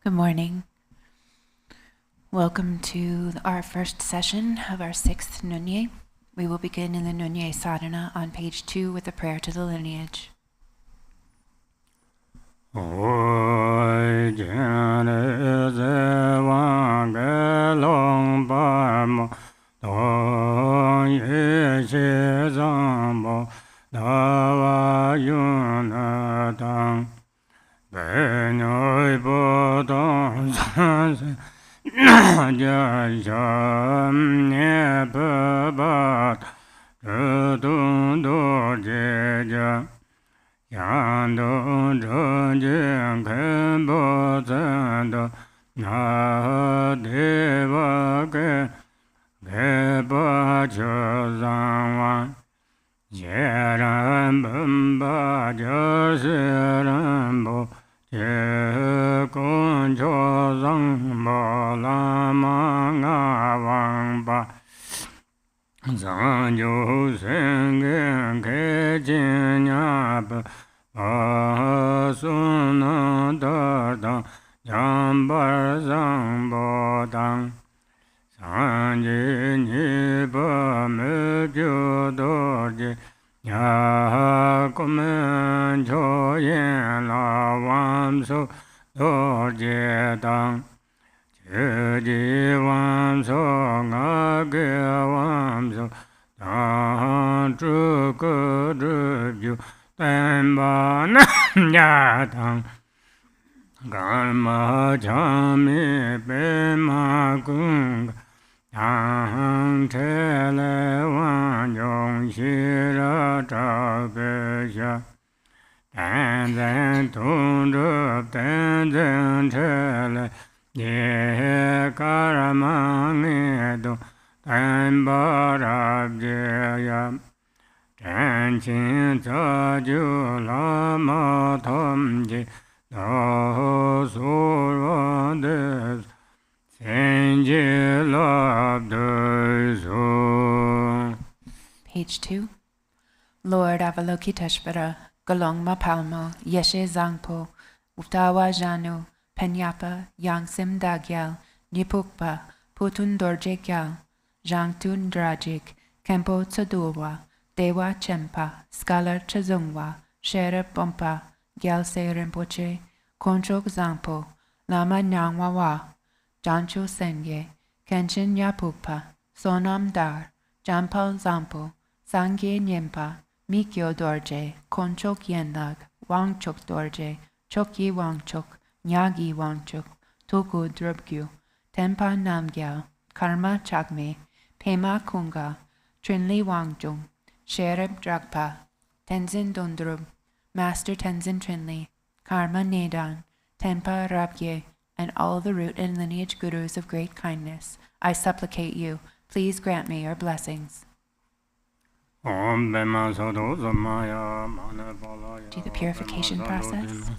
Good morning. Welcome to our first session of our 6th NyungNe. We will begin in the NyungNe Sadhana on page 2 with a prayer to the lineage. Zanjo Senge Kejinyab Asuna Dardang Jambar Zambodang Sanje Nipa Mepyo Dorje Yakumen Choyen La Wamso Dorje Dang Jeji Wamso Ngage Wamso Dang Chuku Drupyu Tenpa Nam Yatang Karma Chami Pema Kunga Yang Tele Wan Yong Shira Chakesha Tenzhen Tundrup Tenzhen Tele Ye Karama Nido Tenpa Rabjeya Tenchin Tsaju Lama Tomji Do Surva Des Page 2. Lord Avalokiteshvara, Galongma Palmo, Yeshe Zangpo, Utawa Janu, Penyapa, Yangsim Dagyal, Nipukpa, Putun Dorje Gyal, Jangtun Drajik, Kempo Tsadurwa, Dewa Chempa, Skalar Chazungwa, Shere Bompa, Gyalse Rinpoche, Konchok Zangpo, Lama Nyangwa, Jancho Senye, Kenshin Yapukpa, Sonam Dar, Jampal Zampo, Sangye Nyempa, Mikyo Dorje, Konchok Yenlag, Wangchok Dorje, Chokyi Wangchok, Nyagi Wangchok, Toku Drubgyu, Tempa Namgyal, Karma Chagme, Pema Kunga, Trinli Wangjung, Shereb Dragpa, Tenzin Dondrub, Master Tenzin Trinli, Karma Nedan, Tempa Rabgye, and all the root and lineage gurus of great kindness, I supplicate you, please grant me your blessings. Do the purification process.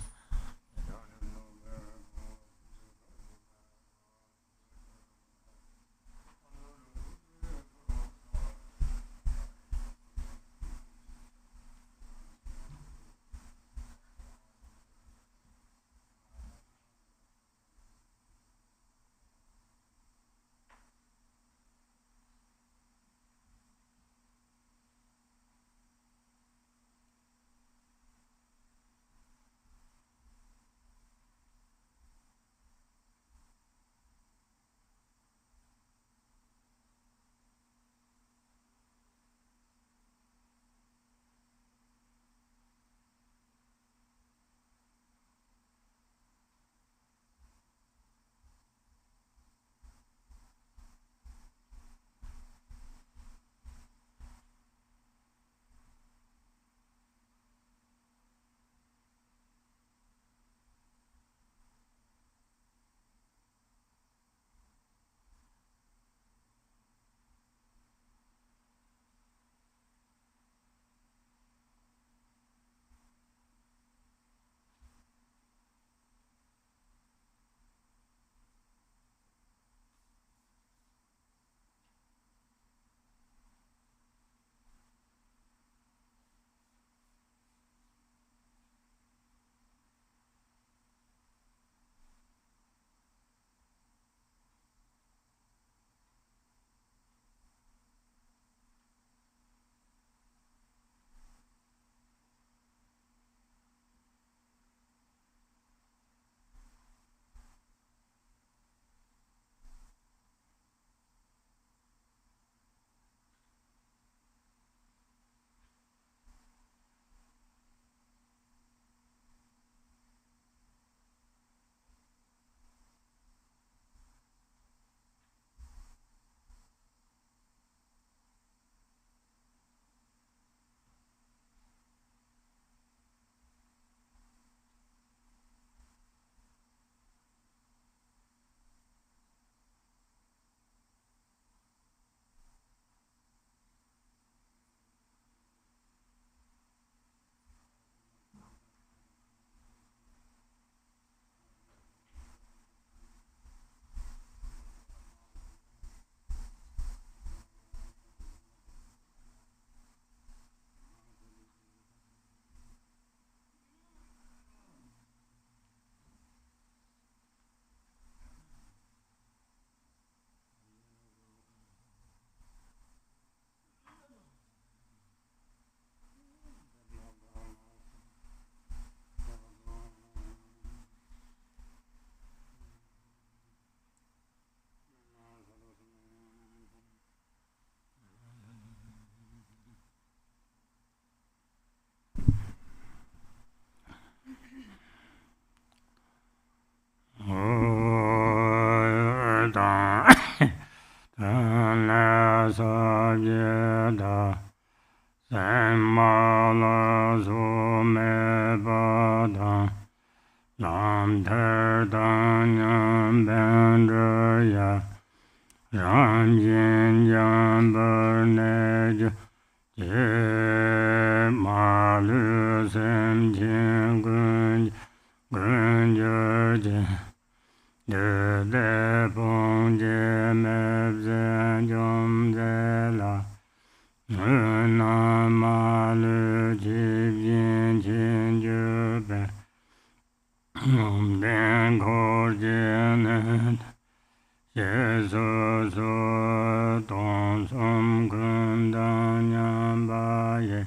Jeda Dzambhala Sume Bada Lam Ter Danyam Bendrya Ram Jin Jam Bernej Je Malu Sem Jin Gun Je De Bong Je Meb Zen Jom De La Na Malu Jib Jin Jin Jube Om Den Kor Jenet Jesu Su Don Som Kun Dan Nyam Ba Ye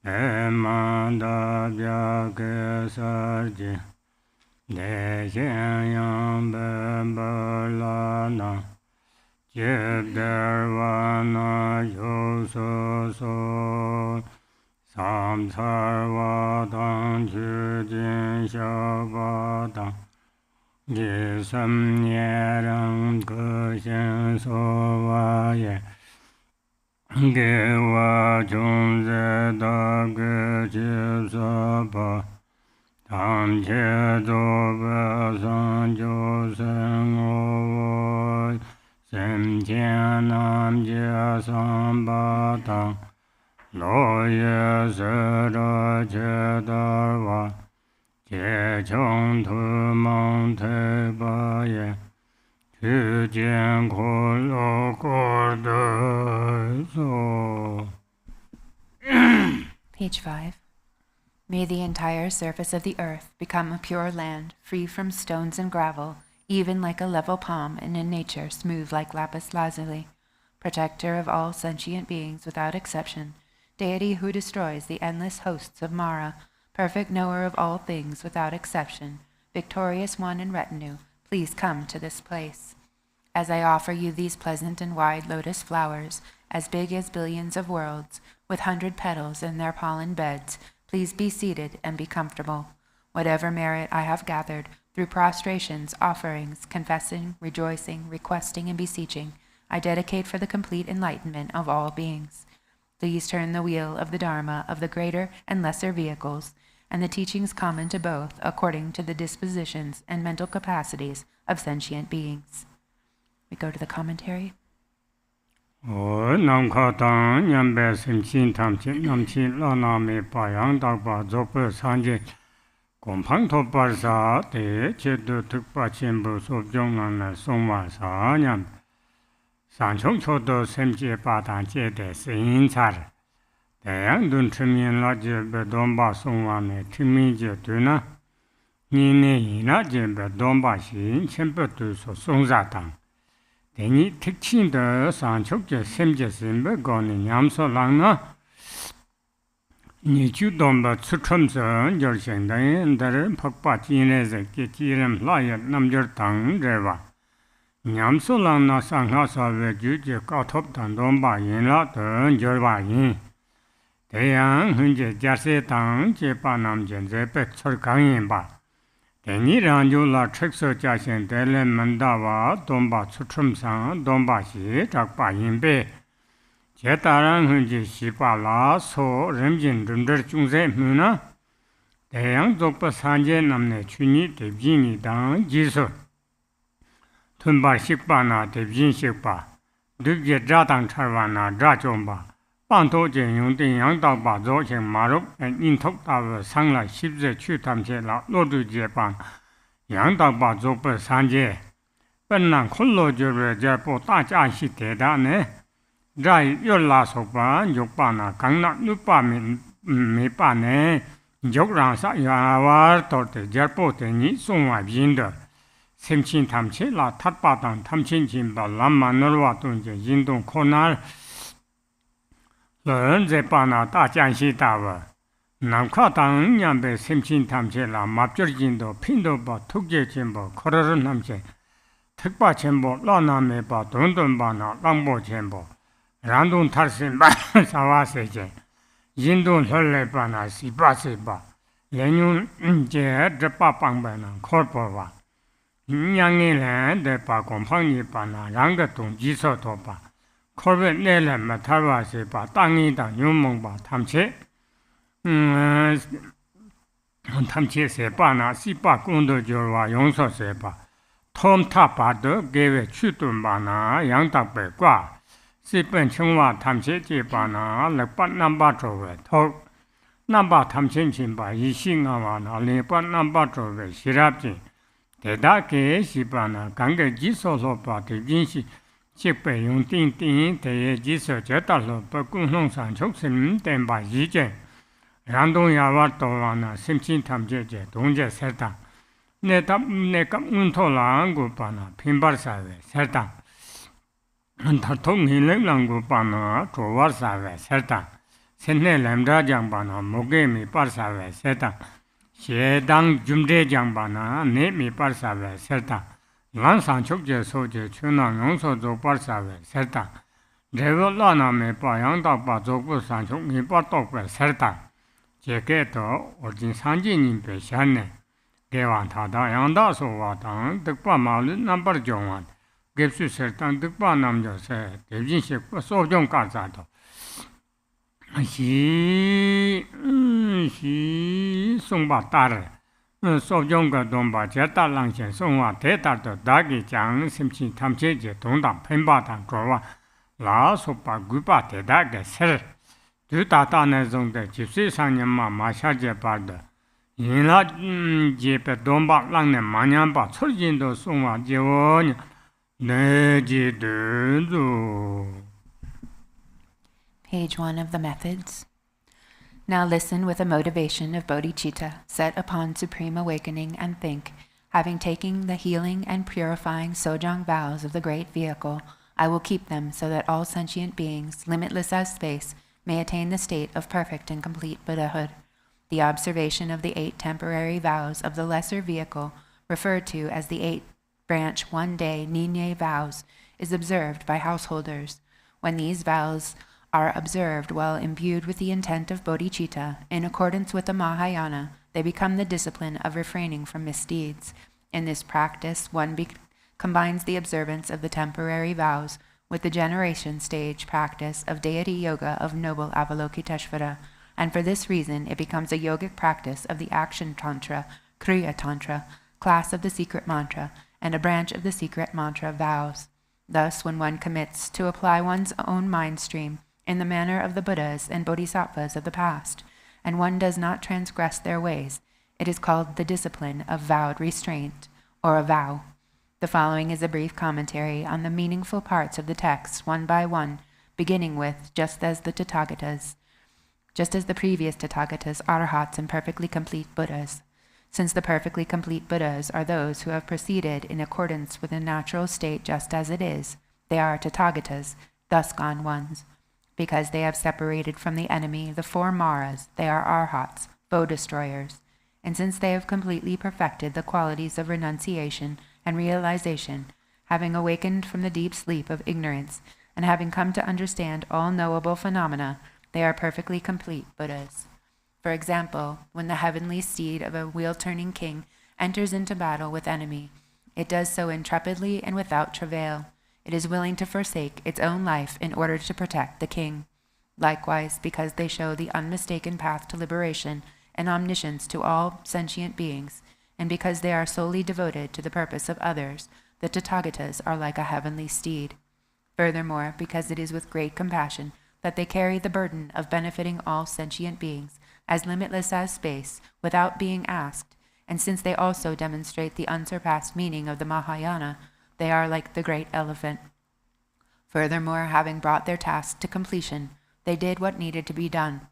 Emanda Bya Ke Sar Je De Xian Yang Ben Ber La Na Jib Der Wa Na Yu Su Su Sam Sar Wa Dang Chu Jin Xiao Ba Dang Ji Sam Nye Rang Ke Xian So Wa Ye Ge Wa Chung Ze Da Ge Jib Sa Pa Tam Che Do Ba San Jo Sen O Sem Qian Nam Jia Sam Ba Tang Lo Ye Se Da Che Da Wa Che Chong Tu Mang Te Ba Ye Tu Jian Ko Lo Ko De So. Page 5. May the entire surface of the earth become a pure land, free from stones and gravel, even like a level palm, and in nature smooth like lapis lazuli. Protector of all sentient beings without exception, deity who destroys the endless hosts of Mara, perfect knower of all things without exception, victorious one and retinue, please come to this place. As I offer you these pleasant and wide lotus flowers, as big as billions of worlds, with 100 petals in their pollen beds, please be seated and be comfortable. Whatever merit I have gathered through prostrations, offerings, confessing, rejoicing, requesting, and beseeching, I dedicate for the complete enlightenment of all beings. Please turn the wheel of the Dharma of the greater and lesser vehicles, and the teachings common to both according to the dispositions and mental capacities of sentient beings. We go to the commentary. Nam Kha Tang Nyam Be Sim Chin Tam Chin Nam Chin La Na Me Pa Yang Dak Ba Zo Pe San Je Gong Pang To Par Sa Te Che Du Tuk Pa Chen Bu Sob Jong Nan Na Song Wa Sa Nyam San Chong Cho Do Sem Je Pa Tang Je De Sin Char De Yang Dun Chim Yin La Je Be Don Ba Song Wa Ne Tim Min Je Du Na Ni Ne Yin La Je Be Don Ba Xin Chen Pe Du So Song Za Tang Deni 특징 더 산촉제 샘제 샘베 거니 냠소 랑나 니주domba 추첨선 열생당에 다른 법바 진에서 기지름 라야 남절 당 제와 냠소 랑나 상하사베 주제 까톱단 domba 인라 던 절바인 대양 현재 자세당 제바남 전제 백철 강인바 Deni Ranju La Chekso Jiaxian Dele Mandawa Domba Tsuchumsang Domba Xi Chakpa Yinbe Je Darang Hunji Xipa La So Remjin Rumder Chungse Muna Deyang Dzogpa Sanje Namne Chuni Debjini Dang Jisu Tunba Xikpa Na Debjin Xikpa Dukje Jadang Charwa Na Jachomba Banto Jen Yung Ding Yang Dagba Zo Cheng Maruk and Intok Dawa Sangla Shibze Chu Tamche La Lodu Jepan Yang Dagba Zo Pe Sanje Penang Kholo Jure Jepo Ta Cha Shi Te Da Ne Jai Yola Sokpa Yokpa Na Kangna Nupa Me Pa Ne Jok Rang Sa Yawar Torte Jepo Te Ni Songwa Binder Semchin Tamche La Tatpa Tang Tamchin Chimba Lama Norwa Tunje Jindong Konar Learn the Pana Ta Janshi Dawa. Nam Kha Tang Nyam Be Simchin Tamche La Mapjur Jindo Pindo Ba Tukje Chimbo Koran Namche Tukpa Chimbo La Na Me Ba Dundun Ba Na Langbo Chimbo Randun Tarsin Ba Sawa Seje Jindun Hole Ba Na Sipa Sipa Lenyun Je Drepa Pang Ba Na Korpo Ba Nyangi Len De Pa Gong Pang Yi Ba Na Ranga Tung Jiso To Ba Corbett Nela Matava Sepa, Tangi, Yumongba, Tamche, Tamche Sepana, Sipa Kundo Jorwa, Yonso Sepa, Tom Tapado gave a Chutumbana, Yang Tape Gua, Sipen Chungwa, Tamche Jepana, Lepat Namba Trove, Tok Namba Tamchin Chimba, Yishingawana, Lepat Namba Trove, Shirapji, Tedake, Sipana, Ganga Jiso Lopa, the Jinshi. Chipe yung ting ting te jiso jeta lo pa kung nong san chok sim ten ba yi jen. Randong ya wa to wa na sim chin tam je je dong je ser tang. Ne kap un to la gu pa na pin bar sa we ser tang. Ta tong ni leng lang gu pa na to war sa we ser tang. Sen ne lam da jang pa na mo ge mi par sa we ser tang. Xie dang jum de jang pa na ne mi par sa we ser tang. Lan san chok je so je chuna ngong so zo par sa we ser tang. Devo la na me pa yang da pa zo pu san chok mi pa tok we ser tang. Je ke to or jin san ji nin pe shan ne. Ge wan ta da yang da so wa tang dik pa ma lu nam par jong wan. Gep su ser tang dik pa nam jo se dev jin she pa so jong ka sa to. Xi song ba ta re. So jong ga dong ba jia da lang xian song wa te da de da ge jiang sim qi tam che je dong dang pen ba dang zhuo wa la so ba gu ba te da ge ser du da da ne zong de ji sui sang nian ma xia jie ba de yin la jie pe dong ba lang ne ma nian ba cui jin de song wa jie wo ni ne ji de zu. Page 1 of the Methods. Now listen with a motivation of bodhicitta set upon supreme awakening and think, having taken the healing and purifying Sojang vows of the great vehicle, I will keep them so that all sentient beings, limitless as space, may attain the state of perfect and complete Buddhahood. The observation of the 8 temporary vows of the lesser vehicle, referred to as the 8-branch one-day NyungNe vows, is observed by householders. When these vows are observed while imbued with the intent of bodhicitta, in accordance with the Mahayana, they become the discipline of refraining from misdeeds. In this practice, one combines the observance of the temporary vows with the generation stage practice of deity yoga of noble Avalokiteshvara, and for this reason it becomes a yogic practice of the action tantra, kriya tantra, class of the secret mantra, and a branch of the secret mantra vows. Thus, when one commits to apply one's own mind stream in the manner of the Buddhas and Bodhisattvas of the past, and one does not transgress their ways, it is called the discipline of vowed restraint, or a vow. The following is a brief commentary on the meaningful parts of the text one by one, beginning with just as the previous Tathagatas, Arhats, and perfectly complete Buddhas. Since the perfectly complete Buddhas are those who have proceeded in accordance with the natural state just as it is, they are Tathagatas, thus gone ones. Because they have separated from the enemy the 4 Maras, they are Arhats, foe destroyers. And since they have completely perfected the qualities of renunciation and realization, having awakened from the deep sleep of ignorance, and having come to understand all knowable phenomena, they are perfectly complete Buddhas. For example, when the heavenly steed of a wheel-turning king enters into battle with enemy, it does so intrepidly and without travail. It is willing to forsake its own life in order to protect the king. Likewise, because they show the unmistaken path to liberation and omniscience to all sentient beings, and because they are solely devoted to the purpose of others, the Tathagatas are like a heavenly steed. Furthermore, because it is with great compassion that they carry the burden of benefiting all sentient beings, as limitless as space, without being asked, and since they also demonstrate the unsurpassed meaning of the Mahayana, they are like the great elephant. Furthermore, having brought their task to completion, they did what needed to be done.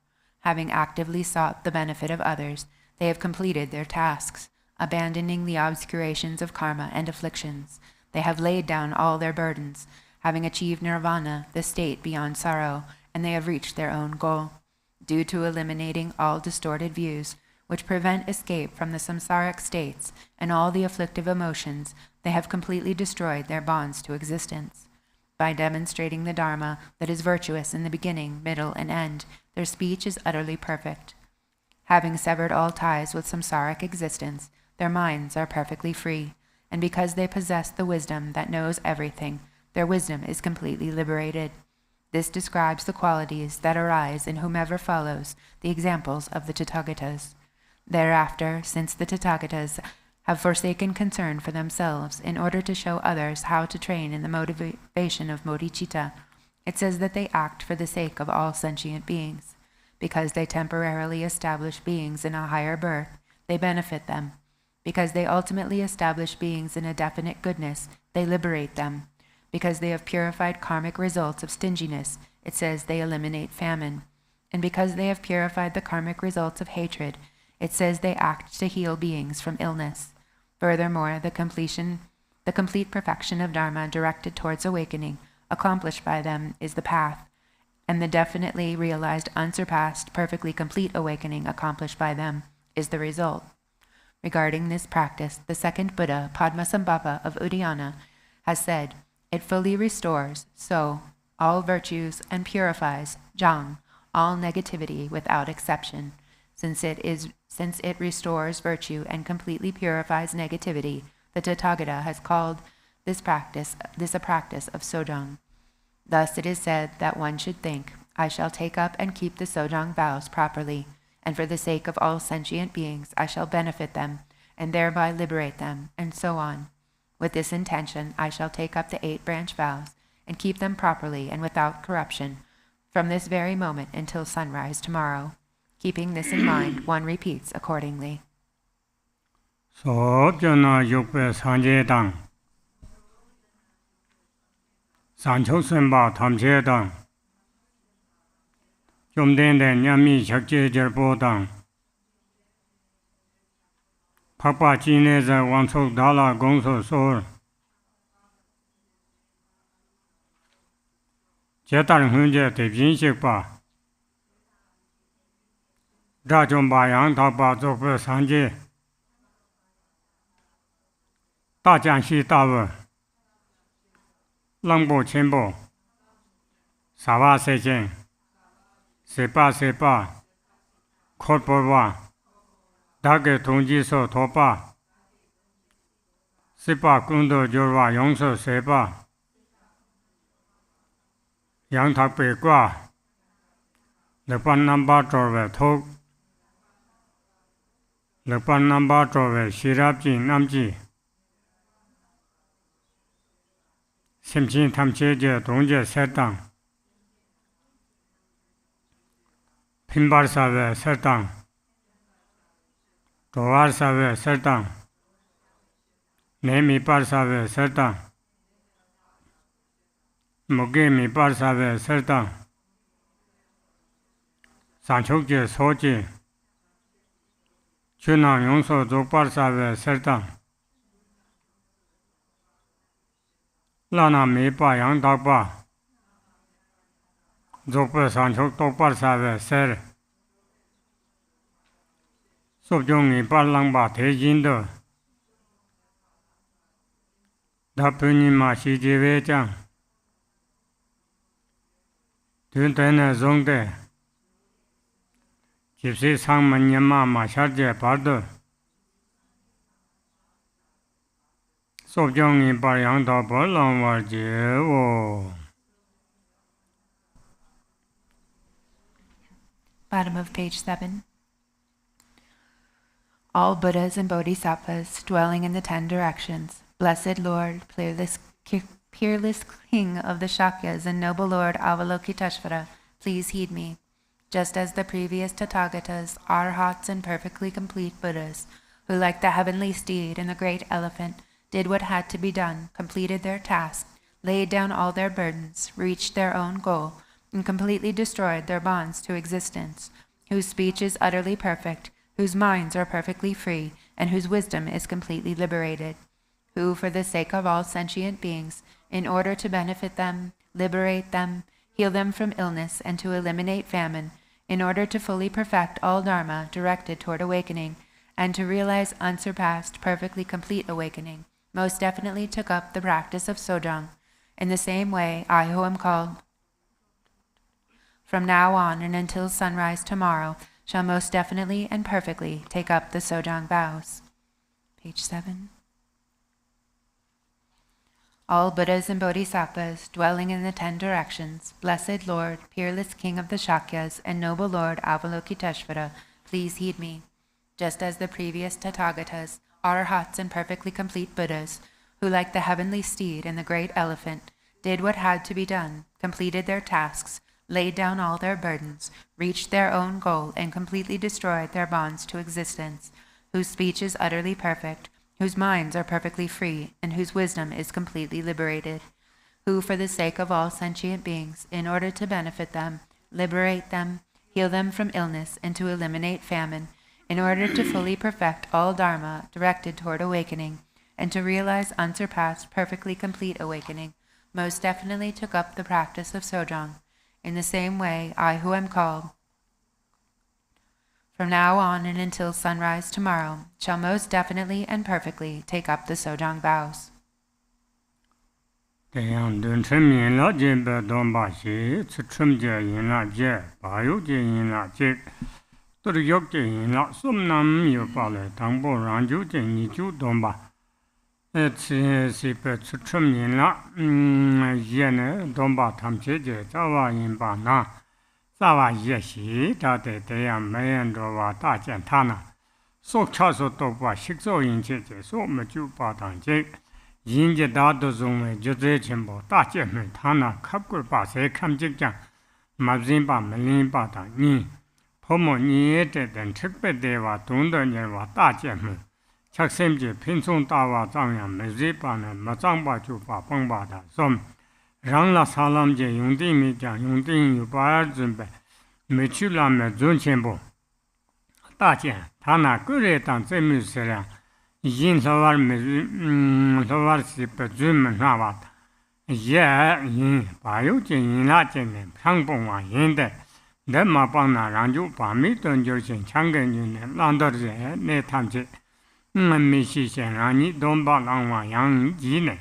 Having actively sought the benefit of others, they have completed their tasks, abandoning the obscurations of karma and afflictions. They have laid down all their burdens, having achieved nirvana, the state beyond sorrow, and they have reached their own goal. Due to eliminating all distorted views, which prevent escape from the samsaric states and all the afflictive emotions, they have completely destroyed their bonds to existence. By demonstrating the Dharma that is virtuous in the beginning, middle, and end, their speech is utterly perfect. Having severed all ties with samsaric existence, their minds are perfectly free, and because they possess the wisdom that knows everything, their wisdom is completely liberated. This describes the qualities that arise in whomever follows the examples of the Tathagatas. Thereafter, since the Tathagatas have forsaken concern for themselves in order to show others how to train in the motivation of bodhicitta, it says that they act for the sake of all sentient beings. Because they temporarily establish beings in a higher birth, they benefit them. Because they ultimately establish beings in a definite goodness, they liberate them. Because they have purified karmic results of stinginess, it says they eliminate famine. And because they have purified the karmic results of hatred, it says they act to heal beings from illness. Furthermore, the complete perfection of Dharma directed towards awakening, accomplished by them, is the path, and the definitely realized, unsurpassed, perfectly complete awakening accomplished by them is the result. Regarding this practice, the second Buddha, Padmasambhava of Udayana, has said, "It fully restores, so, all virtues and purifies, jhang, all negativity without exception. Since it restores virtue and completely purifies negativity, the Tathagata has called this a practice of sojang. Thus it is said that one should think, I shall take up and keep the sojang vows properly, and for the sake of all sentient beings I shall benefit them, and thereby liberate them, and so on. With this intention I shall take up the 8 branch vows, and keep them properly and without corruption, from this very moment until sunrise tomorrow." Keeping this in mind, one repeats accordingly. Sojana yukpe sanje dang, sancho senpa tamche dang, yomdende nyami shakje jerpo dang, pakpa jine ze wangsok dala gongso sor, jetar hunje tepin shikpa, Garchen Buddhist Institute Sanje Dajianxi Dawa Langbo Chenpo Sawa Sechen Sepa Khotporwa Dage Tongji So Topa Sepa Gundo Jorwa Yongso Sepa Yang Tak Pe Gua Lepan Namba Jorwe Tok Lepan Namba Jorwe Shirabji Namji Simchin Tamche Je Dongje Setang Pimbar Save Setang Dowar Save Setang Nemi Par Save Setang Mugemi Par Save Setang Sanchokje Soji Chunam Yongso Dzogpar Save Setang Lana Mepa Yang Dakpa Dzogpa Sanchok Tokpar Save Ser Sobjongi Par Langba Te Jindo Dapunima Shijiwe Chang Duntene Zongde Gypsy Sangmanyama Masharje Pardo Sobjongi Par Yang Dakpa Langwar Jewo. Bottom of page 7. All Buddhas and Bodhisattvas dwelling in the 10 directions, Blessed Lord, peerless King of the Shakyas and noble Lord Avalokiteshvara, please heed me. Just as the previous Tathagatas, Arhats, and perfectly complete Buddhas, who like the heavenly steed and the great elephant, did what had to be done, completed their task, laid down all their burdens, reached their own goal, and completely destroyed their bonds to existence, whose speech is utterly perfect, whose minds are perfectly free, and whose wisdom is completely liberated, who, for the sake of all sentient beings, in order to benefit them, liberate them, heal them from illness, and to eliminate famine, in order to fully perfect all dharma directed toward awakening, and to realize unsurpassed, perfectly complete awakening, most definitely took up the practice of sojang. In the same way, I who am called from now on and until sunrise tomorrow shall most definitely and perfectly take up the sojang vows. Page 7. all Buddhas and Bodhisattvas dwelling in the 10 directions, Blessed Lord, peerless King of the Shakyas, and noble Lord Avalokiteshvara, please heed me. Just as the previous Tathagatas, Arhats, and perfectly complete Buddhas, who like the heavenly steed and the great elephant, did what had to be done, completed their tasks, laid down all their burdens, reached their own goal, and completely destroyed their bonds to existence, whose speech is utterly perfect, whose minds are perfectly free, and whose wisdom is completely liberated, who, for the sake of all sentient beings, in order to benefit them, liberate them, heal them from illness, and to eliminate famine, in order to fully perfect all dharma directed toward awakening, and to realize unsurpassed, perfectly complete awakening, most definitely took up the practice of Sojong. In the same way, I who am called, from now on and until sunrise tomorrow, shall most definitely and perfectly take up the Sojong vows. Sawa yeshi date deya mayan rowa da jen tana. Sok cha so tokwa shikso yin che che so me ju pa dang che. Yin je da do zong me ju ze chen bo da jen me tana kap kur pa se kam jik jang. Ma zin pa me lin pa dang ni. Po mo ni ye te den chik pe de wa dong de nye wa da jen me. Chak sem je pin song da wa zang yang me zi pa ne ma zang pa ju pa pang pa da som. Rang la salam je yung ting mi jang yung ting yu pa zun pe me chu la me zun chen bo. Da jian, ta na gu re dang zai mu se liang, yin lo war me lo war si pe zun me na wa da. Ye yin, ba yu jin yin la jin ne, pang bong wa yin de. De ma bang na rang ju ba mi dun ju xin chang gen yu ne, lang do re ne tam che. Me xi xian rang ni dong ba lang wa yang ji ne.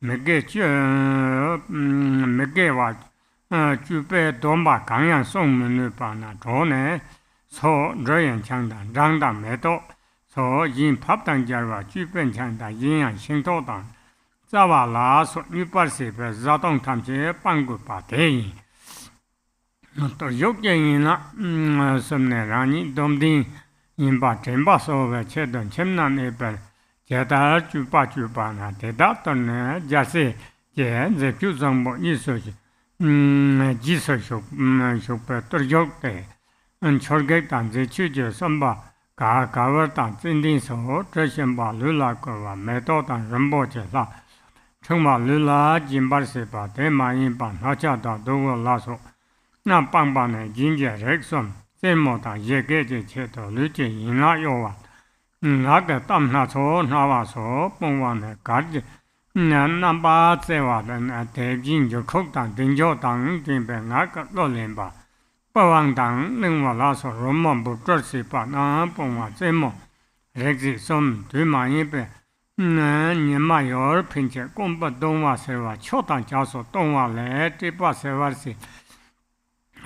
Me ge wa ju pe dong ba gang yang song me nu ba na zhou ne so re yan chang dan rang dan me do so yin pap dan jar wa ju ben chang dan yin yang xing do dan za wa la so yu pa se pe za dong tam che bang gu ba de yin to yok ye yin la som ne rang ni dong ding yin ba chen ba so we che don chem na ne pe Jada juba na deda tonne jase je ze kyu zangbo ni so ji ji so sho pe tor yok de an chorge dan ze chu je samba ga wa dan zin din so zhe xian ba lu la ko wa me do dan ren bo je la cheng ma lu la jin ba se ba de ma yin ba na cha da do wo la so na bang ba ne jin je re som zhen mo da ye ge je che do lu je yin la yo wa nga ge tam na so na wa so pong wa ne ga ji na ba ze wa de de jin jo khok dang ding jo dang jin be nga ge lo lin ba pa wang dang ning wa la so ro mo bu zhe si ba na pong wa zhe mo re ji som du ma yin be ni ma yo pin che gong ba dong wa se wa qiu dang jia so dong wa le de ba se wa si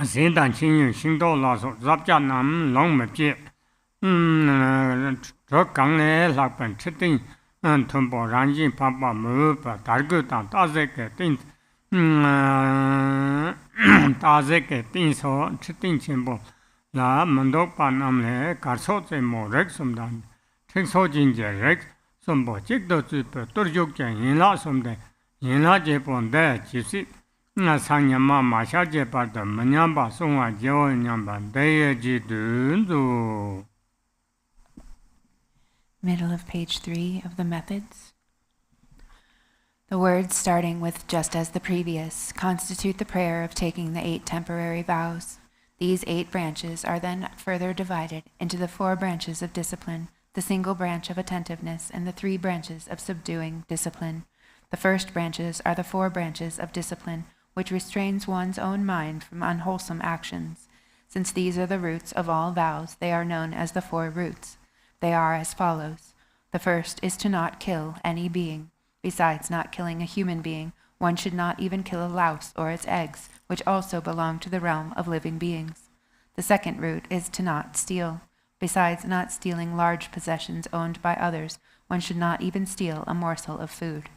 xin dan qing yu xing dou la so zap jia nam long me jie Cho gang ne lak ban chi ting thun bo rang yin pa pa mu pa dar gu dang da ze ge ting da ze ge ting so chi ting chen bo la man do pa nam le gar so ze mo rek sum dan chik so jin je rek sum bo chik do zu pe tor yok jen yin la sum de yin la je bon de ji si na sang yan ma ma sha je pa de man yan ba song wa je wo yan ba de ye ji dun zu Middle of page 3 of the Methods. The words starting with just as the previous constitute the prayer of taking the 8 temporary vows. These 8 branches are then further divided into the 4 branches of discipline, the single branch of attentiveness, and the 3 branches of subduing discipline. The first branches are the 4 branches of discipline, which restrains one's own mind from unwholesome actions. Since these are the roots of all vows, they are known as the 4 roots. They are as follows. The first is to not kill any being. Besides not killing a human being, one should not even kill a louse or its eggs, which also belong to the realm of living beings. The second root is to not steal. Besides not stealing large possessions owned by others, one should not even steal a morsel of food.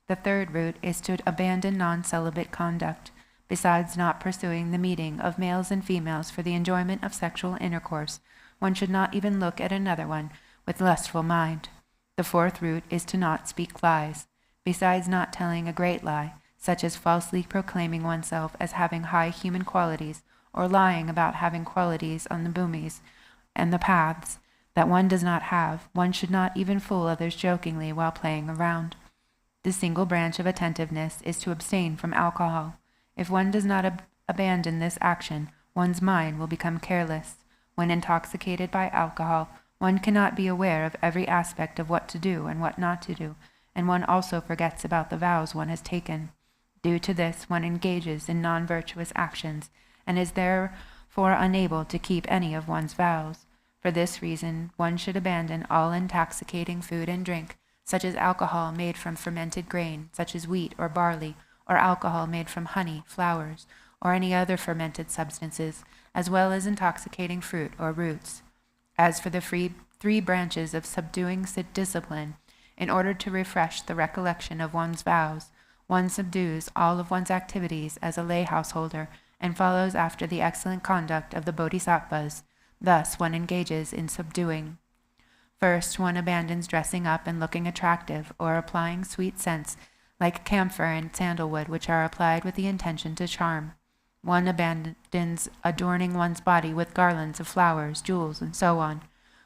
The third root is to abandon non-celibate conduct. Besides not pursuing the meeting of males and females for the enjoyment of sexual intercourse, one should not even look at another one with lustful mind. The fourth root is to not speak lies. Besides not telling a great lie, such as falsely proclaiming oneself as having high human qualities, or lying about having qualities on the bhumis and the paths that one does not have, one should not even fool others jokingly while playing around. The single branch of attentiveness is to abstain from alcohol. If one does not abandon this action, one's mind will become careless. When intoxicated by alcohol, one cannot be aware of every aspect of what to do and what not to do, and one also forgets about the vows one has taken. Due to this, one engages in non-virtuous actions, and is therefore unable to keep any of one's vows. For this reason, one should abandon all intoxicating food and drink, such as alcohol made from fermented grain, such as wheat or barley, or alcohol made from honey, flowers, or any other fermented substances, as well as intoxicating fruit or roots. As for the three branches of subduing discipline, in order to refresh the recollection of one's vows, one subdues all of one's activities as a lay householder and follows after the excellent conduct of the bodhisattvas. Thus one engages in subduing. First, one abandons dressing up and looking attractive, or applying sweet scents like camphor and sandalwood, which are applied with the intention to charm. One abandons adorning one's body with garlands of flowers, jewels, and so on.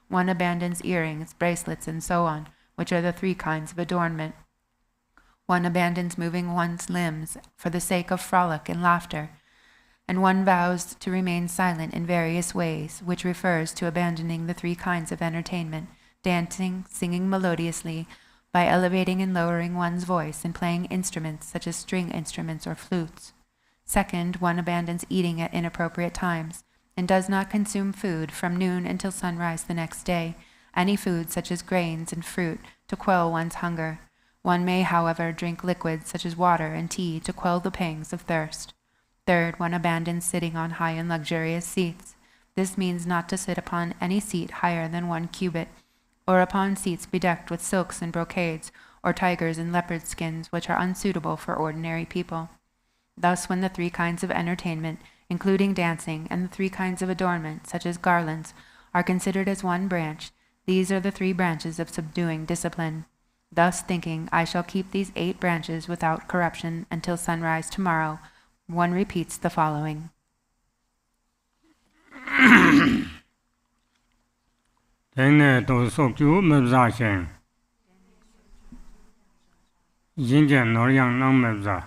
One abandons earrings, bracelets, and so on, which are the three kinds of adornment. One abandons moving one's limbs for the sake of frolic and laughter, and one vows to remain silent in various ways, which refers to abandoning the three kinds of entertainment, dancing, singing melodiously, by elevating and lowering one's voice, and playing instruments such as string instruments or flutes. Second, one abandons eating at inappropriate times, and does not consume food from noon until sunrise the next day, any food such as grains and fruit, to quell one's hunger. One may, however, drink liquids such as water and tea to quell the pangs of thirst. Third, one abandons sitting on high and luxurious seats. This means not to sit upon any seat higher than 1 cubit, or upon seats bedecked with silks and brocades, or tigers and leopard skins, which are unsuitable for ordinary people. Thus, when the three kinds of entertainment, including dancing, and the three kinds of adornment, such as garlands, are considered as one branch, these are the 3 branches of subduing discipline. Thus thinking, I shall keep these 8 branches without corruption until sunrise tomorrow, one repeats the following. Then to sok you mebza shen. Yinjan nor yang nang mebza.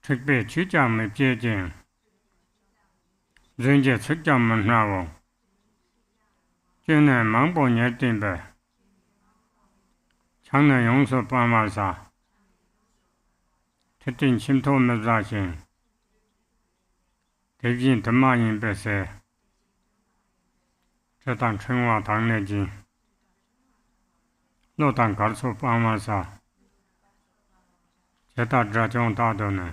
Trick be chijam me jing. Rinja chijam man navo. Jene mangbo nye timbe. Changna yong so pamasa. Tetin chimto mebza shen. Devin dhamma yin be se. Chetan chengwa tang ne jin. Lo tang gar so pamasa. Cheta drajong da do ne.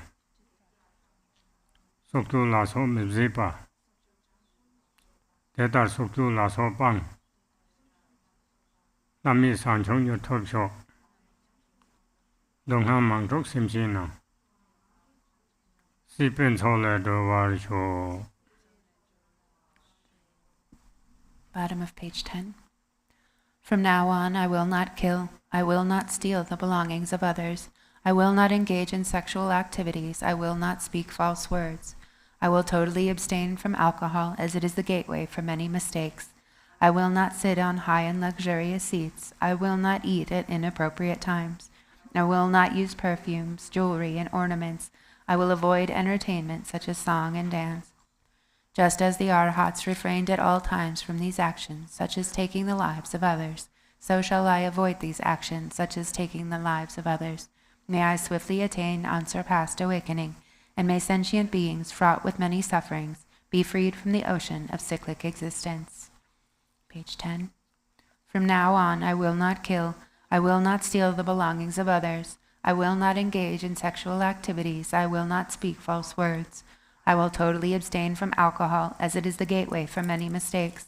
Soktu la so mebze pa. Teta soktu la so pang. Nami san chong yu top shok. Dong han mang chok sim chi na. Si pen cho le do war cho. Bottom of page 10. From now on, I will not kill, I will not steal the belongings of others, I will not engage in sexual activities, I will not speak false words. I will totally abstain from alcohol, as it is the gateway for many mistakes. I will not sit on high and luxurious seats. I will not eat at inappropriate times. I will not use perfumes, jewelry, and ornaments. I will avoid entertainment such as song and dance. Just as the Arhats refrained at all times from these actions, such as taking the lives of others, so shall I avoid these actions, such as taking the lives of others. May I swiftly attain unsurpassed awakening, and may sentient beings fraught with many sufferings be freed from the ocean of cyclic existence. Page 10. From now on, I will not kill, I will not steal the belongings of others, I will not engage in sexual activities, I will not speak false words. I will totally abstain from alcohol, as it is the gateway for many mistakes.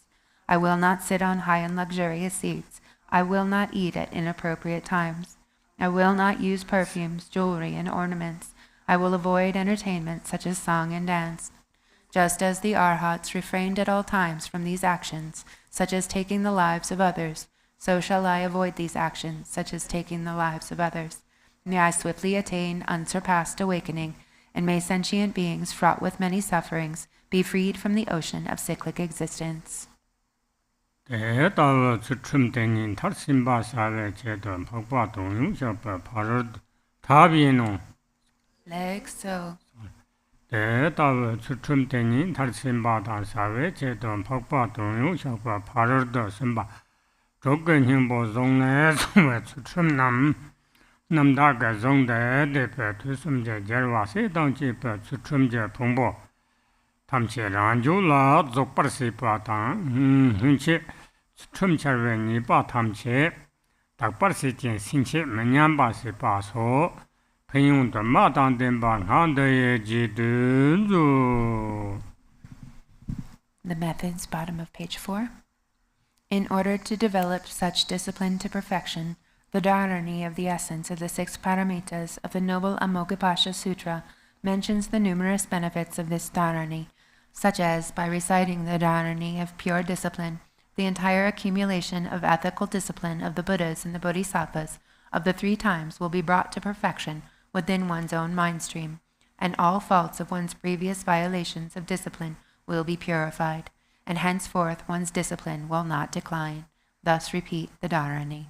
I will not sit on high and luxurious seats. I will not eat at inappropriate times. I will not use perfumes, jewelry, and ornaments. I will avoid entertainment such as song and dance. Just as the Arhats refrained at all times from these actions, such as taking the lives of others, so shall I avoid these actions, such as taking the lives of others. May I swiftly attain unsurpassed awakening, and may sentient beings fraught with many sufferings be freed from the ocean of cyclic existence. 대다워 주춤대닌 탈신바사의 제도 박바 동용셔바 바로 답이노 Leg so. 대다워 주춤대닌 탈신바다사의 제도 박바 동용셔바 바로 신바 조건힘보 종내 성의 주춤남 남다가 종대 대표 투숨제 절와 세당지표 주춤제 봉보 탐체란주라 족버시바당 흔치 춤철weni 바 탐체 닭버시진 신체 만년바시 바소 평용도 마당된 방 한대의 지든주. The methods, bottom of page 4. In order to develop such discipline to perfection, the dharani of the essence of the 6 paramitas of the Noble Amoghapasha Sutra mentions the numerous benefits of this dharani, such as, by reciting the dharani of pure discipline, the entire accumulation of ethical discipline of the Buddhas and the Bodhisattvas of the 3 times will be brought to perfection within one's own mind stream, and all faults of one's previous violations of discipline will be purified, and henceforth one's discipline will not decline. Thus repeat the dharani.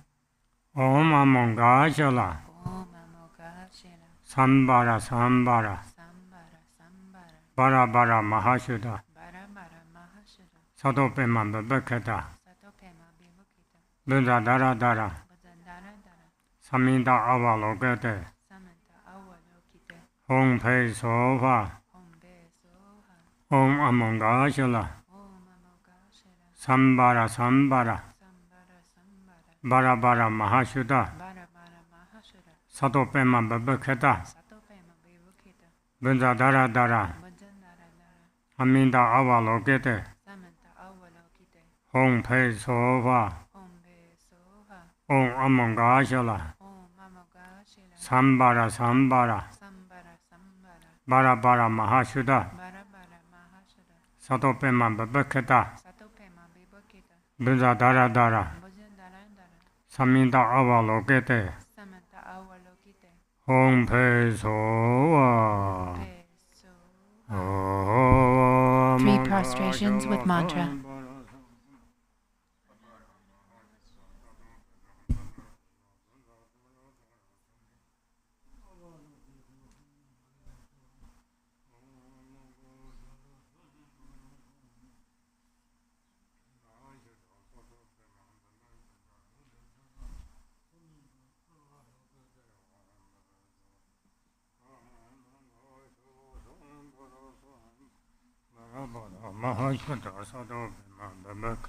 Om Amongashela Sambara Sambara Bara Bara Mahashuddha Sadopema Babakata Buddha Dara Dara Saminda Avalokate Hong Pei Sofa Om Amongashela Sambara Sambara Bara Bara Mahashuddha Sadopema Babakata Buddha Dara Dara Saminda Avalokate Hong Pei Sofa Om Amongashela Sambara Sambara Bara Bara Mahashuddha Sadopema Babakata Buddha Dara Dara Saminda Avalokate Hong Pei Sofa. 3 prostrations with mantra. Mahashuddha Sadopema Babak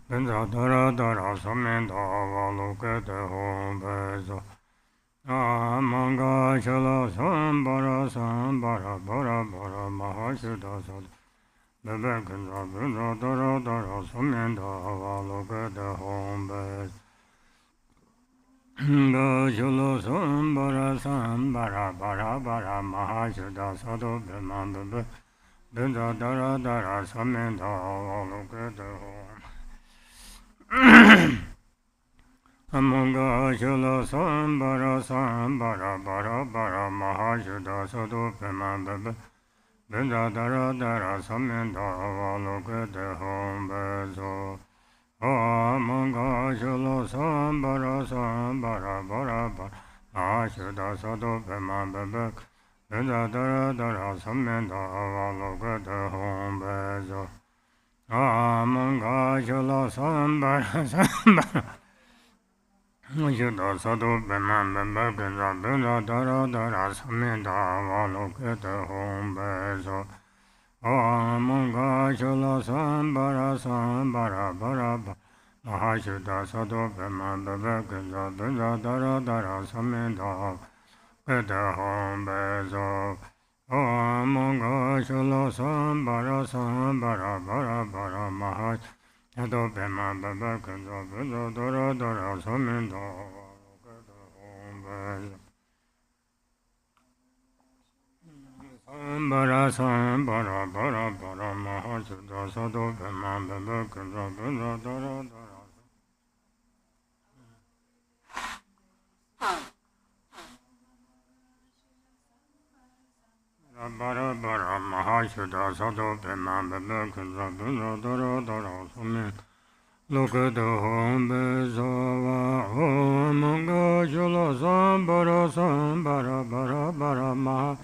Buddha Dara Dara Saminda Avalokate Hong Pei Sofa Amangashela Sambara Sambara Bara Bara Mahashuddha Sadopema Buddha Dara Dara Saminda Avalokate Hong Pei Gashela Sambara Sambara Bara Bara Mahashuddha Sadopema Babak Buddha Dara Dara Saminda Avalokate Amangashela Sambara Sambara Bara Bara Mahashuddha Sadopema Babak Buddha Dara Dara Saminda Avalokate Hong Pei Sofa Amangashela Sambara Sambara Bara Bara Mahashuddha Sadopema Babak Buddha Dara Dara Saminda Avalokate Hong Pei Sofa Amangashela Sambara Sambara Mahashuddha Sadopema Babak Buddha Dara Dara Saminda Avalokate Hong Pei Sofa Amangashela Sambara Sambara Bara Bara Mahashuddha Sadopema Babak Buddha Dara Dara Saminda Avalokate Hong Pei Sofa Amangashela Sambara Sambara Bara Bara Mahashuddha Sadopema Babak Buddha Dara Dara Saminda Avalokate Hong Sambara sambara bara bara mahasuda sado bema beba kunza benda dara dara. Bara bara mahasuda sado bema beba kunza benda dara dara sami. Lokada hom bezava hom anga jula sambara sambara bara bara maha.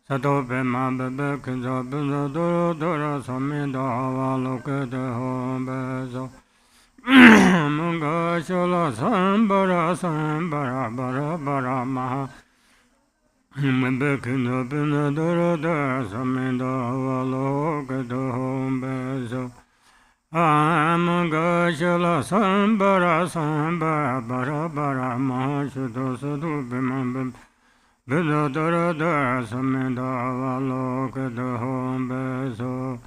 Sado bema bebe kunza benda dara dara sami dava lokada hom bezava. Manga jula sambara sambara bara bara maha. Bebe kunza benda dara dara sami dava lokada hom bezava. Amanga jala sambara sambara bara bara mahasuda sadu bimam bida dara dara sameda valokada hom beso.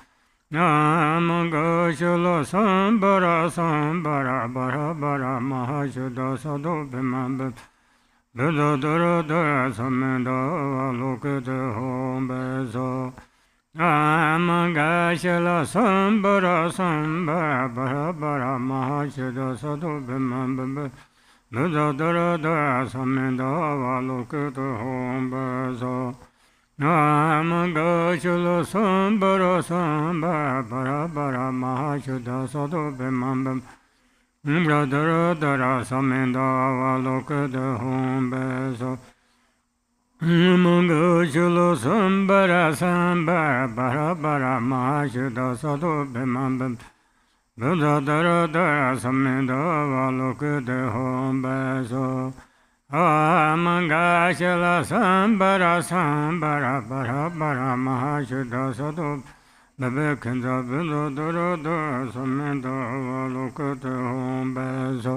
Amanga jala sambara sambara bara bara mahasuda sadu bimam bida dara dara sameda valokada hom beso. Amanga shala sambara sambara bara bara mahasuda sadu bimam bimam bida dara dara sameda valokada hom beso. Amanga shala sambara sambara bara bara mahasuda sadu bimam bimam bida dara dara sameda valokada hom beso. Manga jula sambara sambara bara bara mahasuda sadu bimam bimam bida dara dara sameda valokada hom beso. Manga jula sambara sambara bara bara mahasuda sadu bimam kunza bida dara dara sameda valokada hom beso.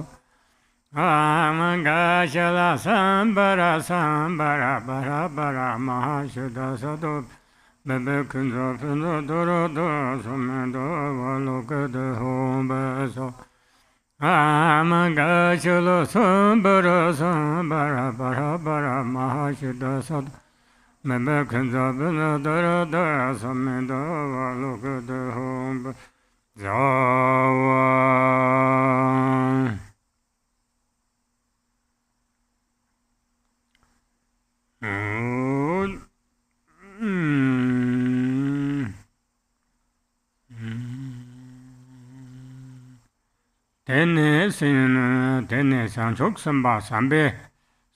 Amanga shala sambara sambara bara bara mahasuda sadu bebe kunza bida dara dara sameda valokada hom beso. Amanga shala sambara sambara bara bara mahasuda sadu bebe kunza bida dara dara sameda valokada hom beso. Zawa. Tene sin tene sanchok samba sambe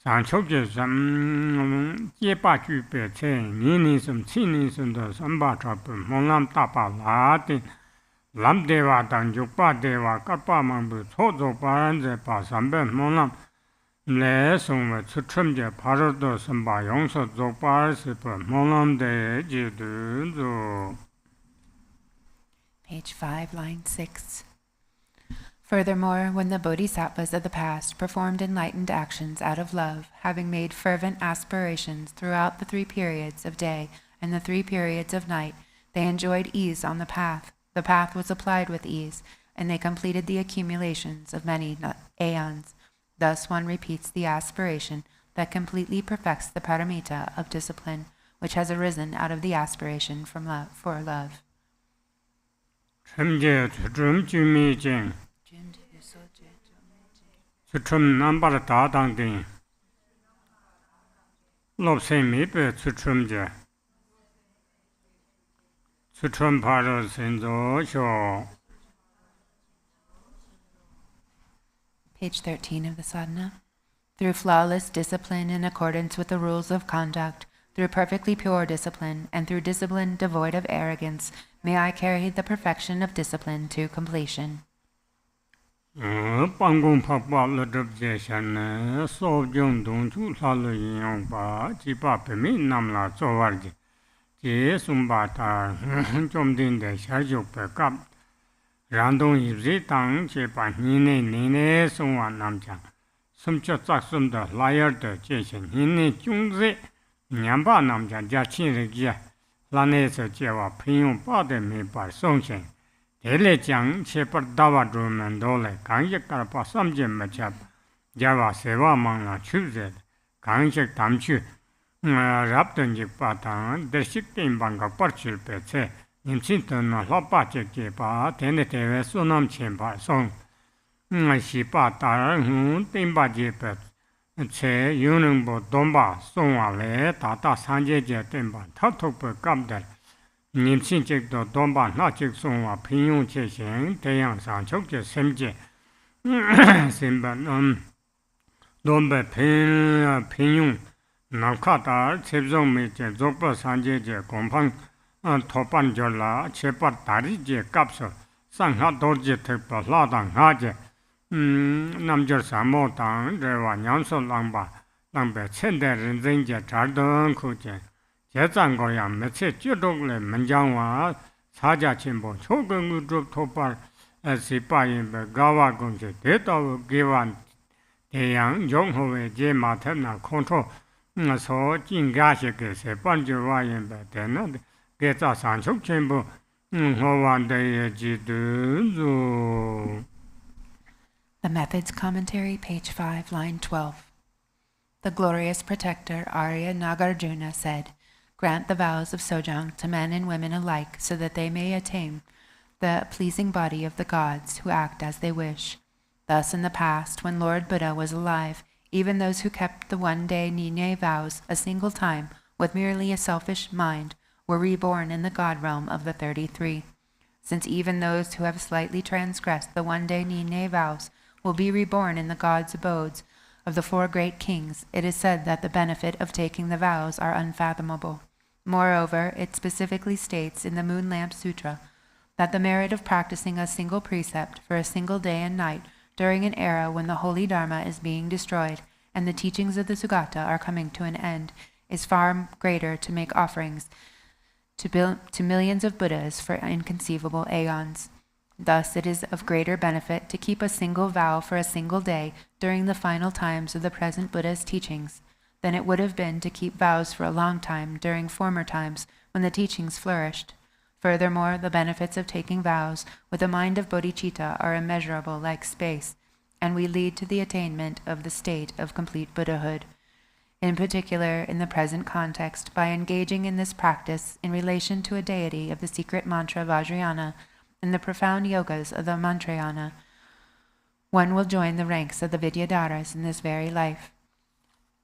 sanchok je sam jepa ju pe che ni sum chi ni sum da samba chap monlam tapa la tin lam deva dang jukpa deva kapa mambu chozo paran je pa sambe monlam le sum chuchum je parado samba yongso zokpar se pa monlam de je du zo. Page 5, line 6. Furthermore, when the bodhisattvas of the past performed enlightened actions out of love, having made fervent aspirations throughout the 3 periods of day and the 3 periods of night, they enjoyed ease on the path. The path was applied with ease, and they completed the accumulations of many aeons. Thus one repeats the aspiration that completely perfects the paramita of discipline, which has arisen out of the aspiration for love. Chutrum number dadang ding. Lob say me be chutrum je. Chutrum paros in the show. Page 13 of the Sadhana. Through flawless discipline in accordance with the rules of conduct, through perfectly pure discipline, and through discipline devoid of arrogance, may I carry the perfection of discipline to completion. Pangong Papa Ladabjeshan, so young don't you follow young ba, Jipa Pemi Namla Zovarji, Sumbata, Jomdin de Shajuk Pekap, Randon Yzi Tang, Chepa Nine, Sungwan Namjan, some Chatsum the liar the Jason, Nine Jungze, Nyamba Namjan, Jachin Regia, Lanesa Jeva, Pion Bade me by Songshen. Ele Chang, Shepherd Dawa Drum and Dole, Kanjakapa Samjim Machap, Java Seva Manga Chuzet, 강식 담치 rap던 직바당 대식 땡방가 뻘칠 배체 님친던 라빠제게 바 대내 대회 소남 쳔바 송 시바다른 땡바제 제 유능보 돈바 송와레 다다 산제제 땡바 탑톡버 감들 님친직도 돈바 나직 송와 빈용 제신 대양상 적제 셈제 셈반 돈베 빈용 나카다 첩종메제 족버 산제제 공방 토반절라 제바 다리제 값서 상하 도제 특바 라당 하제 남절 사모당 저와 냠소 랑바 랑베 천대人제 잘던 코제 제장고야 매체 쥐독레 문장와 사자 침보 초근구족 토발 시바인베 가와공제 대다우 기완 대양 용호의 제마터나 컨트롤 소 진가시게 세번주와인베 되는 개자 산축 전부 호완대의 지도조. The Methods Commentary, page 5, line 12. The glorious protector Arya Nagarjuna said, "Grant the vows of Sojang to men and women alike so that they may attain the pleasing body of the gods who act as they wish." Thus in the past, when Lord Buddha was alive, even those who kept the one-day NyungNe vows a single time with merely a selfish mind were reborn in the God realm of the 33. Since even those who have slightly transgressed the one-day NyungNe vows will be reborn in the God's abodes of the 4 great kings, it is said that the benefit of taking the vows are unfathomable. Moreover, it specifically states in the Moon Lamp Sutra that the merit of practicing a single precept for a single day and night during an era when the holy Dharma is being destroyed and the teachings of the Sugata are coming to an end is far greater to make offerings to millions of Buddhas for inconceivable aeons. Thus, it is of greater benefit to keep a single vow for a single day during the final times of the present Buddha's teachings than it would have been to keep vows for a long time during former times when the teachings flourished. Furthermore, the benefits of taking vows with a mind of bodhicitta are immeasurable like space, and we lead to the attainment of the state of complete Buddhahood. In particular, in the present context, by engaging in this practice in relation to a deity of the secret mantra Vajrayana and the profound yogas of the Mantrayana, one will join the ranks of the Vidyadharas in this very life.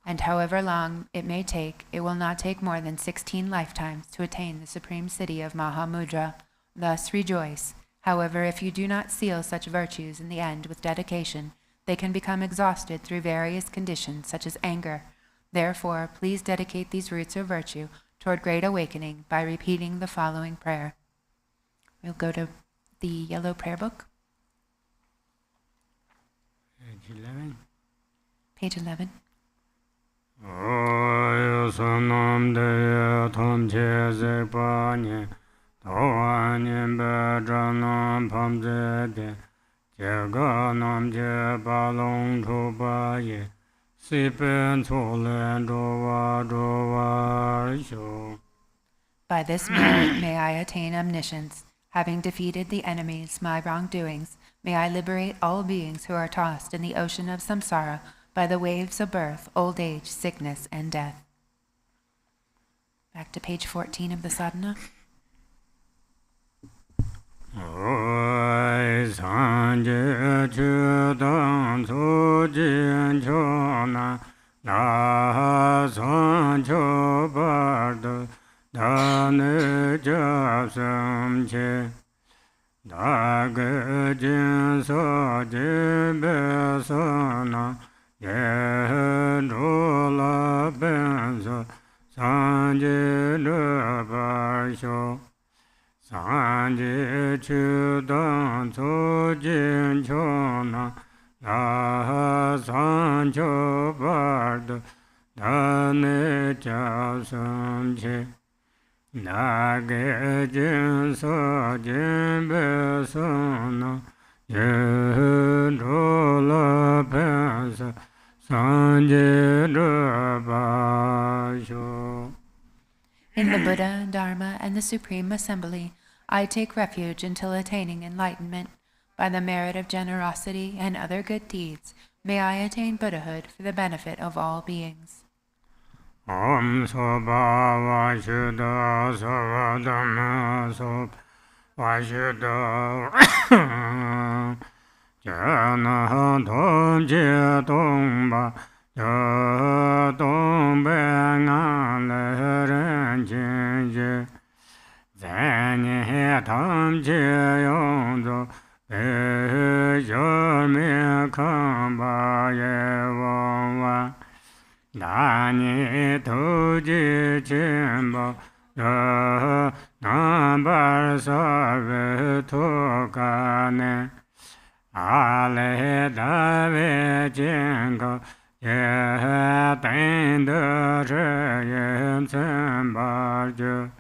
And however long it may take, it will not take more than 16 lifetimes to attain the supreme city of Mahamudra. Thus rejoice. However, if you do not seal such virtues in the end with dedication, they can become exhausted through various conditions such as anger. Therefore, please dedicate these roots of virtue toward great awakening by repeating the following prayer. We'll go to the yellow prayer book. Page 11. Page 11. By this merit may I attain omniscience. Having defeated the enemies, my wrongdoings, may I liberate all beings who are tossed in the ocean of samsara by the waves of birth, old age, sickness, and death. Back to page 14 of the Sadhana. In the Buddha, Dharma, and the Supreme Assembly, I take refuge until attaining enlightenment. By the merit of generosity and other good deeds, may I attain Buddhahood for the benefit of all beings. Om Soba Vashuddha Savadana Soba Vashuddha Jana Tom Je Tongba Ja Tongbe Ngan Le Ren Jin Je Zan Ye Tam Je Yong Zo Be Jo Mi Kan Ba Ye Wong Wa Dani Tuji Chimbo Ra Nambar Sarve Tukane Ale Dave Jingo Ye Tende Yen Tsembar Ju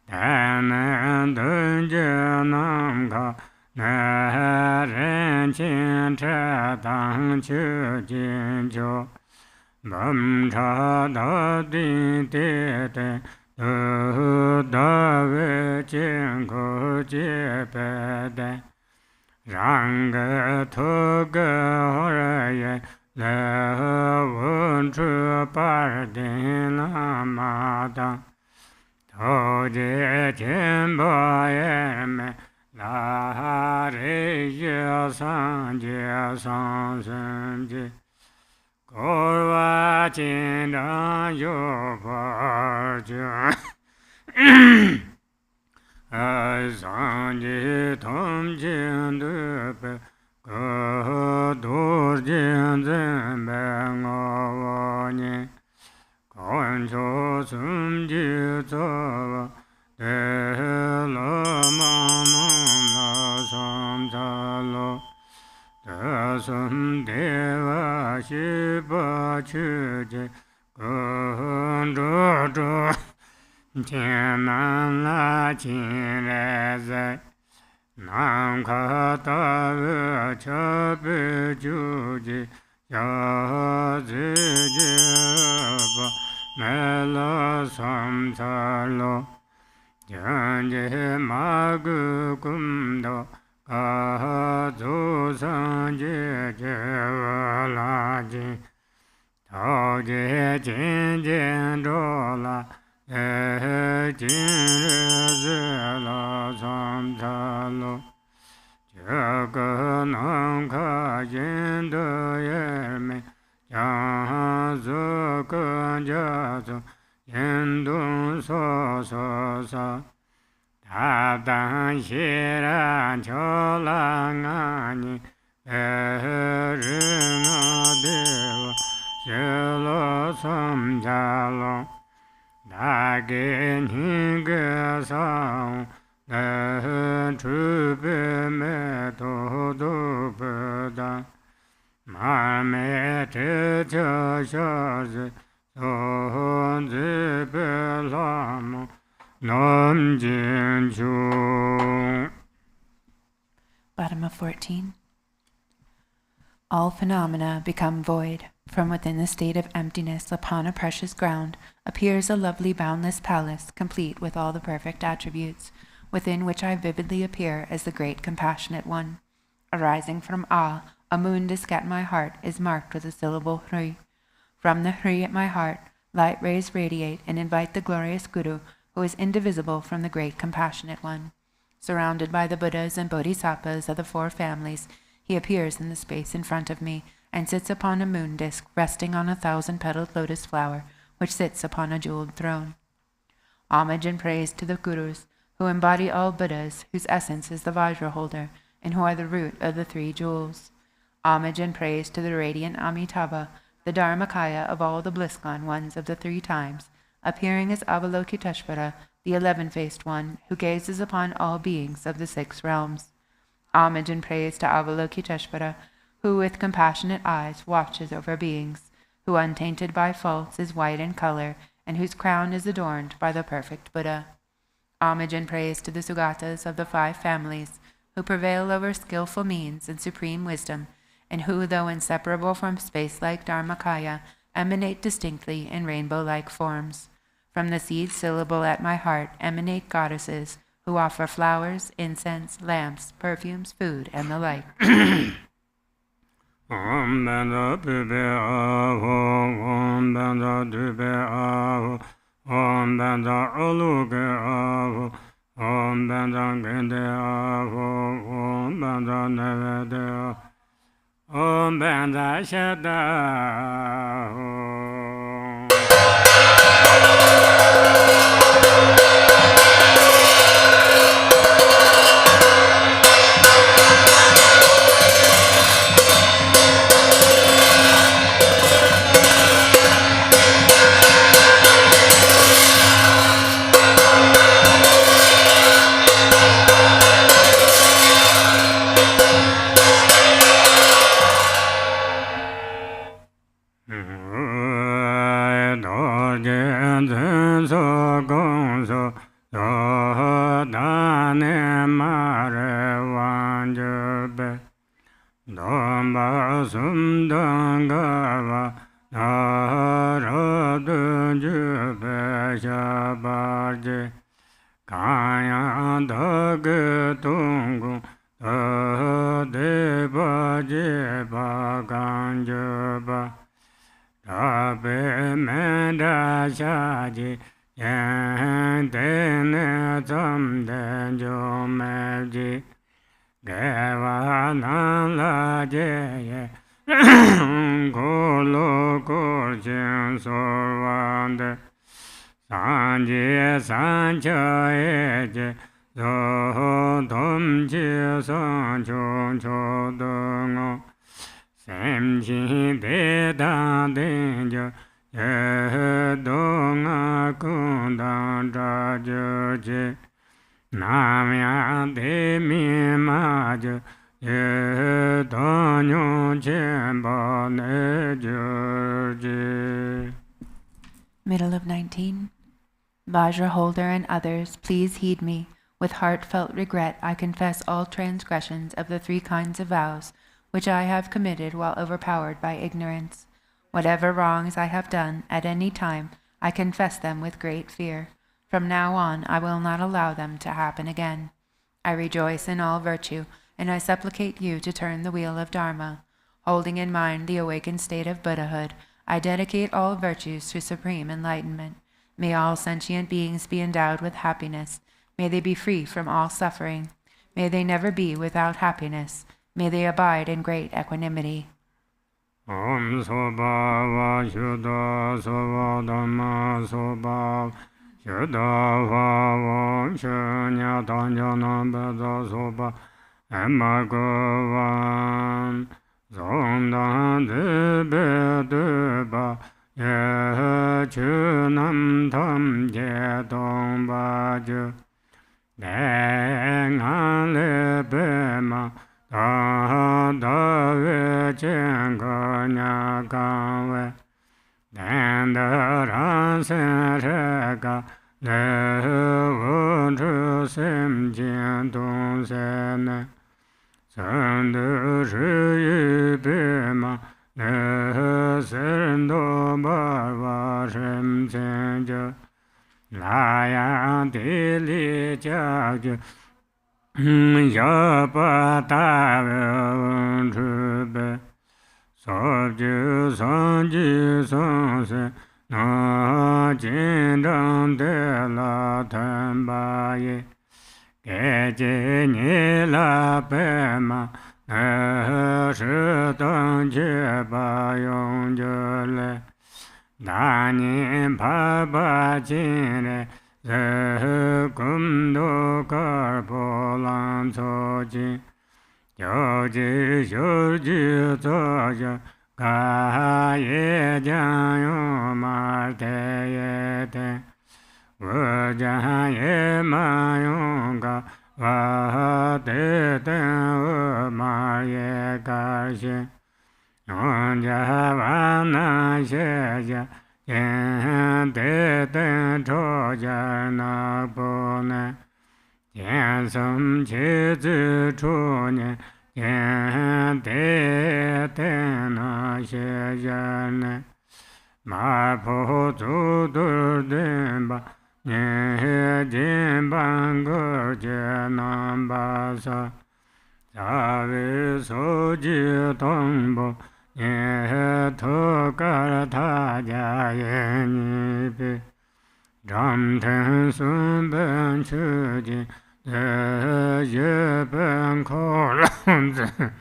Tenen Dunje Namka Ne Ren Chin Che Tang Chu Jin Chu Bam cha da di te te da ve chen ko je pe de rang ge to ge ho ye le won chu par de la ma da to je chen ba ye me la re ye san je san sen je Korva Chinda Yopa Jan Sanji Tom Jin Dupe Kadur Jin Zembe Ngavani Kancho Sum Ji Tava De Lama Mama Sam Talo Dasam Deva Shiva Chuje Gandra Tianan La Chinese Nam Kata Chabe Juji Yazi Jeva Mela Samsalo Janje Magu Kumdo Kazu Sanje Jevalaji Tauje Jin Jin Dola Jin Zela Samtalo Jaganam Kajin Doyerme Jahazu Kanjazu Yendun So So So Tadan Shiran Cholangani Erina Deva Shelo Samjalo Dagin Hinga Sang The Trupe Metodo Buddha Marmete Chashazi Sonzi Belamo Nam Jin Bottom of 14. All phenomena become void. From within the state of emptiness upon a precious ground appears a lovely boundless palace, complete with all the perfect attributes, within which I vividly appear as the great compassionate one. Arising from awe, a moon disk at my heart is marked with the syllable Hri. From the Hri at my heart, light rays radiate and invite the glorious Guru, who is indivisible from the great compassionate one. Surrounded by the Buddhas and Bodhisattvas of the four families, he appears in the space in front of me, and sits upon a moon disk resting on a 1,000-petaled lotus flower, which sits upon a jeweled throne. Homage and praise to the Gurus, who embody all Buddhas, whose essence is the Vajra holder, and who are the root of the 3 jewels. Homage and praise to the radiant Amitabha, the Dharmakaya of all the bliss-gone ones of the 3 times, appearing as Avalokiteshvara, the 11-faced one, who gazes upon all beings of the 6 realms. Homage and praise to Avalokiteshvara, who with compassionate eyes watches over beings, who untainted by faults is white in color, and whose crown is adorned by the perfect Buddha. Homage and praise to the Sugatas of the 5 families, who prevail over skillful means and supreme wisdom, and who, though inseparable from space-like Dharmakaya, emanate distinctly in rainbow-like forms. From the seed syllable at my heart emanate goddesses, who offer flowers, incense, lamps, perfumes, food, and the like. Om Banda Pibe Aho, Om Banda Dube Aho, Om Banda Aluke Aho, Om Banda Gende Aho, Om Banda Nevede Aho, Om Banda Shada Aho. Middle of 19. Vajra holder and others, please heed me. With heartfelt regret, I confess all transgressions of the 3 kinds of vows, which I have committed while overpowered by ignorance. Whatever wrongs I have done at any time, I confess them with great fear. From now on, I will not allow them to happen again. I rejoice in all virtue, and I supplicate you to turn the wheel of Dharma. Holding in mind the awakened state of Buddhahood, I dedicate all virtues to supreme enlightenment. May all sentient beings be endowed with happiness. May they be free from all suffering. May they never be without happiness. May they abide in great equanimity. Om Soba Va Shuddha Soba Dhamma Soba Shuddha Va Om Shunya Tanjana Beda Soba Emma Govan Zondan Debe Deba Ye Chunam Tam Je Dong Ba Ju Deng An Le Bema Da Da We Chen Ga Nya Ga We Dan Da Ran Sen Re Ga Le Wu Zhu Sim Jin Dong Sen Ne Sen De Shi Yu Bi Ma Le Sen Do Ba Wa Shim Chen Je La Yang Di Li Jia Ju Ya Pa Ta We Chu Be So Ju San Ji San Se Na Jin Zhang De La Tan Ba Ye Ge Ji Ni La Pe Ma Ne Shi Dang Jie Ba Yong Je Le Da Ni Pa Ba Jin Re Ze Kum Do Kar Po Lan Co Jin Jiao Ji Xiu Ji Zuo Jia Ga Ye Jiang Yong Ma Te Ye Te Wu Jiang Ye Ma Yong Ga Wa Te Ten Wu Ma Ye Ga Xin Yong Jia Wa Na Xie Jia Jian Te Ten Chou Jia Na Bu Ne Jian Sum Qi Zi Chu Nian Jian Te Ten Na Xie Jia Ne Ma Po Zu Du Din Ba Nian He Jin Ban Ge Jie Nan Ba Sa Jave soji tongbo ye tokar taja ye nipi Ram ten sun ben chuji ye ben kolam zen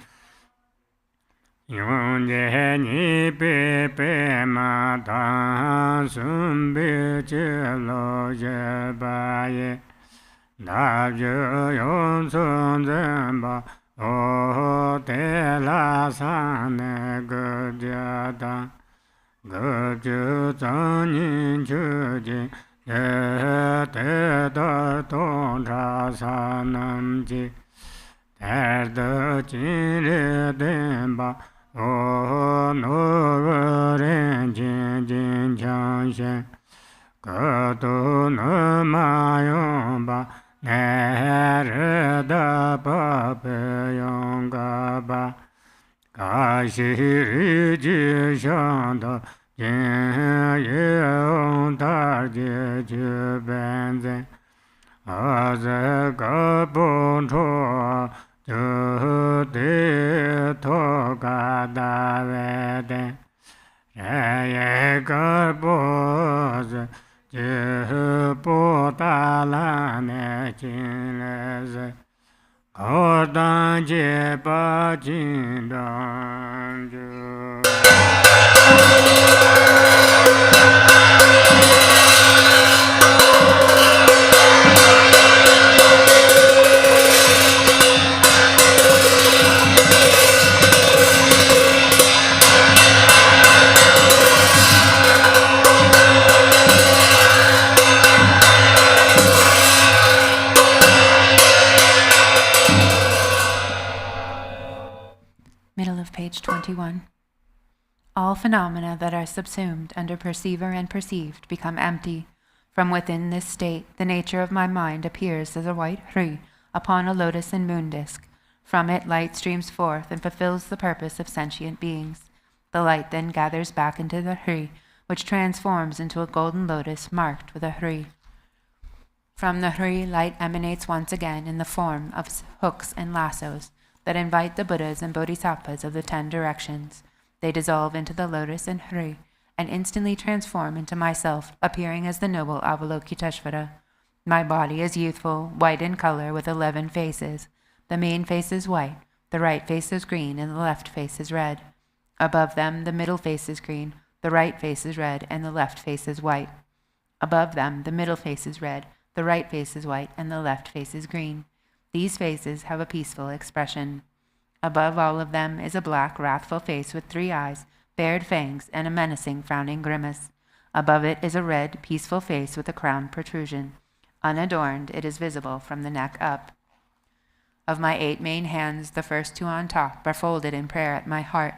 Yung je ni pe ma ta sun bi che lo je ba ye Da je yon sun zen ba o te la san ne ge jia da ge ju zang nin chu ji ye te da tong cha sa nam ji te de jin re den ba o no ge ren jin jin chang xian ge du ne ma yong ba ne re da ba pe yong ga ba ga xi ri ji xiang de jian ye yong da jie ju ben zen a ze ge bu chuo ju de to ga da we de ye ye ge bu ze ji bu da la ne jin le ze Go dan jie ba jin dan ju Middle of page 21. All phenomena that are subsumed under perceiver and perceived become empty. From within this state, the nature of my mind appears as a white hrui upon a lotus and moon disk. From it light streams forth and fulfills the purpose of sentient beings. The light then gathers back into the hrui, which transforms into a golden lotus marked with a hrui. From the hrui, light emanates once again in the form of hooks and lassos that invite the Buddhas and Bodhisattvas of the 10 directions. They dissolve into the lotus and hrui, and instantly transform into myself, appearing as the noble Avalokiteshvara. My body is youthful, white in color, with 11 faces. The main face is white, the right face is green, and the left face is red. Above them, the middle face is green, the right face is red, and the left face is white. Above them, the middle face is red, the right face is white, and the left face is green. These faces have a peaceful expression. Above all of them is a black, wrathful face with 3 eyes, bared fangs, and a menacing, frowning grimace. Above it is a red, peaceful face with a crown protrusion. Unadorned, it is visible from the neck up. Of my 8 main hands, the first 2 on top are folded in prayer at my heart.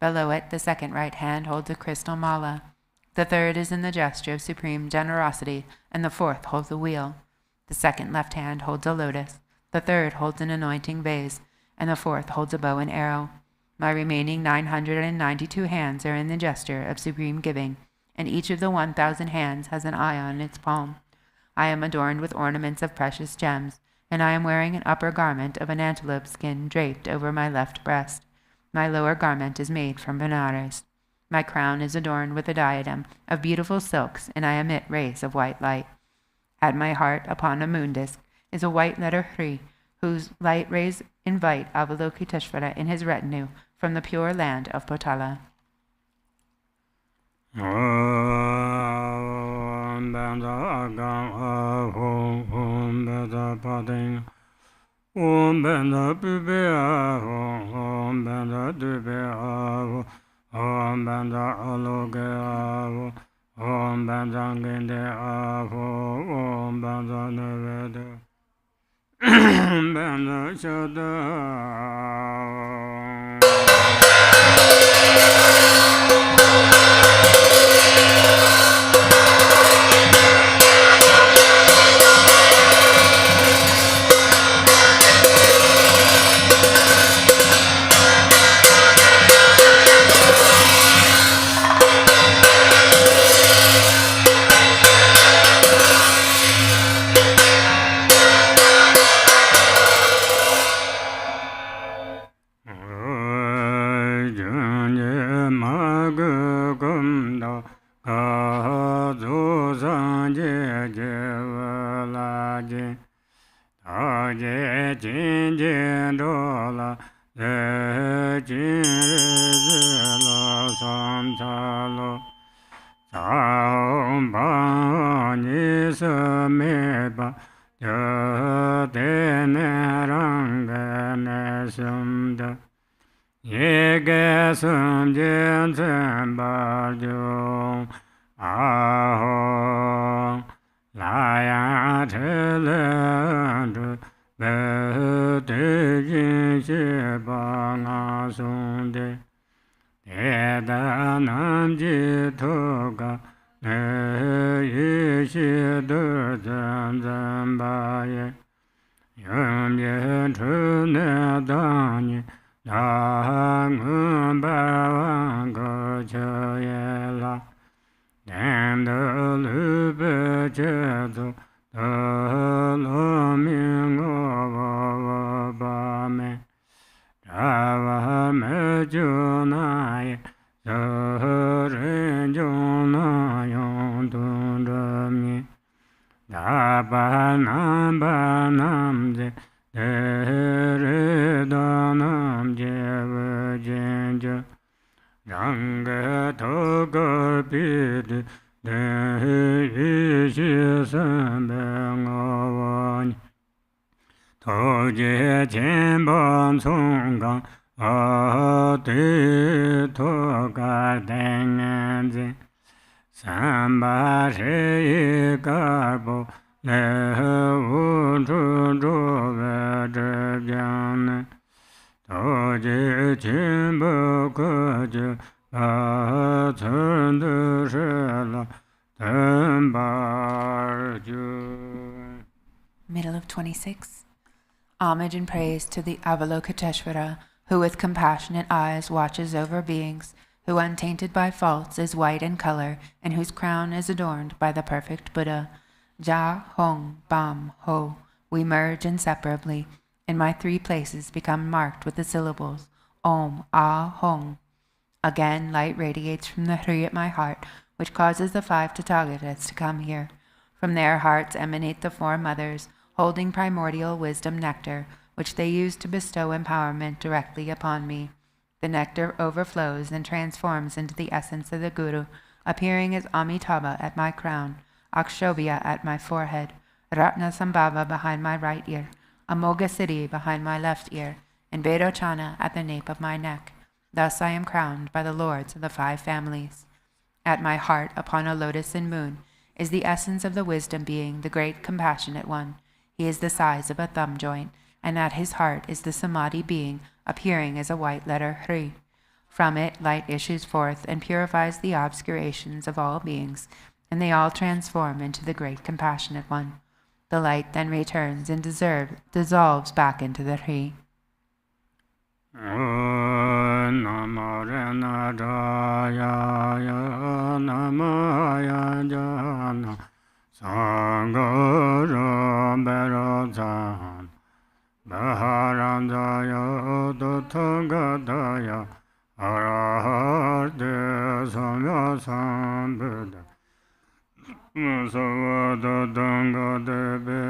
Below it, the second right hand holds a crystal mala. The third is in the gesture of supreme generosity, and the fourth holds a wheel. The second left hand holds a lotus. The third holds an anointing vase, and the fourth holds a bow and arrow. My remaining 992 hands are in the gesture of supreme giving, and each of the 1,000 hands has an eye on its palm. I am adorned with ornaments of precious gems, and I am wearing an upper garment of an antelope skin draped over my left breast. My lower garment is made from Benares. My crown is adorned with a diadem of beautiful silks, and I emit rays of white light. At my heart, upon a moon disk, is a white letter hrui, whose light rays invite Avalokiteshvara in his retinue from the pure land of Potala. je jin jin do la le jin ri lo sam cha lo sam ba ni sa me ba yo de ne rang ne sum da ye ge sum jin chen ba jo a ho la ya che le du be de yin xie ba na sung de de da nam ji to ga ne yi xie de zhen zhen ba ye yun ye chu ne da ni da ngun ba wang ge che ye la dan de lu be che zu de lu ming wo ba me da wa me ju na ye zo ren ju na yong du de mi da ba nam je de re da nam je ve jen je rang ge to ge bi de yi xi san be ngo wo ni to je qian ban cong gang a de to ga den an zhen san ba shi yi ga bo le wu zhu zhu ve zhe jiang ne to je qian bo ge je ba cun de shi la den ba ju. Middle of 26. Homage and praise to the Avalokiteshvara, who with compassionate eyes watches over beings, who untainted by faults is white in color, and whose crown is adorned by the perfect Buddha. Ja, Hong, Bam, Ho, we merge inseparably, and my three places become marked with the syllables Om, Ah, Hong. Again, light radiates from the Hri at my heart, which causes the 5 Tathagatas to come here. From their hearts emanate the 4 mothers, holding primordial wisdom nectar, which they use to bestow empowerment directly upon me. The nectar overflows and transforms into the essence of the Guru, appearing as Amitabha at my crown, Akshobhya at my forehead, Ratna Sambhava behind my right ear, Amoga Siddhi behind my left ear, and Vedochana at the nape of my neck. Thus I am crowned by the lords of the 5 families. At my heart, upon a lotus and moon, is the essence of the wisdom being, the great compassionate one. He is the size of a thumb joint, and at his heart is the Samadhi being, appearing as a white letter Hri. From it light issues forth and purifies the obscurations of all beings, and they all transform into the great compassionate one. The light then returns and dissolves back into the Hri. Namo Rena Jaya Ya Namo Ya Jana Sangha Rambera Zan Baharam Jaya Dutanga Daya Araharte Samya Sambuddha Musavada Danga Debe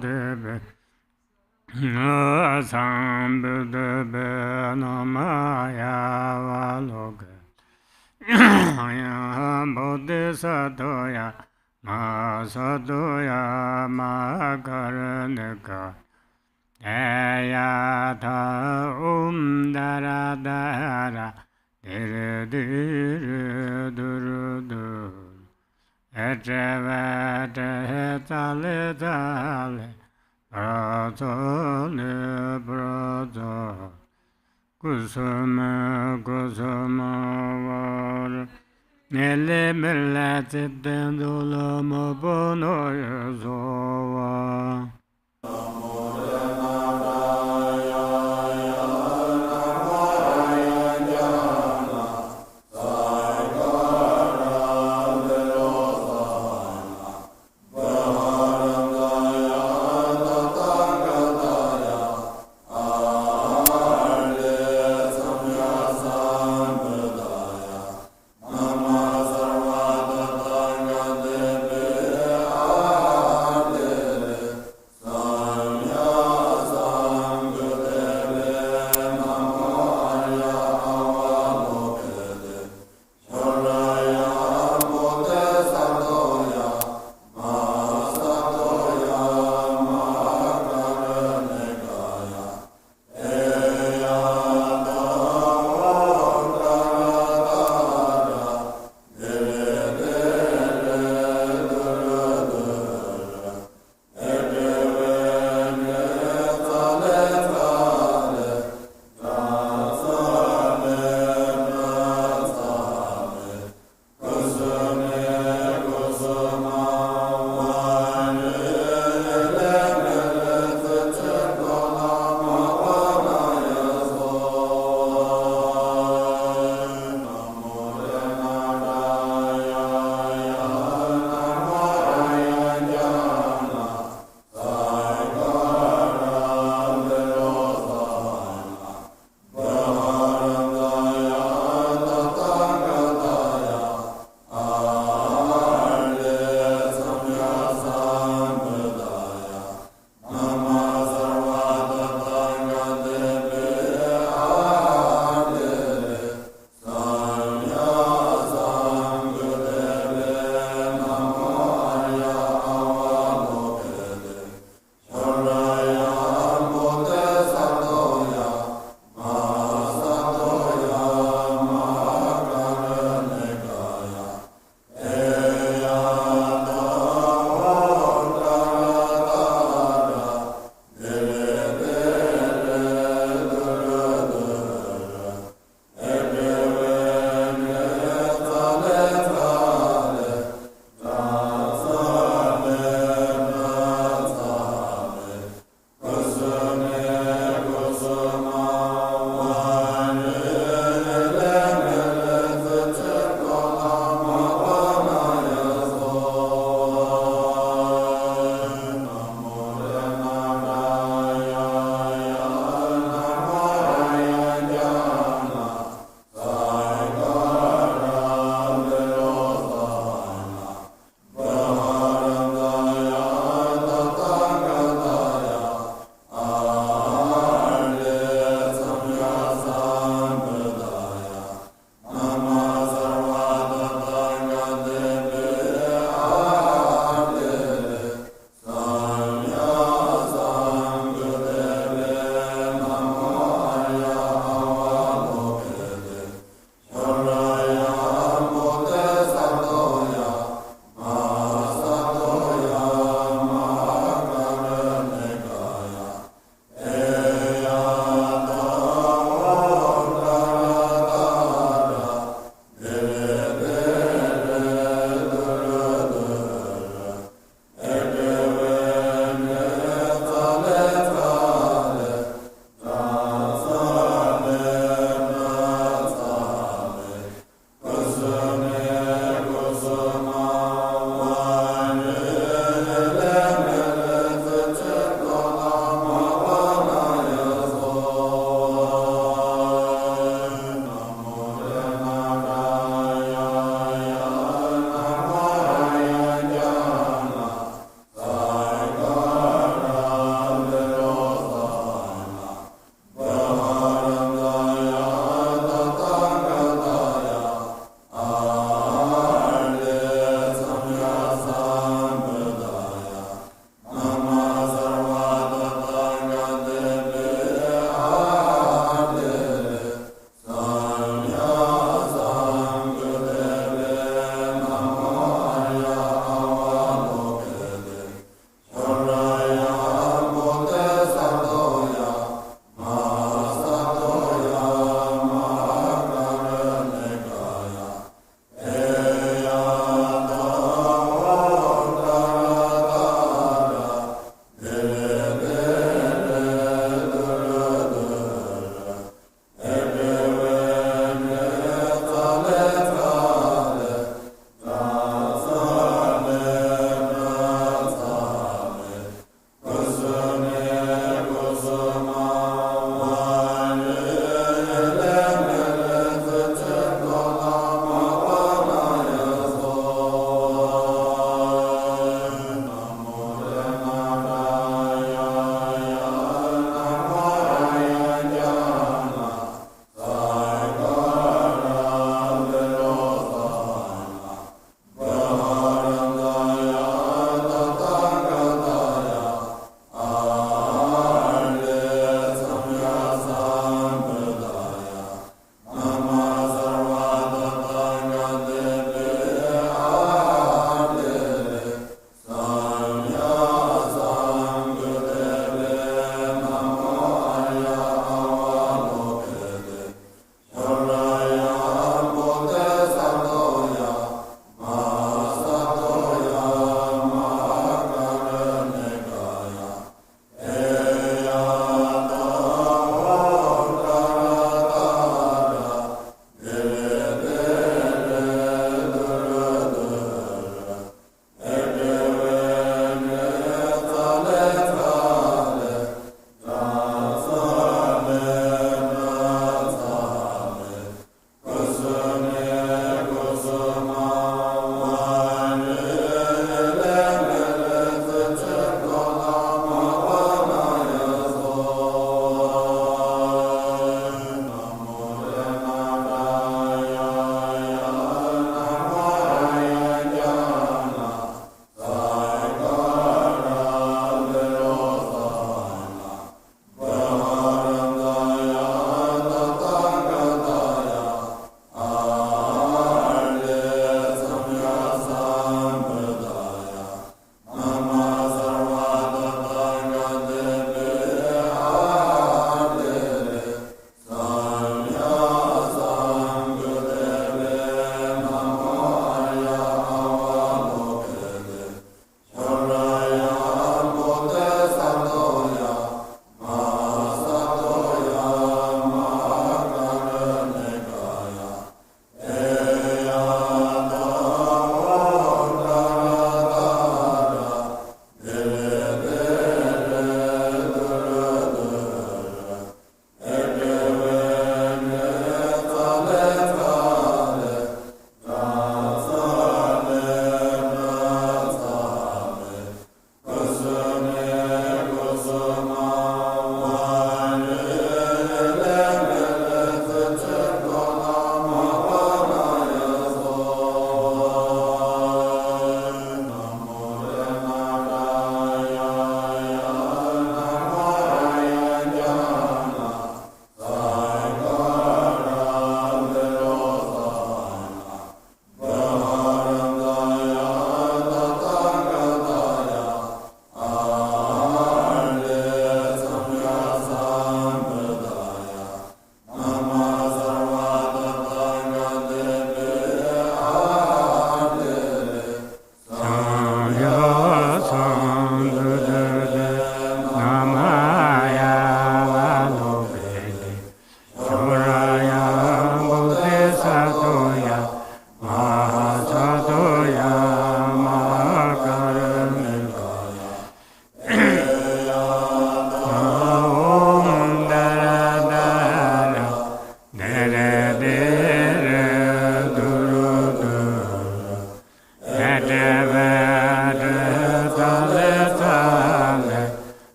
Debe Sambuddha Benamaya Valoga Bodhisattva Masadoya Makaranaka Ayata Dara Dara Diri Diri Duru Duru Echevete Tale Tale Pratole Prata Kusama Kusama Vara Nele Melate Dendula Mabono Yasova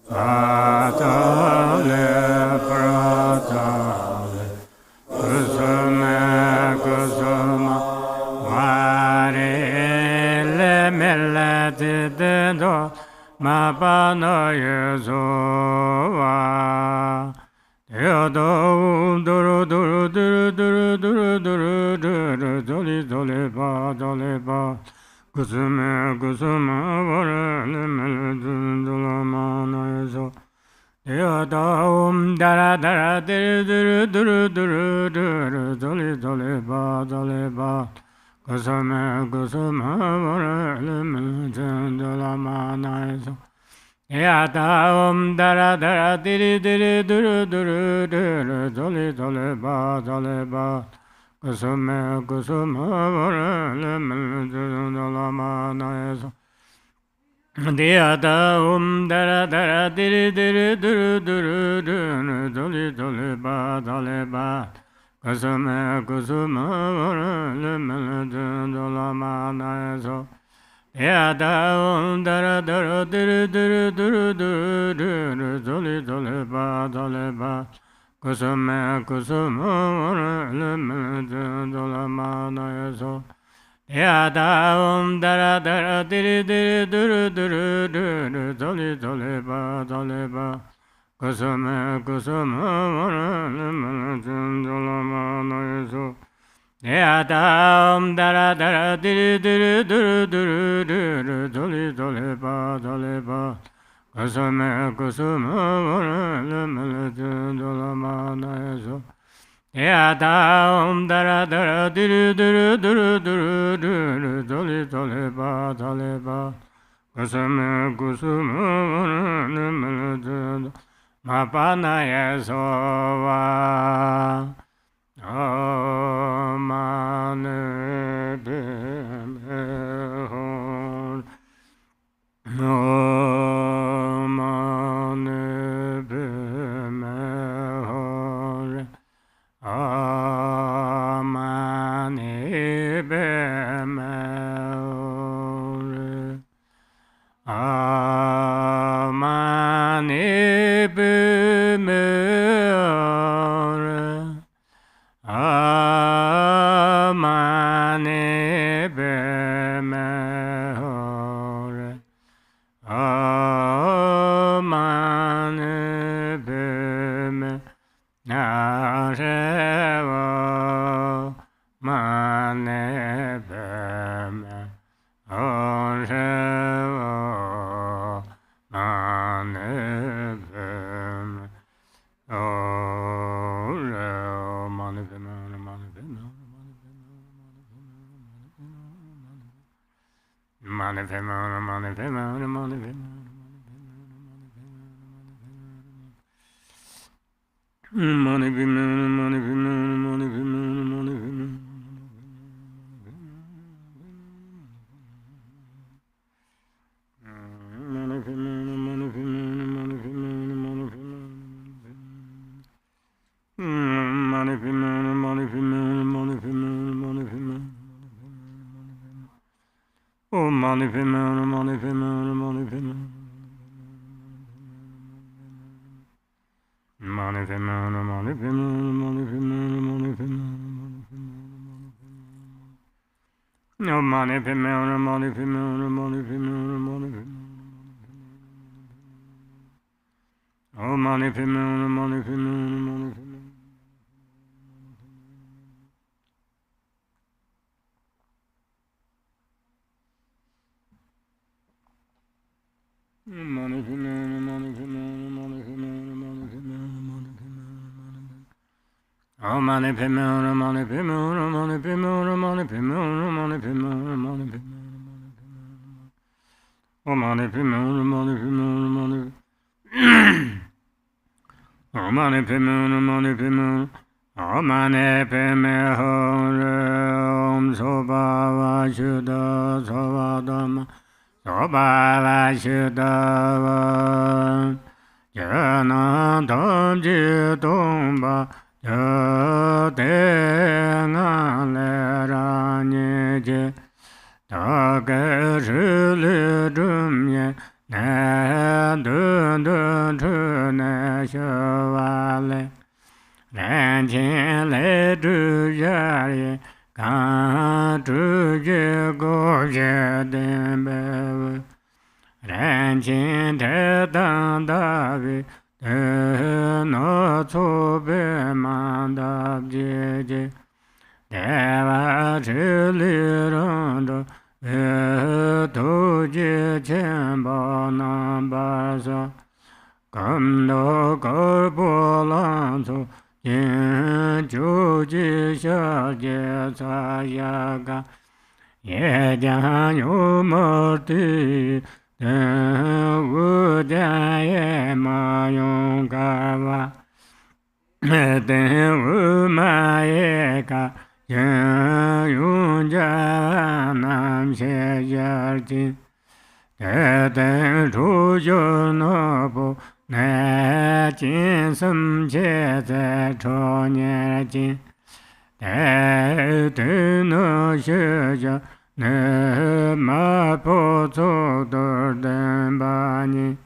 Pratale, pratale, kusuma, kusuma, varele melleti dendo, mapana yezova. Yodo, duru, duru, duru, duru, duru, duru, duru, doli, doli, ba, doli, ba. Kusuma, kusuma, varele melleti dendo, mapana yezova. Yoda dara dara duru duru duru duru duru doli doli ba doli ba kusama kusama varale mendala manaiso Yoda dara dara diri diri duru duru duru doli doli ba doli ba kusama kusama varale mendala manaiso Diyada dara dara diri diri duru duru duru doli doli ba doli ba kusuma kusuma varale mendala manaiso Diyada dara dara diri diri duru duru duru doli doli ba doli ba kusuma kusuma varale mendala manaiso Yada dara dara diri diri duru duru duru doli doli ba doli ba kusuma kusuma varale mendala manaiso Yada dara dara diri diri duru duru duru doli doli ba doli ba kusuma kusuma varale mendala manaiso Yada dara dara diri diri duru duru duru doli doli ba doli ba kusuma kusuma varale mendala mapana yezova Amane bimehon Amane bimehon Amane bimehon Amane bimehon Amane bimehon Amane bimehon Narevo mane beme Orevo mane beme Orevo mane beme mane beme mane beme mane beme mane beme Money be man, money be man, money be man, money be man. Money be man, money be man, money be man, money be man. Money be man, money be man, money be man, money be man. Oh, money be man, money be man, money be man. Money be man, money be man, money be man, money be man. No money be man, money be man, money be man, money be man. Oh money be man, money be man, money be man. Money be man, money be man, money be man, money be man, money be man. Oh money be man, money be man, money be man, money be man, money be man, money be man. Oh money be man, money be man, money. Oh money be man, money be man. Oh money be man, Om Soba Shuddha Soba Soba Shuddha Jana Tamji Tomba Jatena Lera Nije Taka Shili Dumye Na Dun Dun Trune Shavale Ran Chin Le Tru Jari Kan Tru Je Go Je Den Be Ran Chin Te Dan Da Vi Te No Tsu Be Man Da Je Je Deva Chi Li Ron Do Tu Ji Chen Ba Nam Ba Sa Kam Do Kor Po Lan Su Yin Chu Ji Sha Je Sa Ya Ga Ye Jiang Yu Mo Ti Den Wu Jia Ye Ma Yong Ka Wa Den Wu Ma Ye Ka Yin Yong Jia Nam Xie Yer Jin Te Den Chu Yu No Bu Ne Jin Sum Che Ze Cho Nye Jin Te Te No Xie Jia Ne Ma Po Tso Dur Den Ba Ni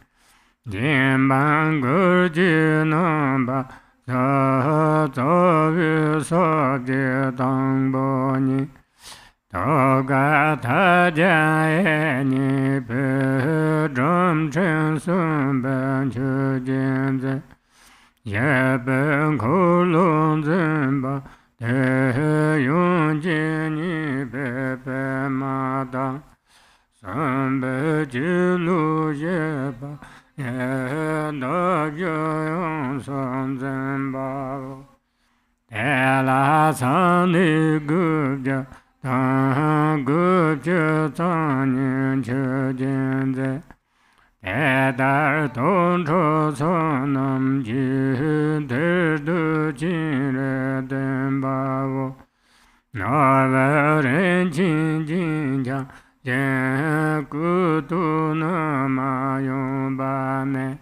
Jin Ban Gur Ji Nam Ba Sa Tso Vi So Ji Dang Bo Ni To Ga Ta Jia Ye Ni Pe Zhom Chen Sun Ben Chu Jin Zi Ye Ben Ku Lun Zin Ba Te Yun Jin Ni Pe Pe Ma Dang San Be Ji Lu Ye Ba Ye Da Ye Yong San Zin Ba Te La San Ni Gu Jia Dang Gu Jia Zang Yin Chu Jin Zi Te Dar Tong Chu Son Nam Ji Te Du Jin Re Den Ba Wu Na Ve Ren Jin Jin Jiang Jian Gu Tu Na Ma Yong Ba Ne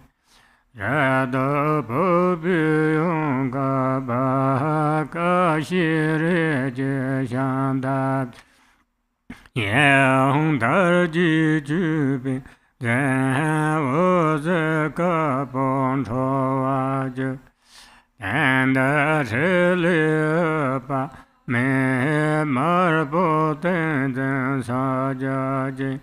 Ra Do Po Bi Yong Ga Ba Ka Xi Re Je Xiang Da Yang Dar Ji Ju Bin Zhen Wu Zi Ka Pong Cho Wa Ju Dan Da Chi Li Ba Me Mar Po Ten Zhen Sa Jia Jin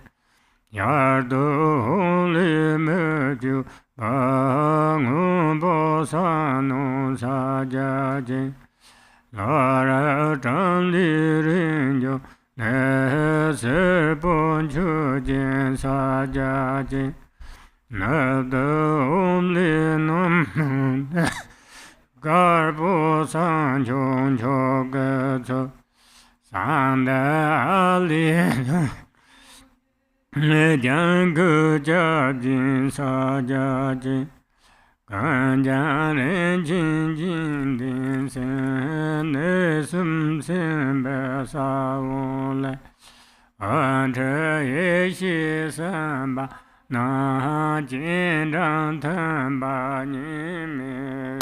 Yar Du Hong Li Me Ju Ba Ngun Po Sa Nong Sa Jia Jin La Ra Zhang Li Rin Ju Ne Se Pon Chu Jin Sa Jia Jin Na De Om Li Nam Gar Po San Chung Cho Ge Tsu San Da Li Jiang Gu Jia Jin Sa Jia Jin Gan Jia Ren Jin Jin Din Sen Ne Sum Sen Be Sa Wong Le An Che Ye Xi San Ba Na Jin Zhang Tan Ba Ni Me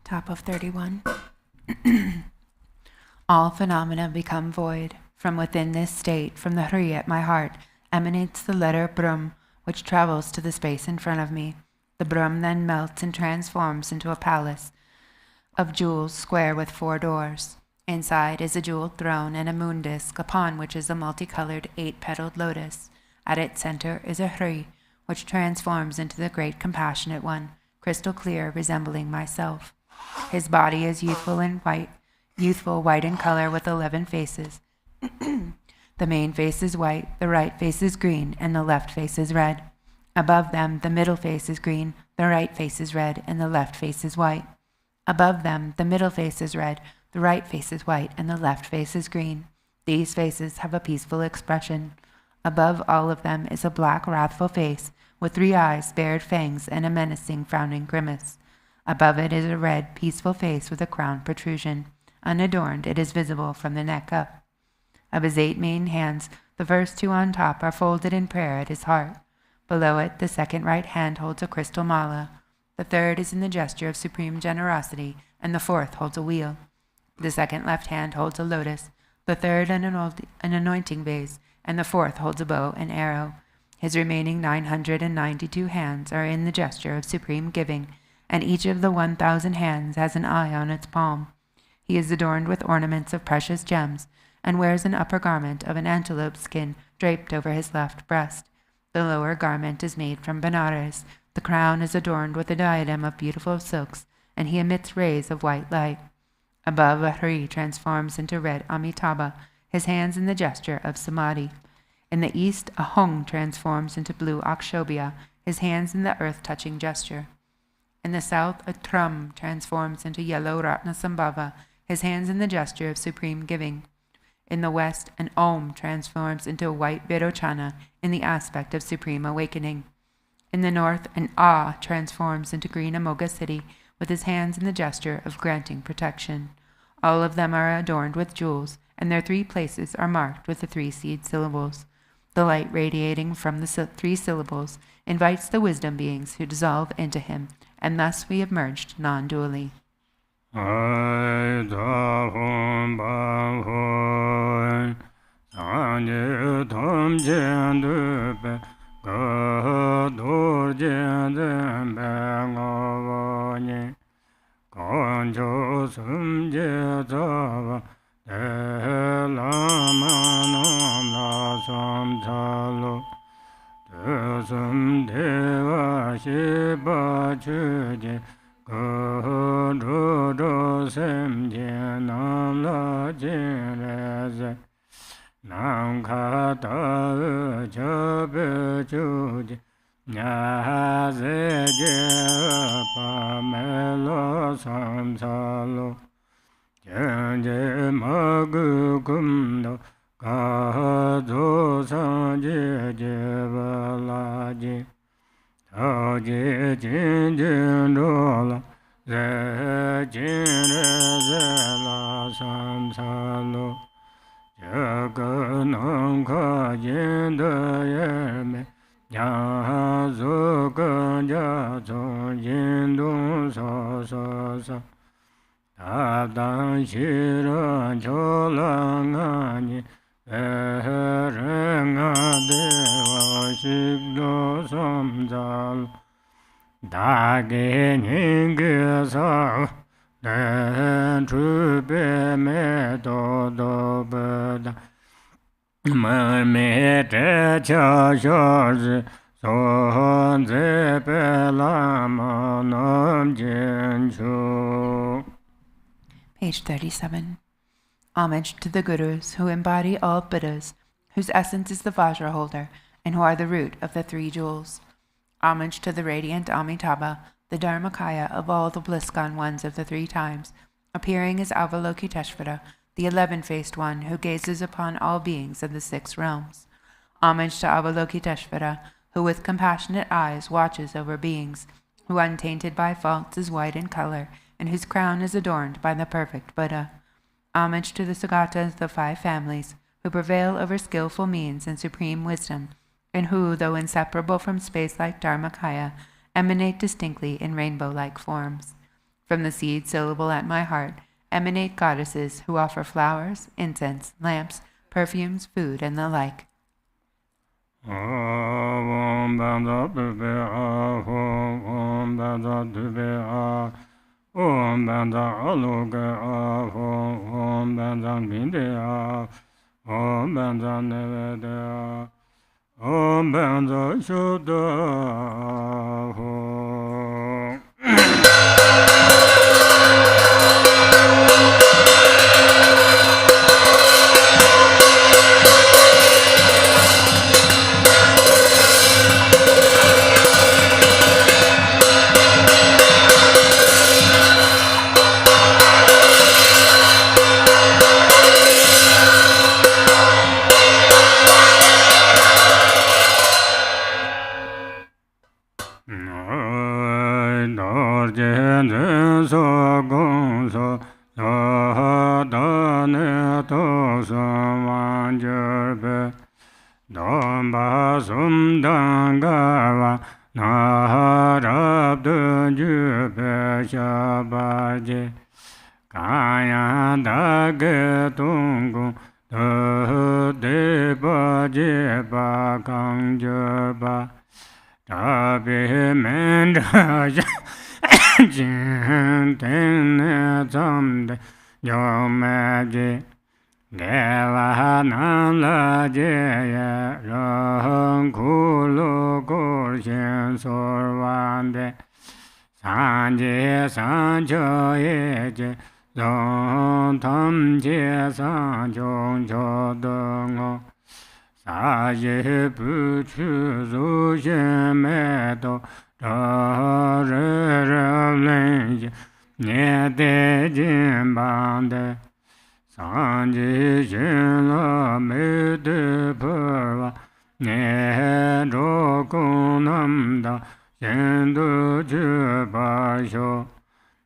Top of 31. All phenomena become void. From within this state, from the Hri at my heart, emanates the letter Brahm, which travels to the space in front of me. The Brahm then melts and transforms into a palace of jewels, square with 4 doors. Inside is a jeweled throne and a moon disk, upon which is a multicolored 8-petaled lotus. At its center is a Hri, which transforms into the great compassionate one, crystal clear, resembling myself. His body is youthful, white in color with 11 faces. The main face is white, the right face is green, and the left face is red. Above them, the middle face is green, the right face is red, and the left face is white. Above them, the middle face is red, the right face is white, and the left face is green. These faces have a peaceful expression. Above all of them is a black, wrathful face, with 3 eyes, bared fangs, and a menacing, frowning grimace. Above it is a red, peaceful face with a crown protrusion. Unadorned, it is visible from the neck up. Of his 8 main hands, the first 2 on top are folded in prayer at his heart. Below it, the second right hand holds a crystal mala. The third is in the gesture of supreme generosity, and the fourth holds a wheel. The second left hand holds a lotus, the third an anointing vase, and the fourth holds a bow and arrow. His remaining 992 hands are in the gesture of supreme giving, and each of the 1,000 hands has an eye on its palm. He is adorned with ornaments of precious gems, and wears an upper garment of an antelope skin draped over his left breast. The lower garment is made from Benares. The crown is adorned with a diadem of beautiful silks, and he emits rays of white light. Above, a Hari transforms into red Amitabha, his hands in the gesture of Samadhi. In the east, a Hong transforms into blue Akshobhya, his hands in the earth-touching gesture. In the south, a Trum transforms into yellow Ratnasambhava, his hands in the gesture of supreme giving. In the west, an Om transforms into a white Virochana in the aspect of supreme awakening. In the north, an Ah transforms into green Amoga city with his hands in the gesture of granting protection. All of them are adorned with jewels, and their 3 places are marked with the 3 seed syllables. The light radiating from the 3 syllables invites the wisdom beings who dissolve into him, and thus we have merged non-dually. Page 37. Homage to the Gurus who embody all Buddhas, whose essence is the Vajra holder, and who are the root of the 3 jewels. Homage to the radiant Amitabha, the Dharmakaya of all the bliss-gone ones of the 3 times, appearing as Avalokiteshvara, the 11-faced one who gazes upon all beings of the 6 realms. Homage to Avalokiteshvara, who with compassionate eyes watches over beings, who untainted by faults is white in color, and whose crown is adorned by the perfect Buddha. Homage to the Sagatas of the 5 families, who prevail over skillful means and supreme wisdom, and who, though inseparable from space-like Dharmakaya, emanate distinctly in rainbow-like forms. From the seed syllable at my heart emanate goddesses who offer flowers, incense, lamps, perfumes, food, and the like. Garchen Sadhana Tosavanjurbe Domba Sumdangava Naharabdunjube Shabaje Kaya Dagetungu Deba Jeba Kangjurba Tabi Mendraja Jin Tene Zamde Yomaji Deva Nala Jaya Rankulu Gurshin Sorvande Sanje Sancho Yeje Zon Tam Je Sanchong Chodongo Saje Puchu Zushin Medo Rarablenje Nyede Jimbande Sanji Shinla Mede Purva Nyedro Kunamda Shindu Chubasho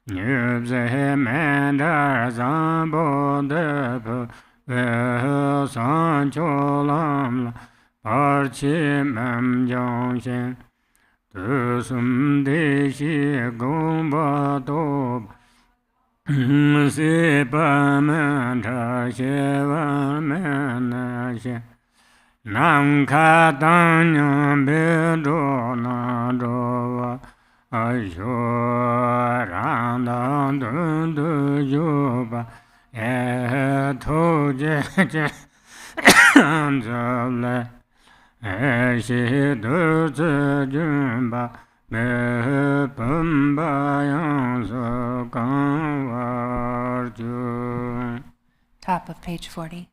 Nyubze Mendar Zambo Depu Sancho Lamla Parchi Mem Jongshin Tusum Deshi Gomba Tob Sipa Manta Shiva Menashe Namka Danyan Bedo Nadova Ashorandan Dundu Yuba Eto Jeje Anzale Eshi Durze Jumba Me Pumba Yanso Kanwarju. Top of page 40.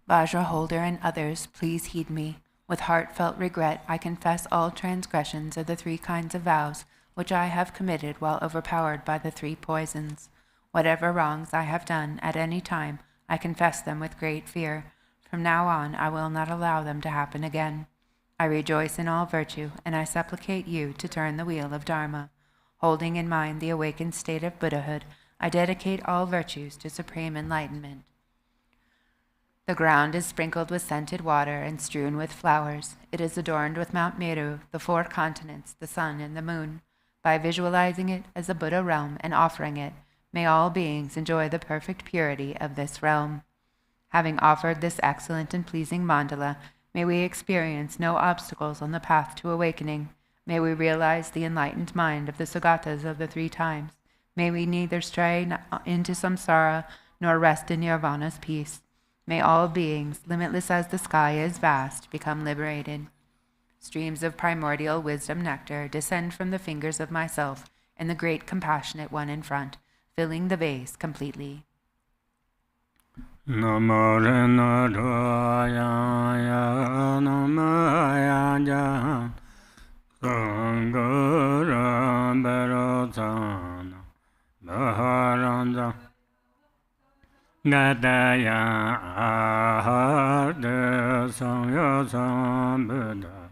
Vajra holder and others, please heed me. With heartfelt regret, I confess all transgressions of the three kinds of vows which I have committed while overpowered by the three poisons. Whatever wrongs I have done at any time, I confess them with great fear. From now on, I will not allow them to happen again. I rejoice in all virtue, and I supplicate you to turn the wheel of Dharma. Holding in mind the awakened state of Buddhahood, I dedicate all virtues to supreme enlightenment. The ground is sprinkled with scented water and strewn with flowers. It is adorned with Mount Meru, the four continents, the sun, and the moon. By visualizing it as a Buddha realm and offering it, may all beings enjoy the perfect purity of this realm. Having offered this excellent and pleasing mandala, may we experience no obstacles on the path to awakening. May we realize the enlightened mind of the Sagatas of the three times. May we neither stray into samsara nor rest in nirvana's peace. May all beings, limitless as the sky is vast, become liberated. Streams of primordial wisdom nectar descend from the fingers of myself and the great compassionate one in front, filling the vase completely. Namo Renaraya Namaya Jahan Sangara Barosana Baharanza Gadaya Aharde Sangyo Sambuddha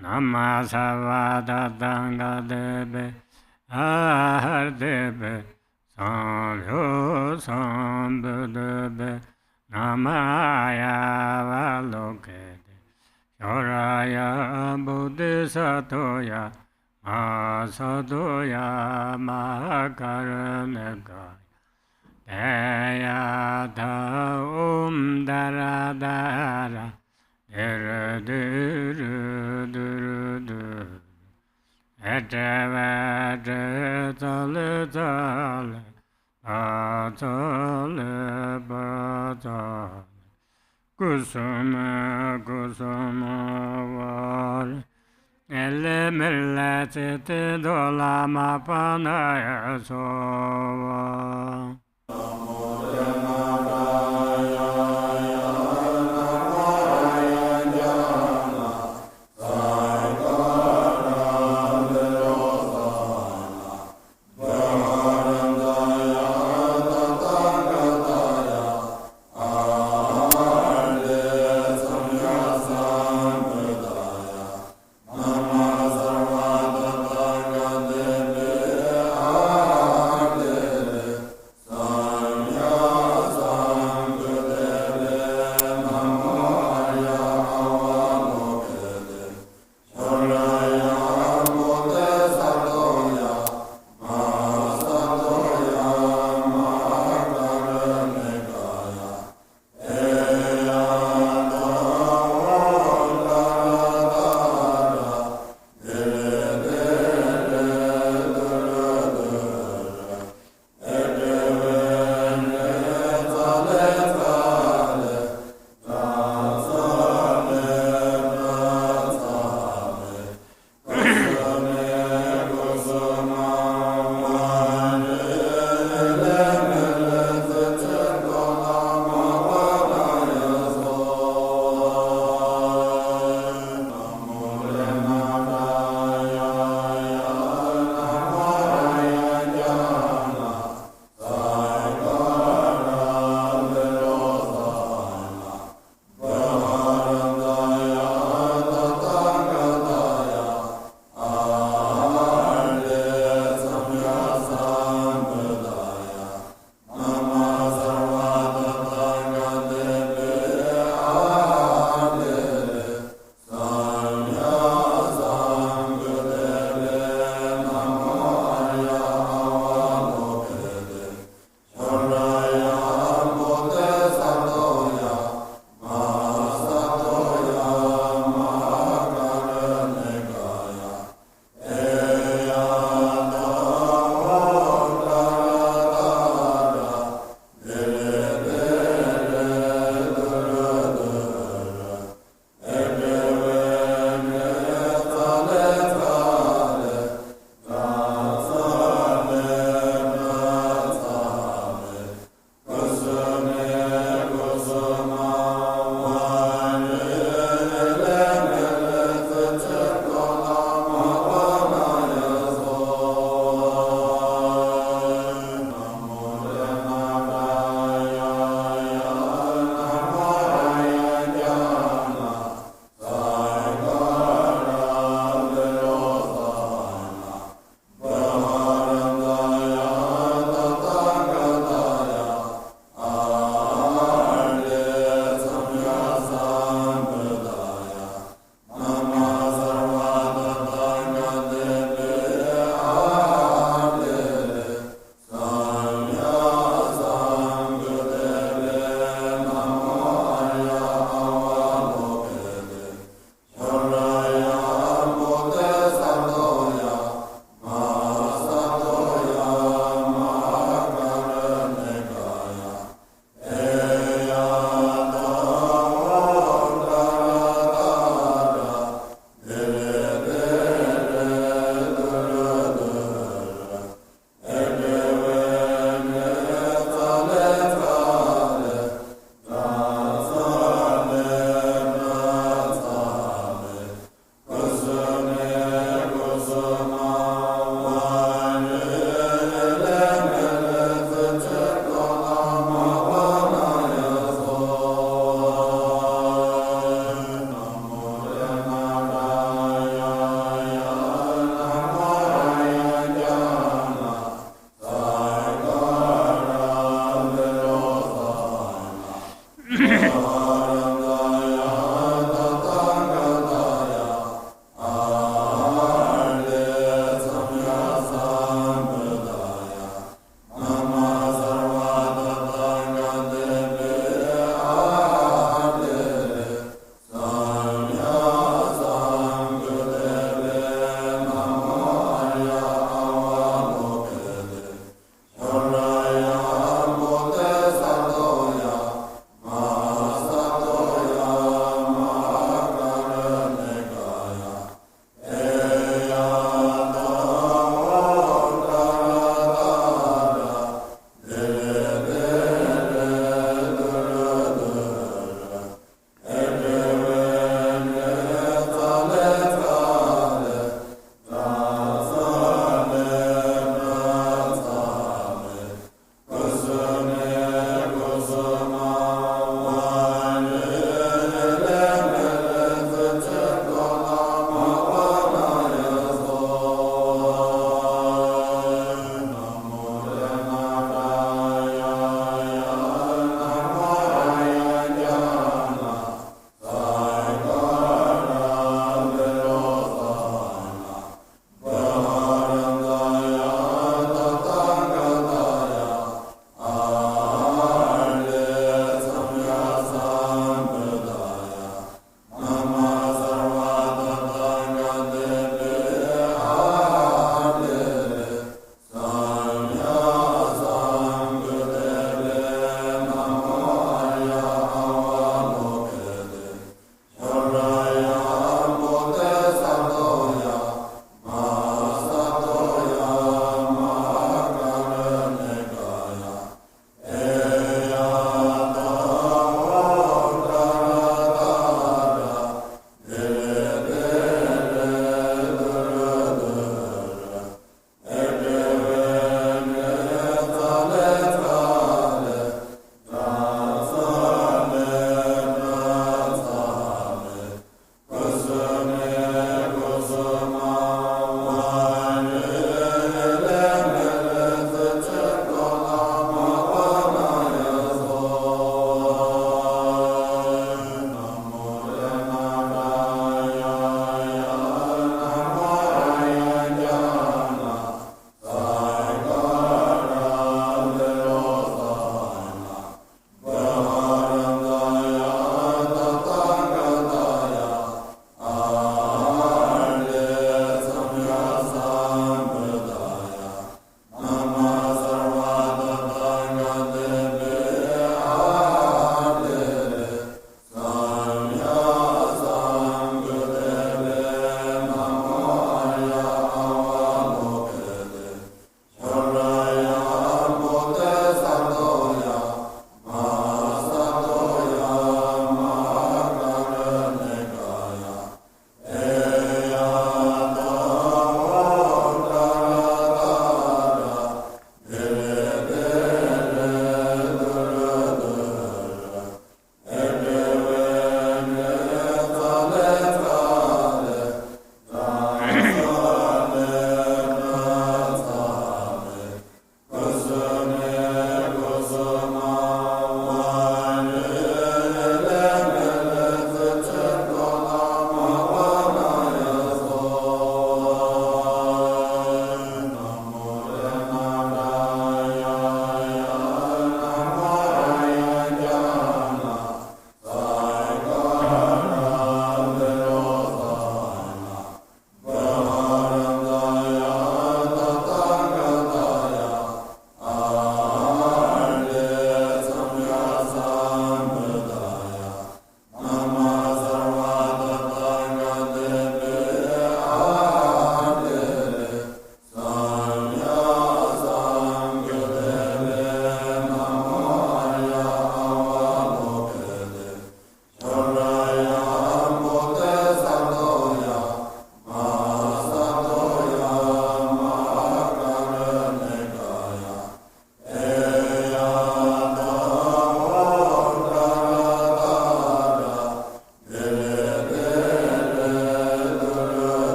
Namasavada Dangadebe Ahardebe Sangyo Sambuddha Namaya Valokede Shoraya Buddhisatoya Masadoya Mahakaranegaya Deyata Daradara Duru Etavata Tale Atale Batale Kusuma Var Elemelate Dolama Panaya Sova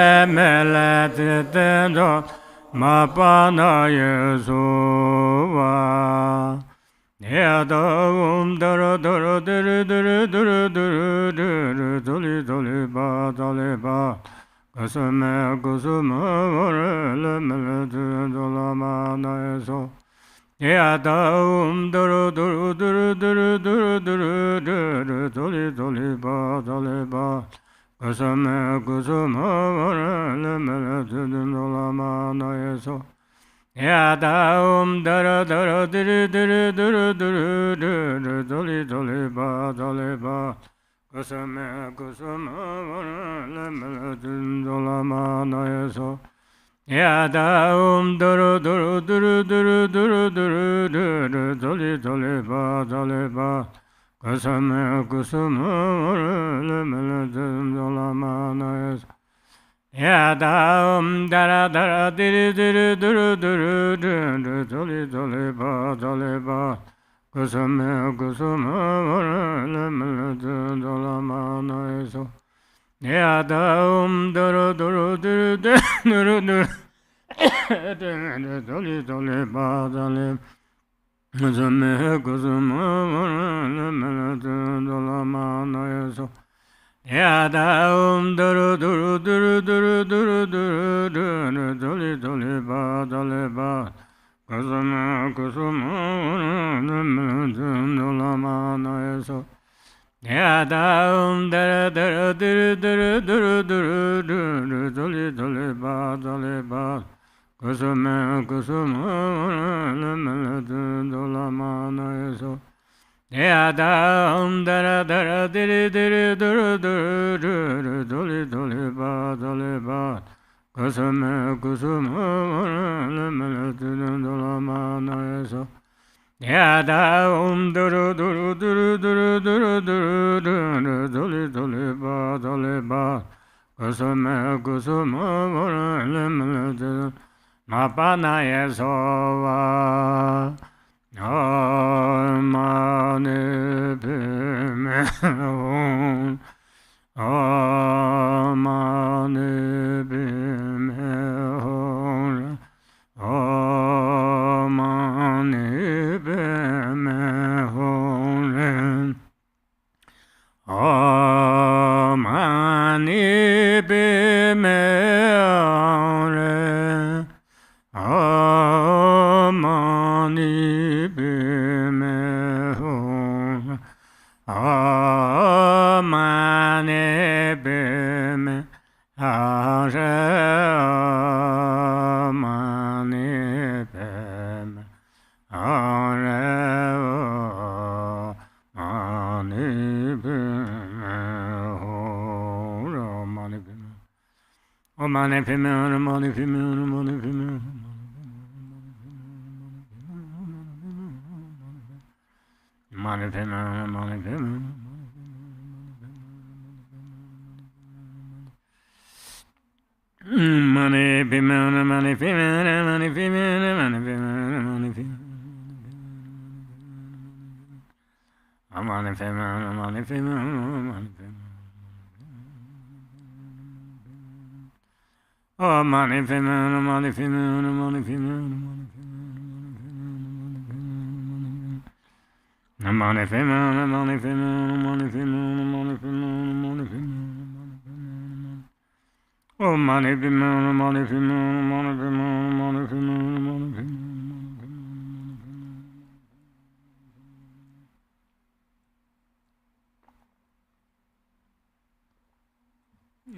le mele te te do ma pa na yesuwa ya da dara dara dara dara dara dara dara doli doli ba doli ba kasame kusuma vare le mele te do la ma na yesu ya da dara dara dara dara dara dara dara doli doli ba doli ba kasame kusuma vare le mele te do la ma na yesu ya da dara dara dara dara dara dara dara doli doli ba doli ba kasame kusuma vare le mele te do la ma na yesu ya da dara dara dara dara dara dara dara doli doli ba doli ba kasame kusuma vare le mele te do la ma na yesu ya da dara dara diri diri diri diri diri doli doli ba doli ba kusame kusuma vare le mele te do la ma na yesu ya da dara dara diri diri diri diri doli doli ba doli kusame kusuma vare le mele te do la ma na yesu ya da dara dara dara dara dara dara dara doli doli ba doli ba kasame kusuma vare le mele te do la ma na yesu ya da dara dara dara dara dara dara dara doli doli ba doli ba kasame kusuma vare le mele te do la ma na yesu ya da dara dara diri diri dara dara dara doli doli ba doli ba kasame kusuma vare le mele te do la ma na yesu ya da dara dara dara dara dara dara dara doli doli ba doli ba kasame kusuma vare le mele te ma pa na yesu wa Amane Pime Hon Amane Pime Hon Amane Pime Hon Amane Pime Hon Amane Amane bime hare amane bime hare amane bime hore amane bime amane bime amane bime amane bime Mani pima, mani pima, mani pima, mani pima, mani pima, mani pima, mani pima, mani pima, mani pima, mani pima. Oh, mani pima, mani pima, mani pima, mani pima. Mani pima, mani pima, mani pima, mani pima, mani pima. Oh, mani pima, mani pima, mani pima, mani pima, mani pima.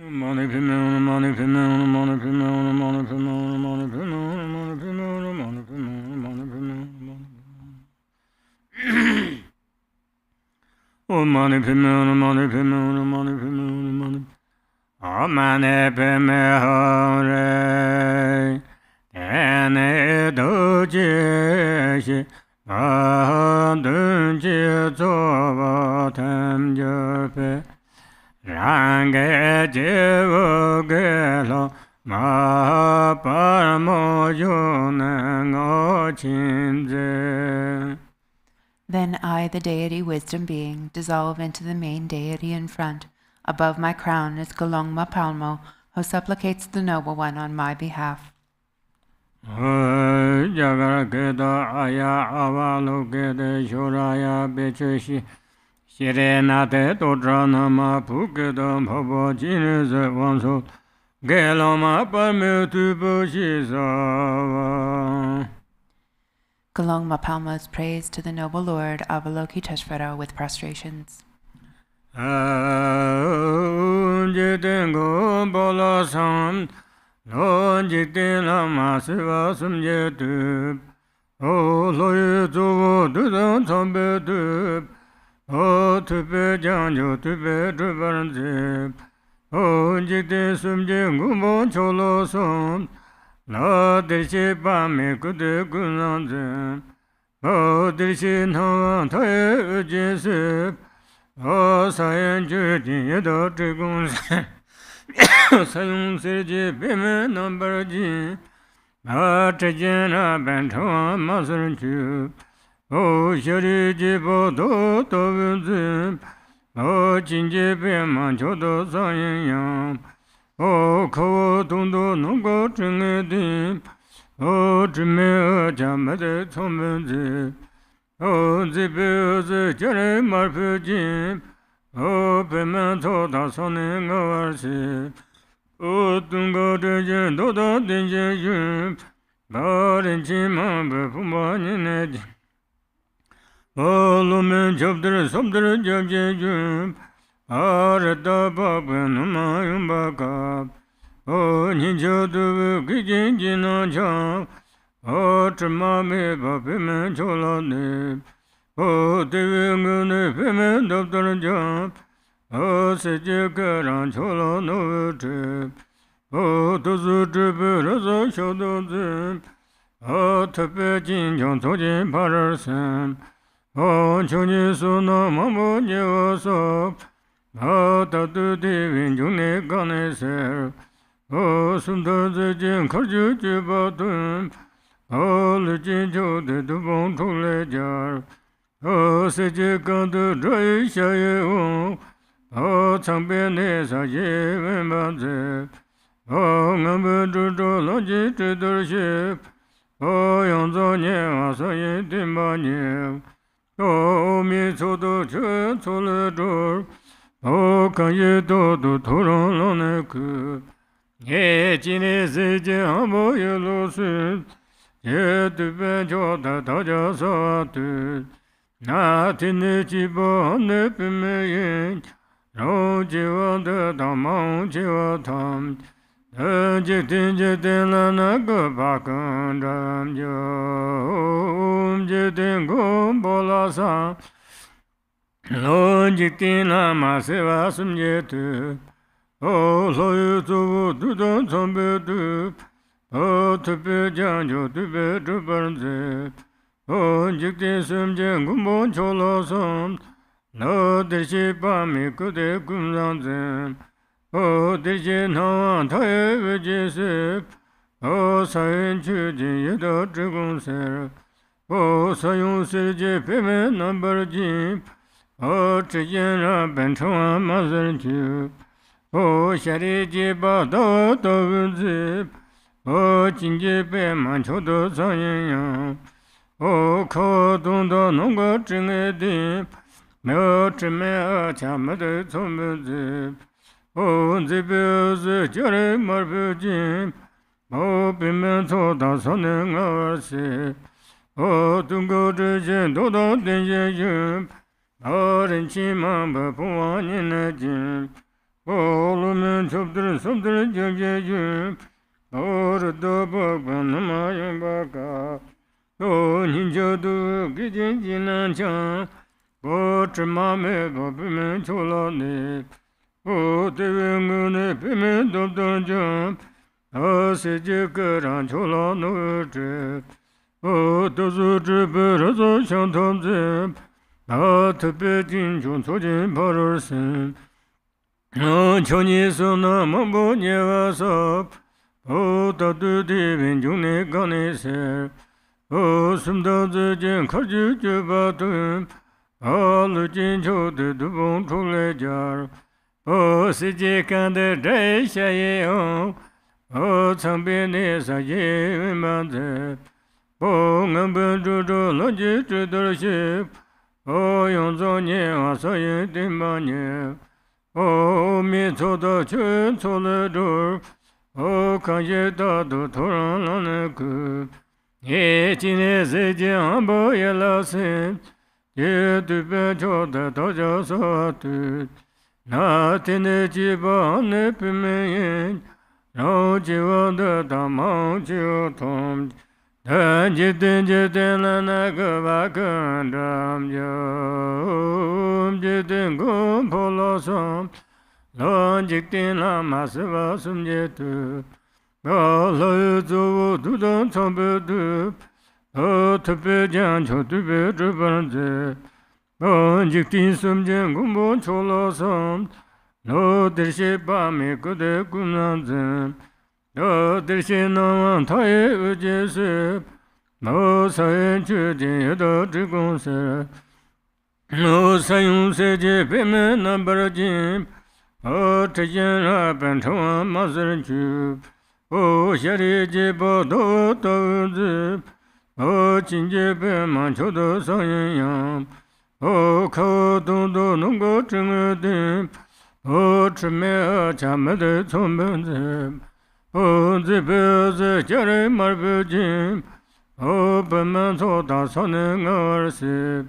Mani pima, mani pima, mani pima, mani pima, mani pima, mani pima, mani pima, mani pima. Oh, mani pima, mani pima, mani pima, mani. Oh, mani pima, hore. Ene doji shi, adunji zoba temjepe. Range jevo gelo, ma parmo yunengo chinze. Then I, the deity wisdom being, dissolve into the main deity in front. Above my crown is Golongma Palmo, who supplicates the Noble One on my behalf. Jagara Keda Aya Avalo Kede Shoraya Becheshi Shirenate Totranama Pukeda Pabo Jines Wanso Gelama Parmetu Bushisava. Galong Mapalma's praise to the Noble Lord Avalokiteshvara with prostrations. Jitengo Bolasam No Jitila Masiva Sumjetub O Loyutu Dudan Sombetub O Tupe Janjo Tupe Tuparanzib O Jite Sumjengumbo Cholosam No Dirshi Pame Kude Kunanzib O Dirshi Navan Tae Ujisib O Sayan Jujin Yedo Trigun Sayung Sirji Bime Number Jin Trajana Bantua Masaranchu O Shari Jibo Do Tovinzim O Jinji Biman Chodo Sayan Yam O Ko Tundo Nungo Tringedim O Trime Jamade Tombenzim O Zibu Jare Marpujim O Pimento da Soning Oversi O Tungo Dejin Doda Dejin Barin Chimam Pumanin O Lumen Jobder Sobder Jobjum Arata Babanuma Yumbaka O Ninjodu Gijin Jinaja O Tramame Babiman Cholane O Divingune Pimen Doctor Jump O Sejikaran Cholo no trip O Tuzu Tripurazo Shodozim O Tapejin Jon Tojin Parasam O Chuni Suna Mambo Nyeosop O Tatu Divin June Ganeser O Sundar Zijin Karju Jibatum O Lijin Jode Dubon Tulejar O Sejikadu Drai Shaye O Changpe Nesa Yeven Banze O Ngambe Dudu Loji Tidurship O Yonzo Nye Asaye Timba Nye O Mitsudu Chue Tsule Dur O Kanye Dodu Turon Loneku Ye Jine Seje Hamo Yelo Sud Ye Tupe Jota Taja Satu Na Tine Chibo Ne Pime Yin Ro Jiwa De Damang Jiwa Tam De Jitin Jitin Lana Go Bakan Ram Jom Jitin Gom Bola Sam Lo Jitin Lama Seva Sum Jitu O Lo Yutu Dudon Sombe Du O Tupe Janjo Tupe Tuparanzip O Jikti Sumjen Gumbon Cholo Som No Dirshi Pami Kude Kumzanzim O Dirshi Nawan Tae Vijisip O Sayin Chujin Yedo Trigun Ser O Sayung Sirji Pime Number Jim O Trijin Benchuan Mazar Jib O Shari Jiba Do Dovinzip O Jinji Peman Chodo Sayin Yang O Ko Dundo Nungo Tringedim No Trime Chamade Tombenzip O Zibu Jare Marbujim O Pimento Da Soning Oversi O Tungo Dijin Dodo Dijin O Rinchimam Bapuanin Jim O Lumen Chobder Sobder Jim O Rado Babanama Yumbaka O Ninjodu Gijin Jinan O Trimame Babimen Cholane O Divingune Pimen Dobdon Jump O Sejikaran Cholano Trip O Dozu Tripurazo Shantom Zip O Tupejin Chon Tojin Parasim O Choni Suna Mambo Nyevasop O Tatu Divin June Ganeser O Sumda Zijin Karju Jubatum O Lujin Chode Dubon Tulejar O Siji Kanda Dai Shaye O Chambi Nisa Ye Manze O Ngambu Juju Loji Chudurship O Yonzo Nye Asaye Dimbanye O Mi Chodo Chun Chole Dur O Kanye Dadu Toran Laneku Ye Chine Siji Ambo Yelasin Ye Tupe Choda Toja Sotu Na Tine Jiba Ne Pimeyen No Jiwa De Damang Jiwa Tom Dan Jiten Jiten Lana Gava Kandam Jom Jiten Gom Polo Som Lon Jiktin Lama Siva Sum Jetu Lo Yuzu Dudan Chombe Du O Tupe Jan Cho Tupe Drubanze O Jiktin Sum Jen Gumbo Cholo Som No Dirshe Bami Kude Kunanzen No Dirshe Naman Taye Uje Se No Sayen Chujin Yado Trigon Se No Sayun Seje Pime Nambar Jim O Tijen Rapan Chwan Masar Chub O Shari Jibo Do Do Zip O Chinje Pima Chodo Sayen Yam O Kao Dong Do Nungo Chunga Dim O Chime Chamade Chomben Zip O Zipe Zi Jare Marbe Jim O Pima Soda Sane Ngar Sip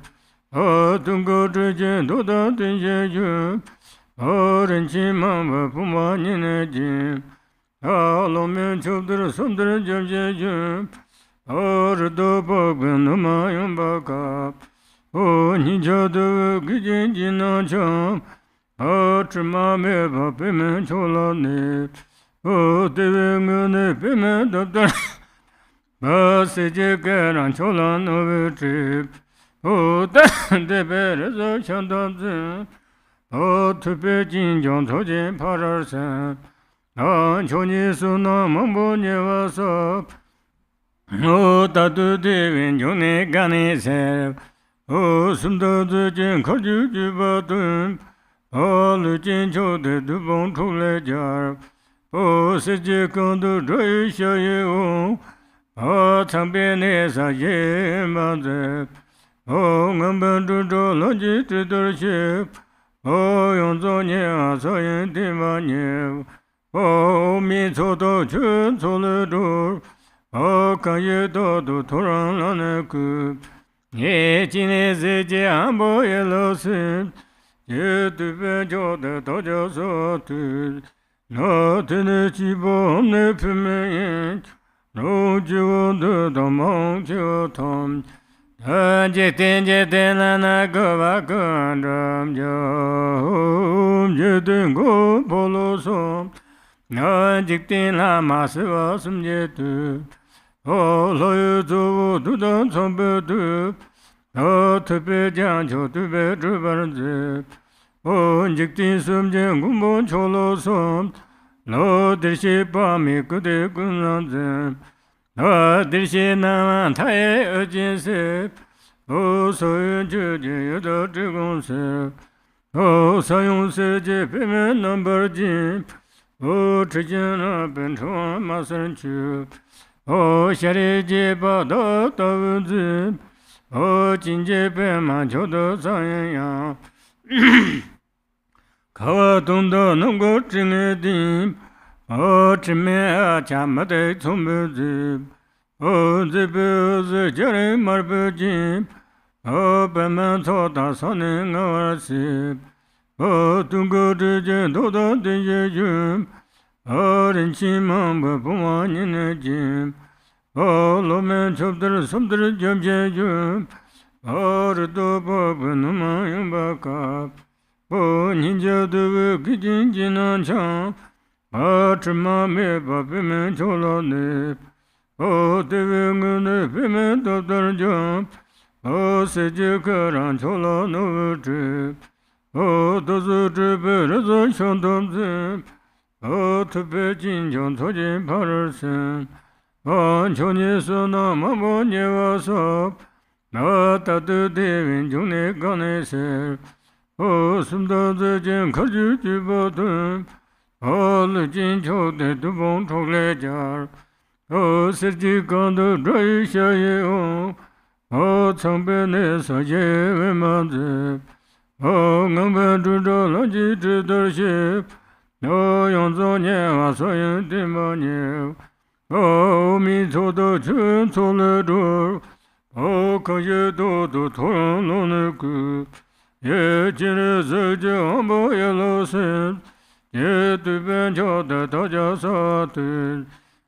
O Tungo Chijin Doda Tinje Yum O Rinchi Mamba Puma Nine Jim O Lomen Chubdir Sundar Jamje Yum O Rido Bogben Numa Yumba Kap O Ninja Du Gijin Jina Cham O Chima Meba Pimen Chola Nip O Deve Ngune Pimen Dabdar O Sije Geran Chola Nove Trip O Debe Rezo Chandan Zin O Tupe Jinjong Tojin Parar San O Choni Suna Mambo Nyeva Sop O Tatu Devin Jone Gani Sep O Sumda Zijin Kaju Jibatun O Lujin Chode Dubon Chule Jar O Sije Kandu Drai Shaye O O Chambi Nesa Ye Manzep O Ngamban Dujo Loji Tridur O Yonzo Nye Asayen Dimanye O Mi Chodo Chun Chole Dur O Kanye Dodo Toran Laneku Ye Chine Seje Ambo Yelosin Ye Tupe Jode Tojo Sotu No Tene Chibo Omne Pimeyen No Jiwo De Damang Jiwo Tom Jiten Jiten Lana Gava Kandam Jom Jiten Go Polo Som No Jiktin Lama Siva Sum Jetu O Lo Yuzu Dudan Chombe Du O Tupe Jan Cho Tupe Druban Zip O Jiktin Sum Jen Gumbo Cholo Som No Dirshe Pami Kude Kunan Zip O Dirshe Naman Taye Ujin Sip O Soyun Chujin Yado Trigon Sip O Sayun Seje Pime Nambar Jim O Chijin Rapan Chwan Masar Chub O Shari Jiba Do Do Zip O Jinje Pima Chodo Sayen Yam Kawa Tunda Nungo Chine Dim O Chime Chamade Tsumbe Zip O Zipe Zi Jare Marbe Jim O Pima Soda Sane Ngar Sip O Tungo Chijin Doda Tinje Yum O Rinchi Mamba Puma Nine Jim O Lomen Chubdir Sumdir Jamje Yum O Rido Bobu Numa Yumba Kap O Ninja Deve Gijin Jinan Cham O Chima Meba Pimen Chola Nip O Deve Ngune Pimen Dabdar Jam O Seje Karan Chola Nove Trip O Dozu Tripe Rezo Shandam Zip O Tupe Jinjong Tojin Parar Sen O Choni Suna Mambo Nyeva Sop O Tatu Devin June Gane Ser O Sumda Zajin Kaju Jibatun, O Lujin Chote Dubon Choklejar, O Sirji Kanda Drai Shaye O Chambene Saje Vemaze, O Ngambe Dudo Laji Tridarship, O Yonzo Nye Asayan Timanye, O Mitsoda Chun Soledur, O Kaye Dodo Toran Loneku, Ye Jine Zeje Ambo Yelosin, Ye Tuben Chote Taja Satin,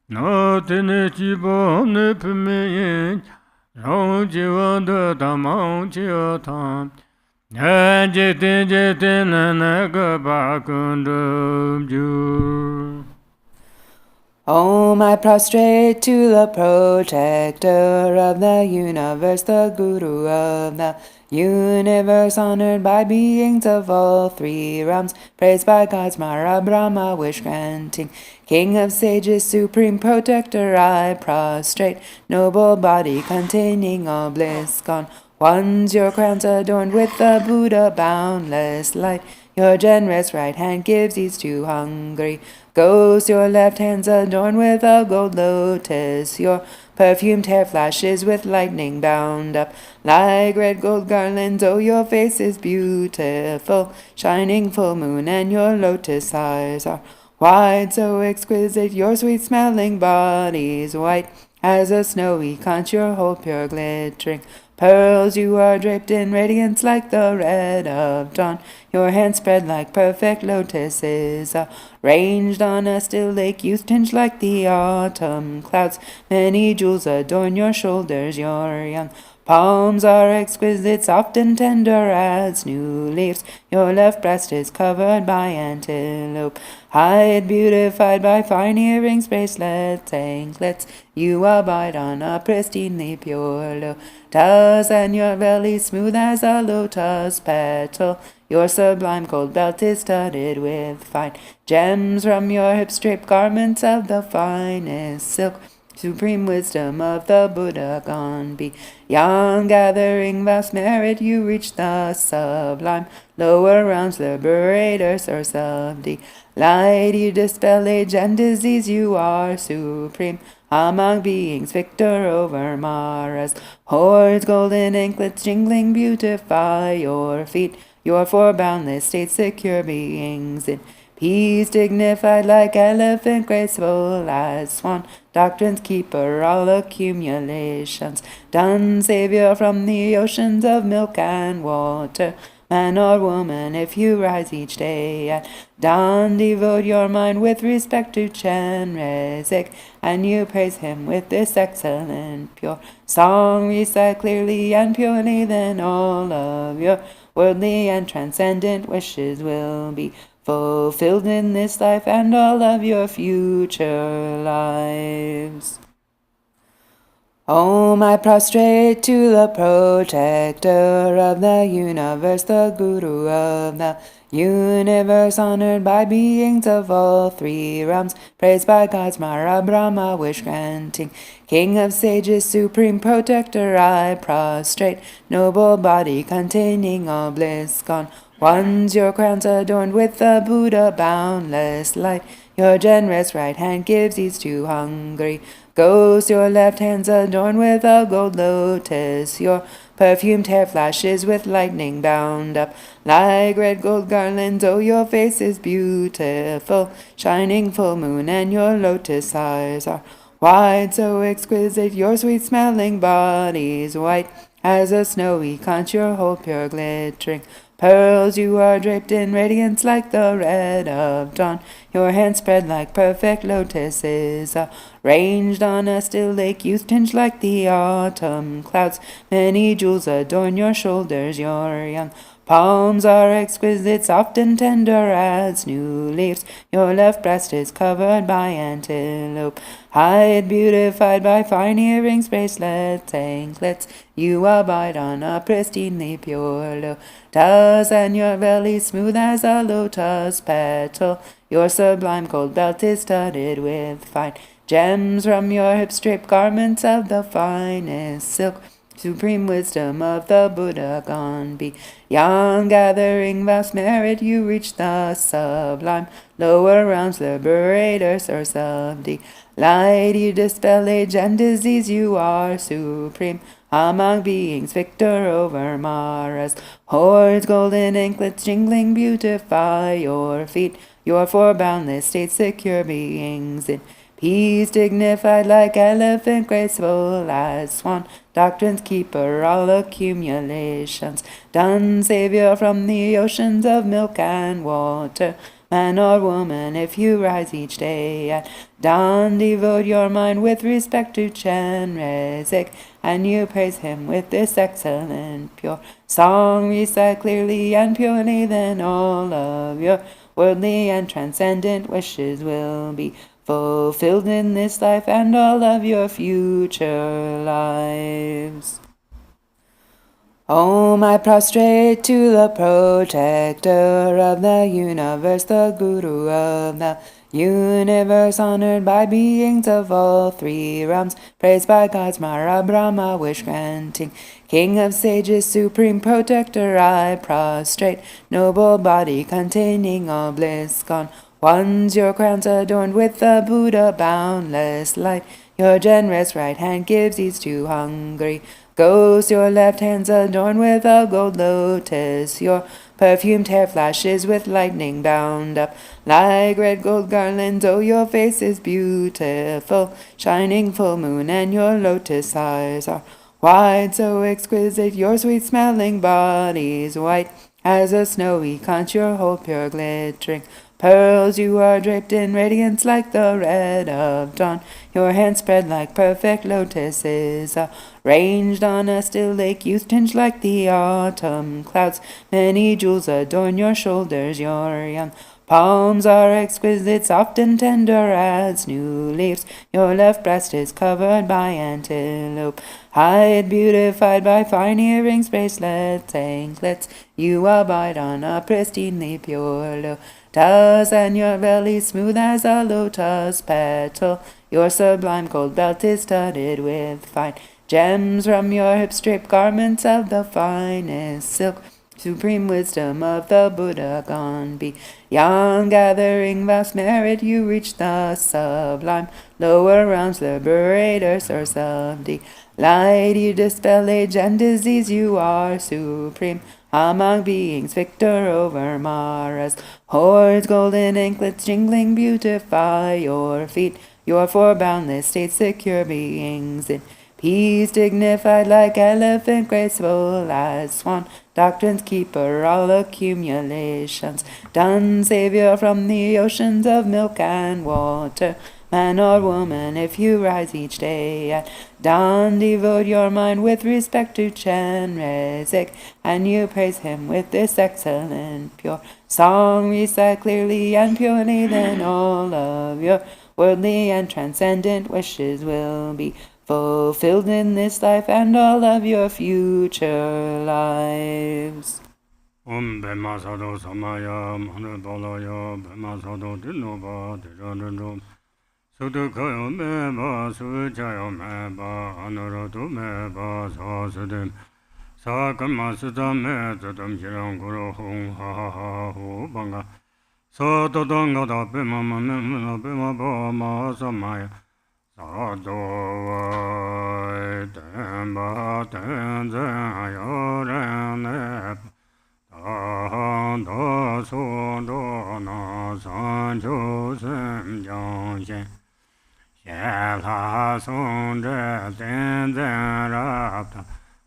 Na Tene Chiba Amne Pimeyin, Rong Jiwan De Damang Chiatan, Ye Jete Nanaga Bakundum Ju. Om, I prostrate to the protector of the universe, the guru of the universe, honored by beings of all three realms, praised by gods, Mara Brahma, wish-granting, king of sages, supreme protector, I prostrate, noble body containing all bliss gone. Ones your crowns adorned with the Buddha, boundless light. Your generous right hand gives ease to hungry ghosts. Your left hand's adorned with a gold lotus. Your perfumed hair flashes with lightning bound up like red gold garlands. Oh, your face is beautiful, shining full moon, and your lotus eyes are wide, so exquisite. Your sweet smelling body's white as a snowy conch, your whole pure glittering pearls. You are draped in radiance like the red of dawn. Your hands spread like perfect lotuses, ranged on a still lake. Youth tinged like the autumn clouds. Many jewels adorn your shoulders. Your young palms are exquisite, soft and tender as new leaves. Your left breast is covered by antelope hide, beautified by fine earrings, bracelets, anklets. You abide on a pristinely pure lotus, and your belly smooth as a lotus petal. Your sublime gold belt is studded with fine gems. From your hips draped garments of the finest silk. Supreme wisdom of the Buddha gone beyond, gathering vast merit, you reach the sublime lower realms, liberator, source of delight. You dispel age and disease, you are supreme among beings, victor over Mara's hordes. Golden anklets jingling beautify your feet. Your four boundless states, secure beings in peace, dignified like elephant, graceful as swan. Doctrine's keeper, all accumulations done, savior from the oceans of milk and water. Man or woman, if you rise each day at dawn, devote your mind with respect to Chenrezig, and you praise him with this excellent pure song. Recite clearly and purely, then all of your worldly and transcendent wishes will be fulfilled in this life and all of your future lives. Om, I prostrate to the protector of the universe, the guru of the universe, honored by beings of all three realms, praised by gods, Mara Brahma, wish-granting, king of sages, supreme protector, I prostrate, noble body containing all bliss gone. Ones your crowns adorned with the Buddha, boundless light. Your generous right hand gives ease to hungry ghosts. Your left hand's adorned with a gold lotus. Your perfumed hair flashes with lightning bound up like red gold garlands. Oh, your face is beautiful, shining full moon, and your lotus eyes are wide, so exquisite. Your sweet smelling body's white as a snowy conch, your whole pure glittering pearls. You are draped in radiance like the red of dawn. Your hands spread like perfect lotuses, ranged on a still lake. Youth tinged like the autumn clouds. Many jewels adorn your shoulders. Your young palms are exquisite, soft and tender as new leaves. Your left breast is covered by antelope hide, beautified by fine earrings, bracelets, anklets. You abide on a pristinely pure lotus, and your belly smooth as a lotus petal. Your sublime gold belt is studded with fine gems. From your hips draped garments of the finest silk. supreme wisdom of the Buddha gone beyond. Gathering vast merit, you reach the sublime. Lower realms, liberator, source of delight. You dispel age and disease, you are supreme. Among beings, victor over Mara's hordes. Golden anklets jingling, beautify your feet. Your four boundless states, secure beings in peace, dignified like elephant, graceful as swan. Doctrine's keeper, all accumulations done. Savior from the oceans of milk and water. Man or woman, if you rise each day at dawn, devote your mind with respect to Chenrezig, and you praise him with this excellent, pure song. Recite clearly and purely, then all of your worldly and transcendent wishes will be fulfilled in this life and all of your future lives. Oh, I prostrate to the protector of the universe, the guru of the universe, honored by beings of all three realms, praised by gods, Mara, Brahma, wish-granting, king of sages, supreme protector. I prostrate, noble body containing all bliss gone ones, your crowns adorned with the Buddha boundless light. Your generous right hand gives ease to hungry ghosts, your left hand's adorned with a gold lotus. Your perfumed hair flashes with lightning bound up like red gold garlands. Oh, your face is beautiful, shining full moon, and your lotus eyes are wide, so exquisite. Your sweet smelling body's white as a snowy conch, your whole pure glittering pearls. You are draped in radiance like the red of dawn. Your hands spread like perfect lotuses, arranged on a still lake. Youth tinged like the autumn clouds. Many jewels adorn your shoulders. Your young palms are exquisite, soft and tender as new leaves. Your left breast is covered by antelope hide, beautified by fine earrings, bracelets, anklets. You abide on a pristinely pure lotus, and your belly smooth as a lotus petal. Your sublime gold belt is studded with fine gems. From your hips draped garments of the finest silk. Supreme wisdom of the Buddha gone beyond. Gathering vast merit, you reach the sublime. Lower realms, liberator, source of delight. You dispel age and disease, you are supreme. Among beings, victor over Mara's hordes. Golden anklets jingling, beautify your feet. Your four boundless states, secure beings in peace, dignified like elephant, graceful as swan. Doctrine's keeper, all accumulations done. Savior from the oceans of milk and water. Man or woman, if you rise each day at dawn, devote your mind with respect to Chenrezig, and you praise him with this excellent, pure song. Recite clearly and purely, then all of your worldly and transcendent wishes will be fulfilled in this life and all of your future lives. Om Bema Sado Samaya Manabalaya Bema Sado Dinova Dijanum Sudukayo Meba Sujayo Meba Anuratu Meba Sasudim Sakama Sudame Zadam Jiranguru Hung Ha Ha Ha Hu Banga Sotodonga da Bema Mamma Bema Bama Samaya Sadoa Temba Tenza Yoranep Da So Do Na San Jo Sem Jang Shen Xie La Song Zhe Den Zen Rab Da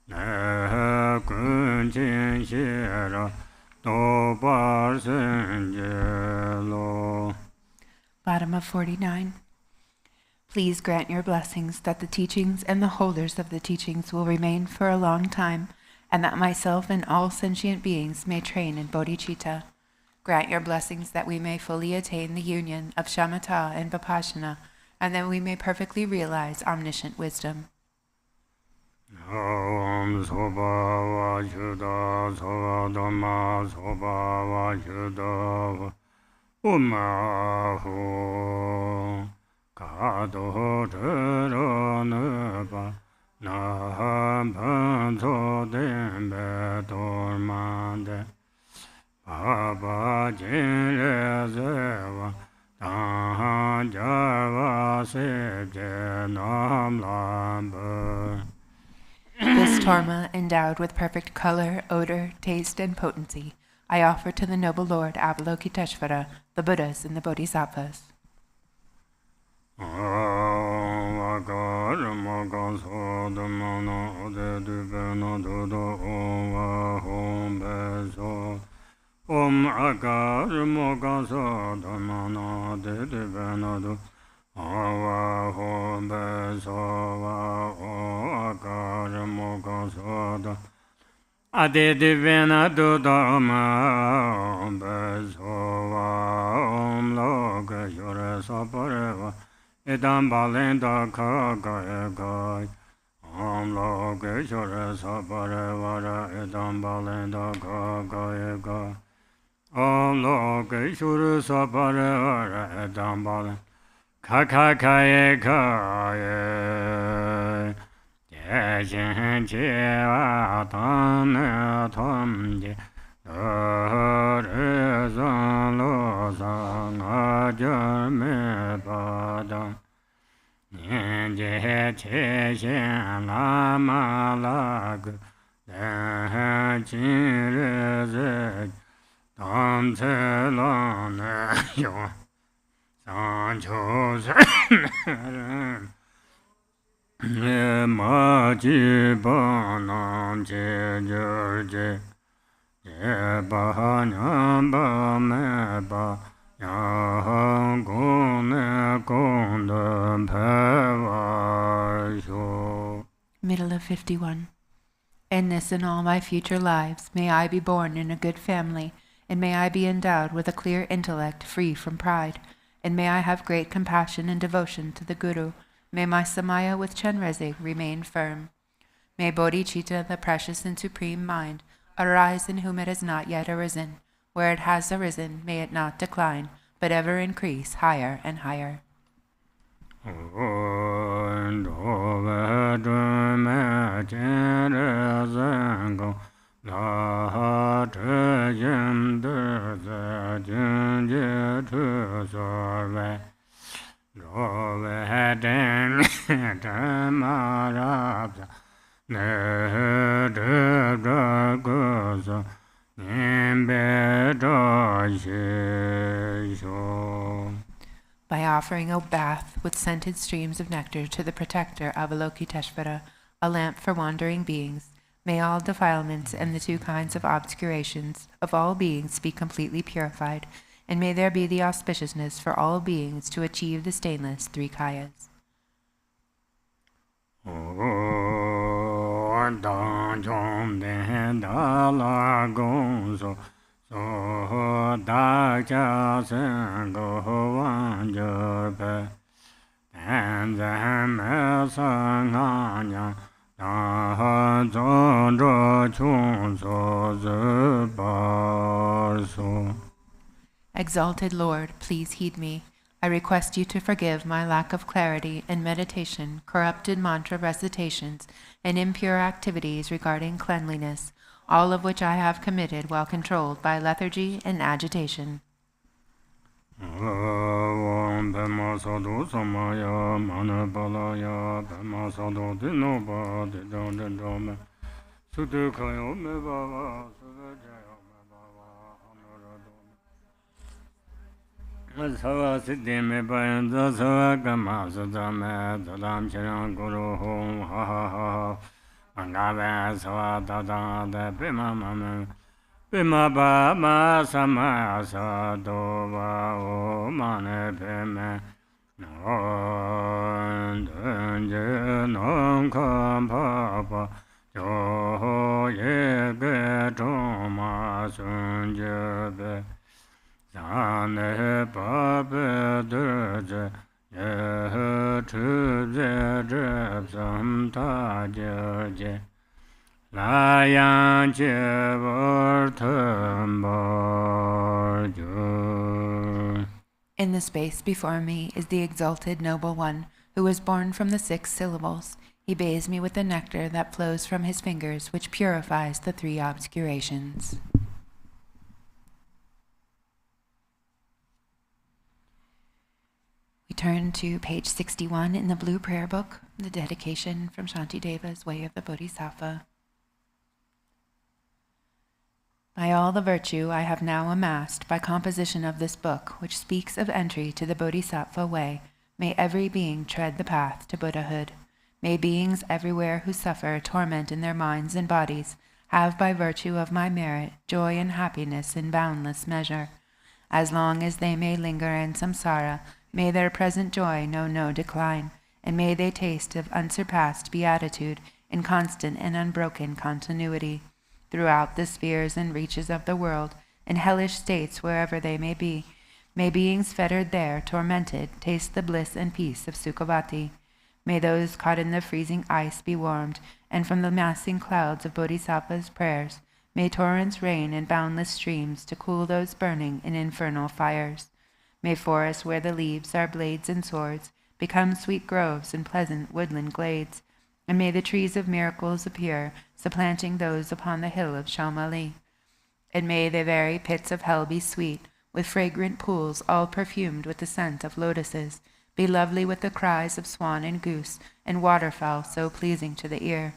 Ne Kun Jin Xie Ra Do Bar Sen Je Lo. Bottom of 49. Please grant your blessings that the teachings and the holders of the teachings will remain for a long time, and that myself and all sentient beings may train in bodhicitta. Grant your blessings that we may fully attain the union of shamatha and vipassana, and that we may perfectly realize omniscient wisdom. Om Soba Vajuda Soba Dhamma Soba Vajuda Umahu Kado Dhara Neba Na Banzo Dembe Dormande Baba Jinrezewa Tahan Java Sebje Nam Lambe. This torma, endowed with perfect color, odor, taste, and potency, I offer to the noble Lord Avalokiteshvara, the Buddhas and the Bodhisattvas. Om Akar Mogaso Dhamana de Venado Ava Hom Besova Akar Mogaso Ade de Venado Dhamma Besova Om Loka Yura Sapareva Edam Balenda Kaka Ekai Om Loka Yura Sapareva Edam Balenda Kaka Ekai Om Loka Yura Sapareva Edam Balenda Kaka Ekai Jen Jeva Tan Tom Je Rezan Lo Sang Ajame Pada Nien Je Che Shen Lama Lag Den Jin Reze Tam Ce Lan Yo San Cho Sen Ma Ji Ba Nam Je Jer Je Je Ba Nyam Ba Me Ba Yang Gong Ne Gong De Pe Wa Shu. Middle of 51. In this and all my future lives, may I be born in a good family, and may I be endowed with a clear intellect free from pride, and may I have great compassion and devotion to the Guru. May my samaya with Chenrezig remain firm. May bodhicitta, the precious and supreme mind, arise in whom it has not yet arisen. Where it has arisen, may it not decline, but ever increase higher and higher. By offering a bath with scented streams of nectar to the protector Avalokiteshvara, a lamp for wandering beings, may all defilements and the two kinds of obscurations of all beings be completely purified, and may there be the auspiciousness for all beings to achieve the stainless three kayas. Exalted Lord, please heed me. I request you to forgive my lack of clarity in meditation, corrupted mantra recitations, and impure activities regarding cleanliness, all of which I have committed while controlled by lethargy and agitation. Sawa Siddhi Me Payanza Sawa Kama Sadame Tadam Chiran Guru Hum Ha Ha Ha Angave Sawa Tadam De Pima Mame Pima Ba Ma Sama Sa Do Va O Mane Pime Non Dunje Non Kam Pa Pa Jo Ye Ge Choma Sun Je Be Zane Pape Durje Ye Chubje Jebsam Ta Jerje La Yang Je Vortum Borju. In the space before me is the exalted noble one who was born from the 6 syllables. He He bathes me with the nectar that flows from his fingers, which purifies the 3 obscurations. We turn to page 61 in the Blue Prayer Book, the dedication from Shantideva's Way of the Bodhisattva. By all the virtue I have now amassed by composition of this book, which speaks of entry to the Bodhisattva way, may every being tread the path to Buddhahood. May beings everywhere who suffer torment in their minds and bodies have by virtue of my merit joy and happiness in boundless measure. As long as they may linger in samsara, may their present joy know no decline, and may they taste of unsurpassed beatitude in constant and unbroken continuity. Throughout the spheres and reaches of the world, in hellish states wherever they may be, may beings fettered there, tormented, taste the bliss and peace of Sukhavati. May those caught in the freezing ice be warmed, and from the massing clouds of Bodhisattva's prayers, may torrents rain in boundless streams to cool those burning in infernal fires. May forests where the leaves are blades and swords become sweet groves and pleasant woodland glades, and may the trees of miracles appear, supplanting those upon the hill of Shamali. And may the very pits of hell be sweet, with fragrant pools all perfumed with the scent of lotuses, be lovely with the cries of swan and goose, and waterfowl so pleasing to the ear.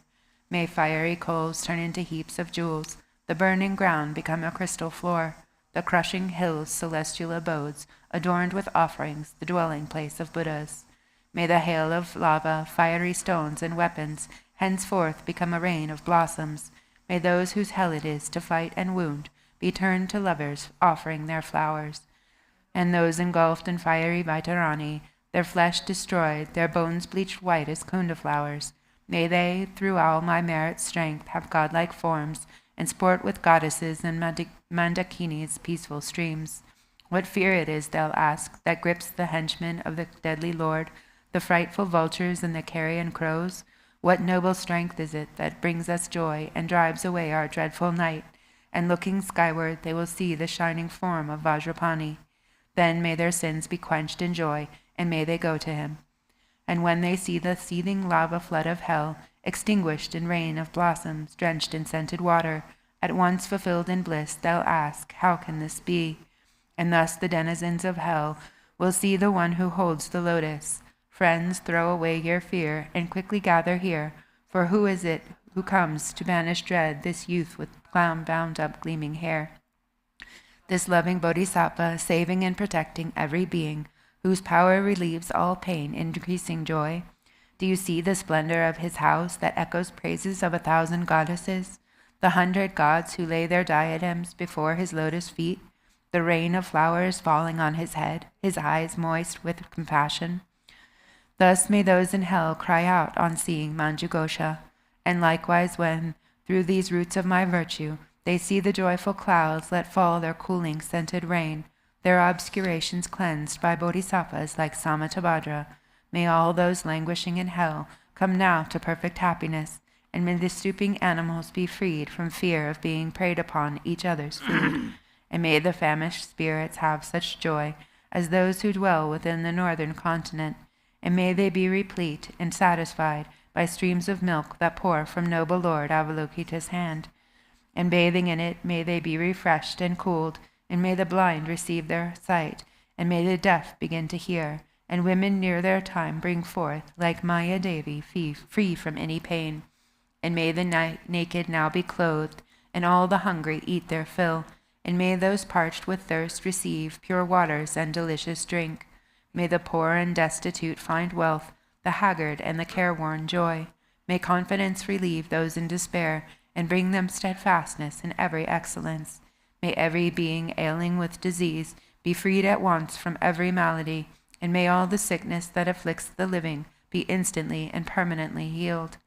May fiery coals turn into heaps of jewels, the burning ground become a crystal floor, the crushing hills celestial abodes, adorned with offerings, the dwelling place of Buddhas. May the hail of lava, fiery stones, and weapons henceforth become a rain of blossoms. May those whose hell it is to fight and wound be turned to lovers offering their flowers. And those engulfed in fiery Vaitarani, their flesh destroyed, their bones bleached white as kunda flowers, may they, through all my merit's strength, have godlike forms, and sport with goddesses and Mandakini's peaceful streams. What fear it is, they'll ask, that grips the henchmen of the deadly Lord, the frightful vultures and the carrion crows? What noble strength is it that brings us joy and drives away our dreadful night? And looking skyward, they will see the shining form of Vajrapani. Then may their sins be quenched in joy, and may they go to him. And when they see the seething lava flood of hell, extinguished in rain of blossoms, drenched in scented water, at once fulfilled in bliss, they'll ask, how can this be? And thus the denizens of hell will see the one who holds the lotus. Friends, throw away your fear, and quickly gather here, for who is it who comes to banish dread, this youth with bound-up gleaming hair? This loving Bodhisattva, saving and protecting every being, whose power relieves all pain, increasing joy. Do you see the splendor of his house that echoes praises of 1,000 goddesses, the 100 gods who lay their diadems before his lotus feet, the rain of flowers falling on his head, his eyes moist with compassion? Thus may those in hell cry out on seeing Manjughosha, and likewise when, through these roots of my virtue, they see the joyful clouds let fall their cooling scented rain, their obscurations cleansed by bodhisattvas like Samattabhadra, may all those languishing in hell come now to perfect happiness, and may the stooping animals be freed from fear of being preyed upon each other's food, and may the famished spirits have such joy as those who dwell within the northern continent, and may they be replete and satisfied by streams of milk that pour from noble Lord Avalokita's hand. And bathing in it, may they be refreshed and cooled, and may the blind receive their sight, and may the deaf begin to hear, and women near their time bring forth, like Maya Devi, free from any pain. And may the naked now be clothed, and all the hungry eat their fill, and may those parched with thirst receive pure waters and delicious drink. May the poor and destitute find wealth, the haggard and the careworn joy. May confidence relieve those in despair, and bring them steadfastness in every excellence. May every being ailing with disease be freed at once from every malady, and may all the sickness that afflicts the living be instantly and permanently healed.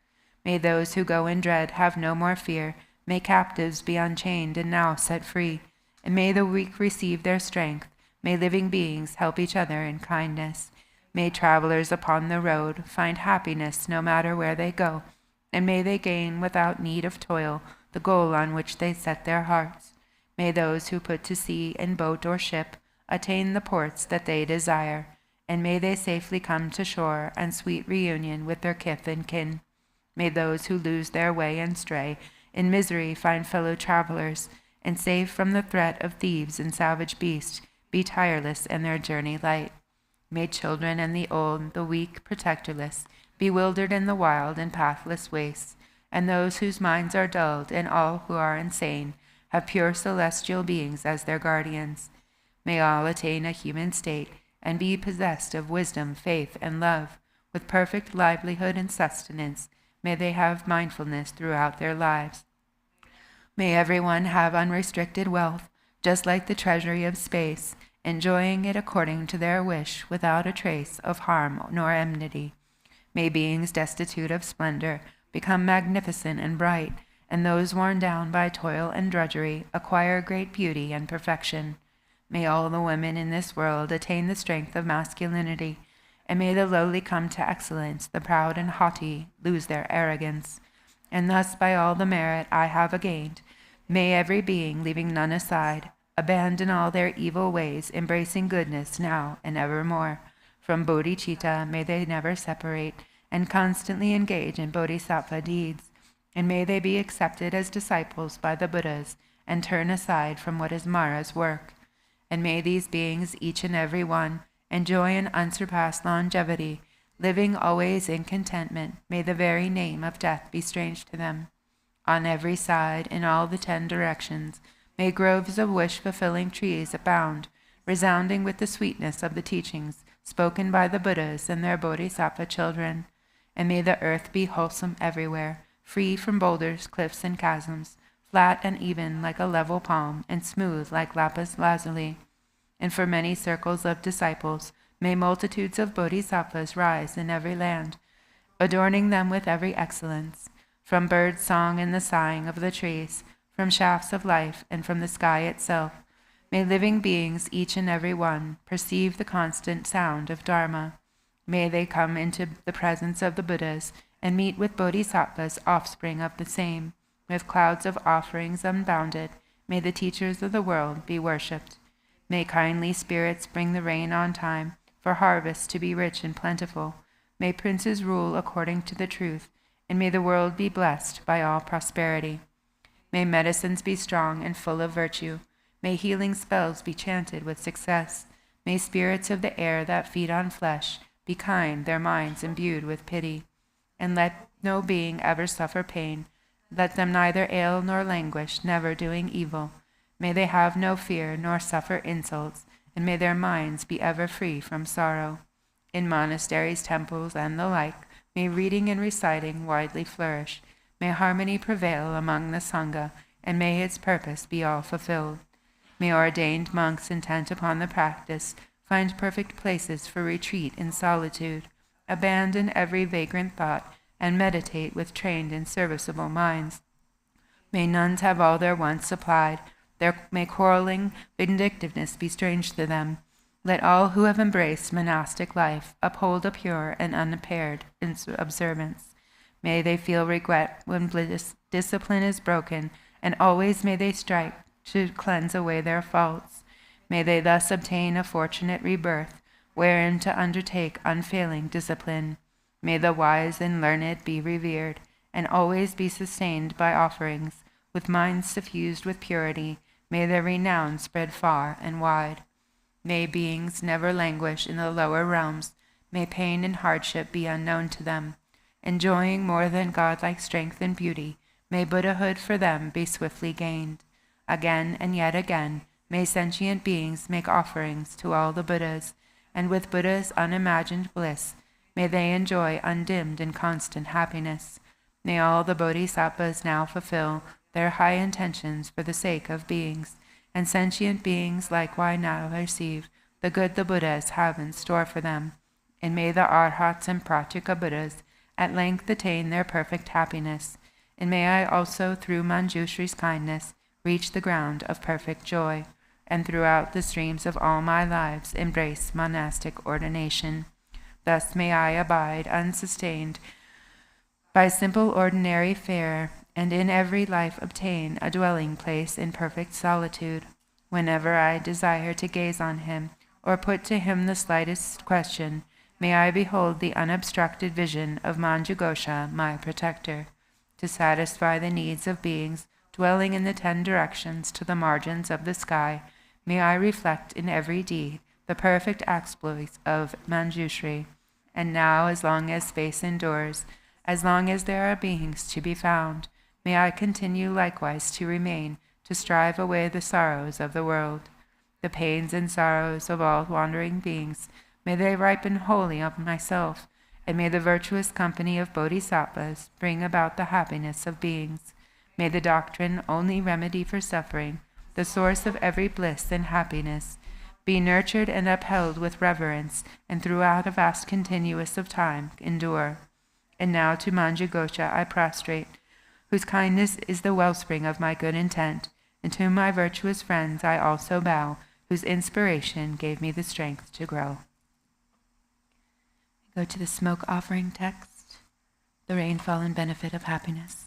May those who go in dread have no more fear, may captives be unchained and now set free, and may the weak receive their strength, may living beings help each other in kindness. May travelers upon the road find happiness no matter where they go, and may they gain without need of toil the goal on which they set their hearts. May those who put to sea in boat or ship attain the ports that they desire, and may they safely come to shore and sweet reunion with their kith and kin. May those who lose their way and stray in misery find fellow travelers, and safe from the threat of thieves and savage beasts, be tireless in their journey light. May children and the old, the weak, protectorless, bewildered in the wild and pathless wastes, and those whose minds are dulled, and all who are insane, have pure celestial beings as their guardians. May all attain a human state, and be possessed of wisdom, faith, and love, with perfect livelihood and sustenance. May they have mindfulness throughout their lives. May everyone have unrestricted wealth, just like the treasury of space, enjoying it according to their wish, without a trace of harm nor enmity. May beings destitute of splendor become magnificent and bright, and those worn down by toil and drudgery acquire great beauty and perfection. May all the women in this world attain the strength of masculinity, and may the lowly come to excellence, the proud and haughty lose their arrogance. And thus, by all the merit I have gained, may every being, leaving none aside, abandon all their evil ways, embracing goodness now and evermore. From bodhicitta may they never separate, and constantly engage in bodhisattva deeds. And may they be accepted as disciples by the Buddhas, and turn aside from what is Mara's work. And may these beings, each and every one, enjoy an unsurpassed longevity, living always in contentment. May the very name of death be strange to them. On every side, in all the 10 directions, may groves of wish-fulfilling trees abound, resounding with the sweetness of the teachings spoken by the Buddhas and their bodhisattva children. And may the earth be wholesome everywhere, free from boulders, cliffs, and chasms, flat and even like a level palm, and smooth like lapis lazuli. And for many circles of disciples, may multitudes of bodhisattvas rise in every land, adorning them with every excellence, from bird song and the sighing of the trees, from shafts of life, and from the sky itself. May living beings, each and every one, perceive the constant sound of Dharma. May they come into the presence of the Buddhas, and meet with bodhisattvas, offspring of the same. With clouds of offerings unbounded, may the teachers of the world be worshipped. May kindly spirits bring the rain on time, for harvests to be rich and plentiful. May princes rule according to the truth, and may the world be blessed by all prosperity. May medicines be strong and full of virtue. May healing spells be chanted with success. May spirits of the air that feed on flesh be kind, their minds imbued with pity. And let no being ever suffer pain. Let them neither ail nor languish, never doing evil. May they have no fear nor suffer insults, and may their minds be ever free from sorrow. In monasteries, temples, and the like, may reading and reciting widely flourish. May harmony prevail among the Sangha, and may its purpose be all fulfilled. May ordained monks intent upon the practice find perfect places for retreat in solitude, abandon every vagrant thought, and meditate with trained and serviceable minds. May nuns have all their wants supplied. May quarreling vindictiveness be strange to them. Let all who have embraced monastic life uphold a pure and unimpaired observance. May they feel regret when discipline is broken, and always may they strive to cleanse away their faults. May they thus obtain a fortunate rebirth, wherein to undertake unfailing discipline. May the wise and learned be revered, and always be sustained by offerings. With minds suffused with purity, may their renown spread far and wide. May beings never languish in the lower realms. May pain and hardship be unknown to them. Enjoying more than godlike strength and beauty, may Buddhahood for them be swiftly gained. Again and yet again, may sentient beings make offerings to all the Buddhas, and with Buddha's unimagined bliss, may they enjoy undimmed and constant happiness. May all the bodhisattvas now fulfill their high intentions for the sake of beings, and sentient beings likewise now receive the good the Buddhas have in store for them. And may the Arhats and Pratyeka Buddhas at length attain their perfect happiness. And may I also, through Manjushri's kindness, reach the ground of perfect joy, and throughout the streams of all my lives embrace monastic ordination. Thus may I abide unsustained by simple ordinary fare, and in every life obtain a dwelling place in perfect solitude. Whenever I desire to gaze on him, or put to him the slightest question, May I behold the unobstructed vision of Manjughosha, my protector, to satisfy the needs of beings dwelling in the 10 directions to the margins of the sky. May I reflect in every deed the perfect exploits of Manjushri, and now, as long as space endures, as long as there are beings to be found, may I continue likewise to remain, to strive away the sorrows of the world, the pains and sorrows of all wandering beings. May they ripen wholly of myself, and may the virtuous company of bodhisattvas bring about the happiness of beings. May the doctrine, only remedy for suffering, the source of every bliss and happiness, be nurtured and upheld with reverence, and throughout a vast continuous of time endure. And now to Manjughosha I prostrate, whose kindness is the wellspring of my good intent, and to my virtuous friends I also bow, whose inspiration gave me the strength to grow. Go to the smoke offering text, the rainfall and benefit of happiness.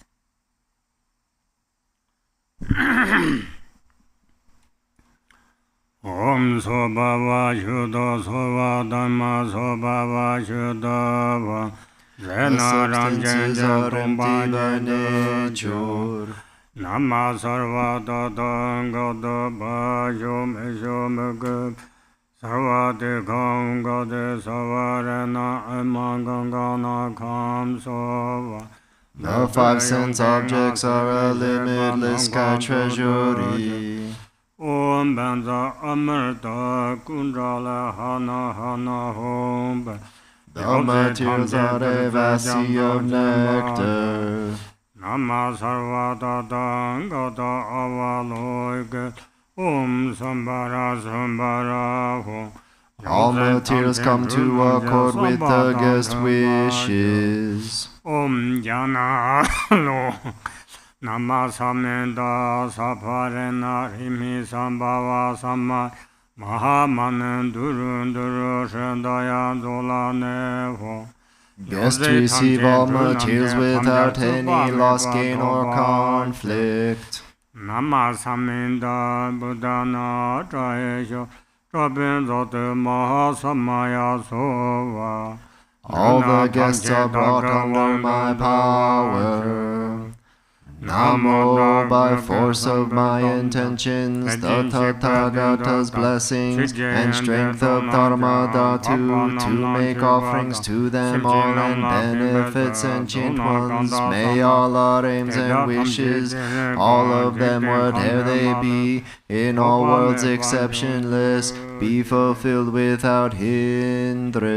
Om Sobhava Shuddha Sova Dhamma Sobhava Shuddha Zena Ramjanja Kumbhaya Nature Nama Sarva Tata Gata Bhajo Mesho Megab Sarva Dekam Gade Savarana Amangangana Kam Sova. The 5 sense objects are a limitless sky treasury. Om Banza Amarta Kundrala Hana Hana Hom. The materials are a vasi of nectar. Nama Sarva Tata Gata Avaloika. Om Sambara Sambara Ho. All materials come to accord with the guest wishes. Om Jana Lo. Nama Samenda Saparena Rimi Sambhava Sama Mahamanan Durun Duru Shandaya Zola Nevo. Guests receive all materials without any loss, gain, or conflict. Nama Samenda Buddhana Jayesho Rabin Zote Mahasamaya Sova. All the guests are brought under my power. Namo, by force of my intentions, the Tathagata's blessings and strength of Dharmadhatu, to make offerings to them all and benefit sentient ones. May all our aims and wishes, all of them whatever they be, in all worlds exceptionless, be fulfilled without hindrance.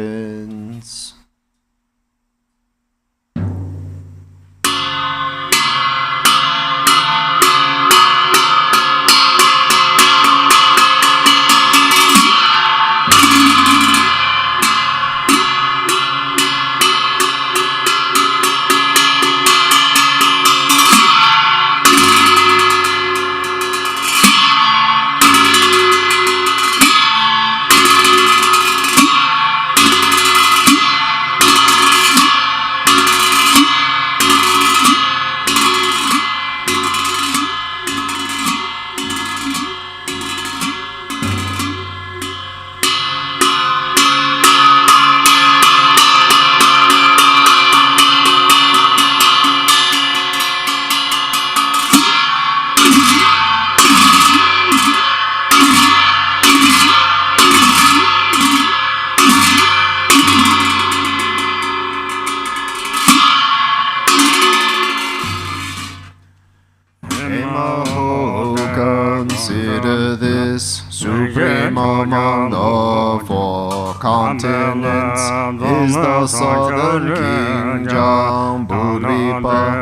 Consider this supreme among the 4 continents is the southern king Dzambhala.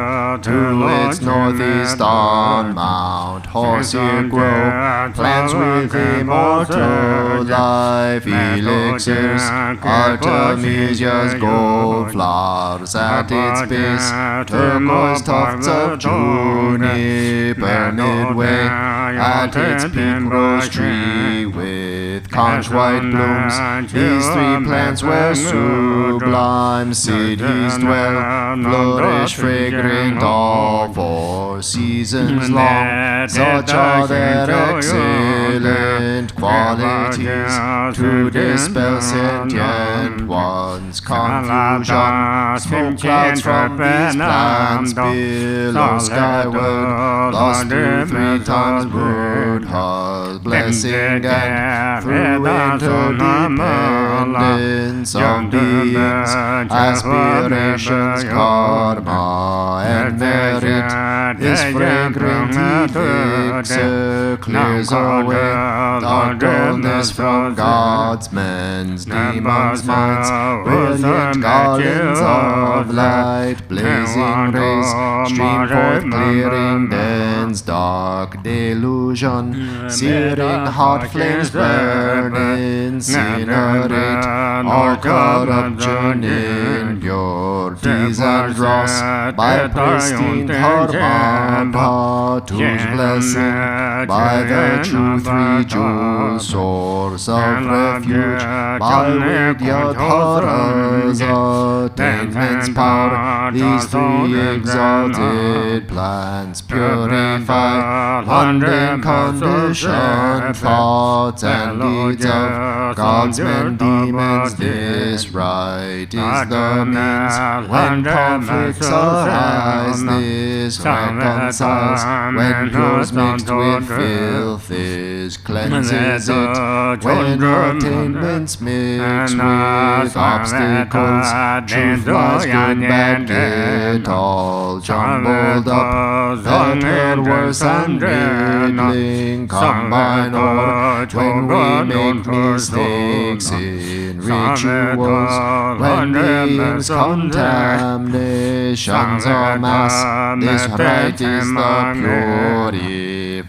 To its northeast on Mount Horsey grow plants with immortal life elixirs. Artemisia's gold flowers at its base, turquoise tufts of juniper midway. At its peak rose tree with conch white blooms. These three plants where sublime cities dwell, flourish fragrant all for seasons long. Such are their excellent qualities to dispel sentient one's confusion. Smoke clouds from these plants billow skyward, lost through 3 times Buddha's blessing, and through interdependence of beings, aspirations, karma, and merit. This fragrant elixir clears away dark dullness from gods, men's, demons' minds. Brilliant garlands of light, blazing rays stream forth, clearing dense dark delusion. Searing hot flames burn, incinerate all corruption, impurities and dross. By pristine Dharma, whose blessing, by the true 3 jewels, source of refuge, by Vidyadhara's attainment's power, these 3 exalted plants purify mundane conditioned thoughts and deeds of gods, men, demons. This right is the means when conflicts arise. This reconciles when pure's mixed with filth is cleanses it. When attainments mix with obstacles, truth lies, good, bad, get all jumbled up. Better, worse, and middling combine, or when we make mistakes in rituals, when beings contaminations amass. This right is the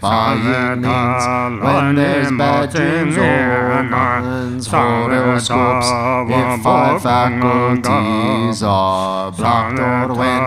purifying means when there's bad dreams, omens, horoscopes. If 5 faculties are blocked, or when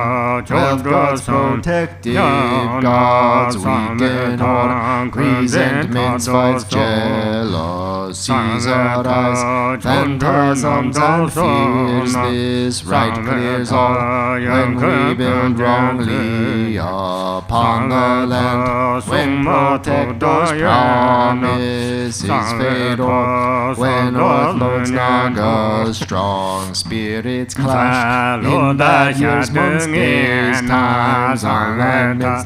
12 gods protective gods weaken, or resentments, fights, jealousies arise, phantasms and fears. This right clears all when we build wrongly upon the land, when protectors' promises fade, or when earthloads Naga's strong spirits clash. In that year's, months, days, times, and minutes,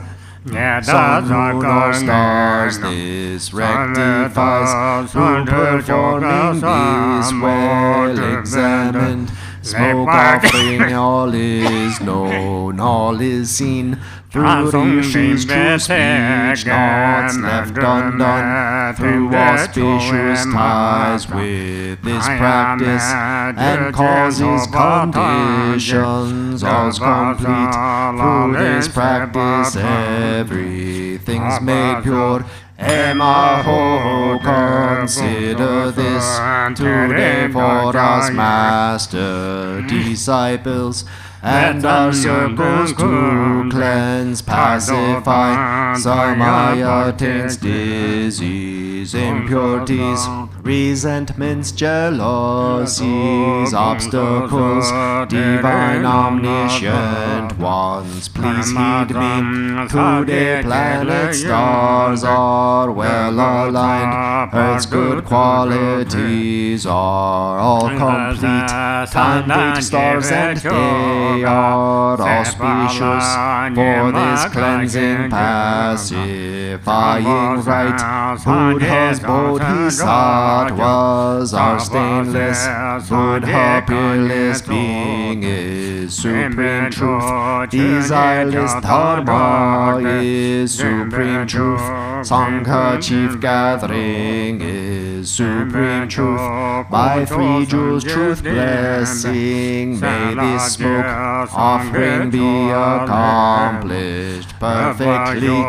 sun, moon, or stars, this rectifies. Who performing these well examined, smoke offering, all is known, all is seen. Through Rishi's true speech, naught left undone. Through auspicious ties with this practice, and causes conditions all's complete. Through this practice, everything's made pure. Emaho, consider this today for us, master disciples, and our circles to cleanse, pacify. Samaya taints, disease, impurities, resentments, jealousies, obstacles. Divine omniscient ones, please heed me. Today planets, stars are well aligned. Earth's good qualities are all complete. Time, date, stars, and day are auspicious for this cleansing, pacifying right. Buddha's bodhisattvas are stainless. Buddha, peerless being, is supreme truth. Desireless dharma is supreme truth. Sangha, chief gathering, is supreme truth. By 3 jewels, truth blessing, may this smoke offering be accomplished perfectly.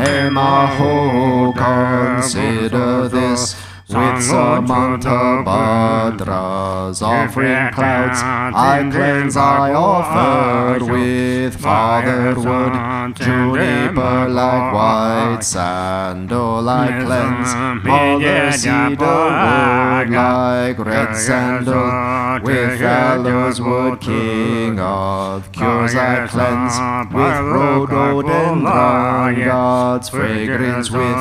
Emaho, consider this with Samantabhadra's offering clouds, I cleanse, I offer with fatherwood, juniper like white sandal, I cleanse, mother cedar wood like red sandal, with aloes wood, king of cures, I cleanse, with rhododendron, God's fragrance, with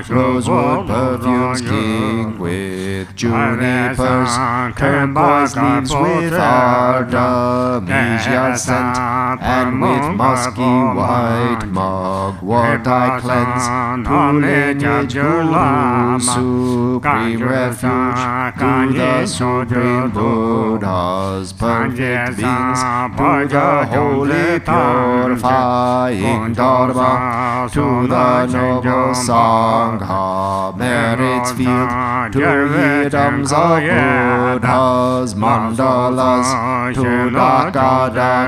rosewood perfumes, king with junipers, turquoise leaves with artemisia scent, and with musky white mugwort I cleanse, to lineage guru, supreme refuge, to the supreme Buddha's perfect beings, to the holy purifying Dharma, to the noble Sangha, merits field, to idams of Buddha's mandalas, to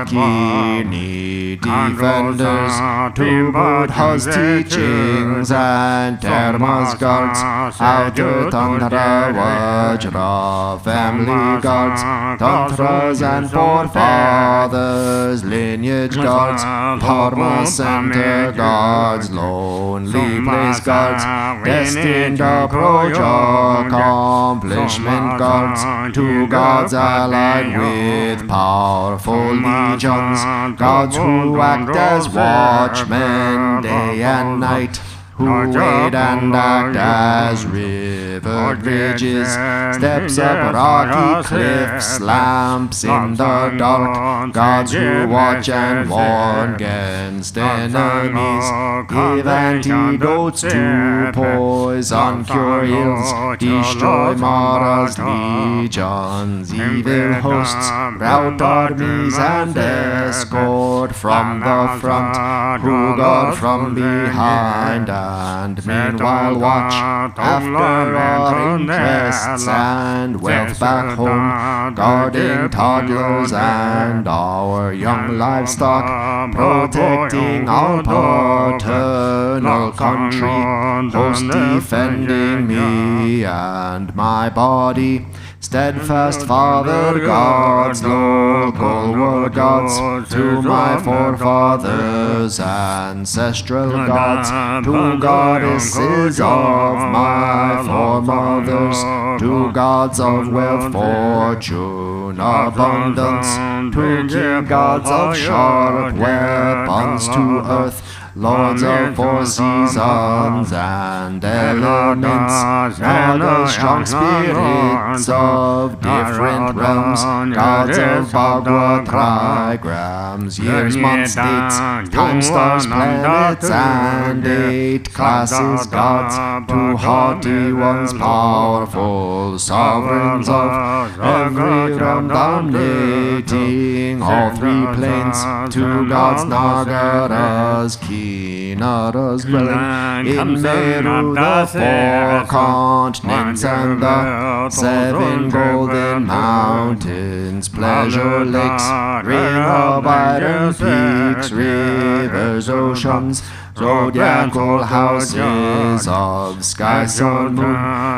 Dakadakini defenders, to Buddha's teachings and Dharma's guards, outer Tantra Vajra family guards, Tantras and forefathers, lineage guards, Dharma center guards, lonely place guards, destined approach accomplishment guards, to gods allied with powerful legions, gods who act as watchmen day and night, who aid and act as river bridges, steps up rocky cliffs, lamps in the dark, gods who watch and warn against enemies, give antidotes to poison, cure ills, destroy Mara's legions, evil hosts, rout armies and escort from the front, who guard from behind, and meanwhile watch after our interests and wealth back home, guarding toddlers and our young livestock, protecting our paternal country, host defending me and my body, steadfast father gods, local world gods, to my forefathers, ancestral gods, to goddesses of my foremothers, to gods of wealth, fortune, abundance, to king gods of sharp weapons, to earth, lords of four seasons and elements, other strong spirits of different realms, gods of Bhagavad trigrams, years, months, dates, time, stars, planets, and 8 classes, gods, to haughty ones, powerful sovereigns of every realm, dominating all 3 planes, to gods, Nagaras, Kinaras, dwelling in Meru, the 4 continents and the 7 golden mountains, pleasure lakes, ring of iron peaks, rivers, oceans, zodiacal houses of sky, sun, moon,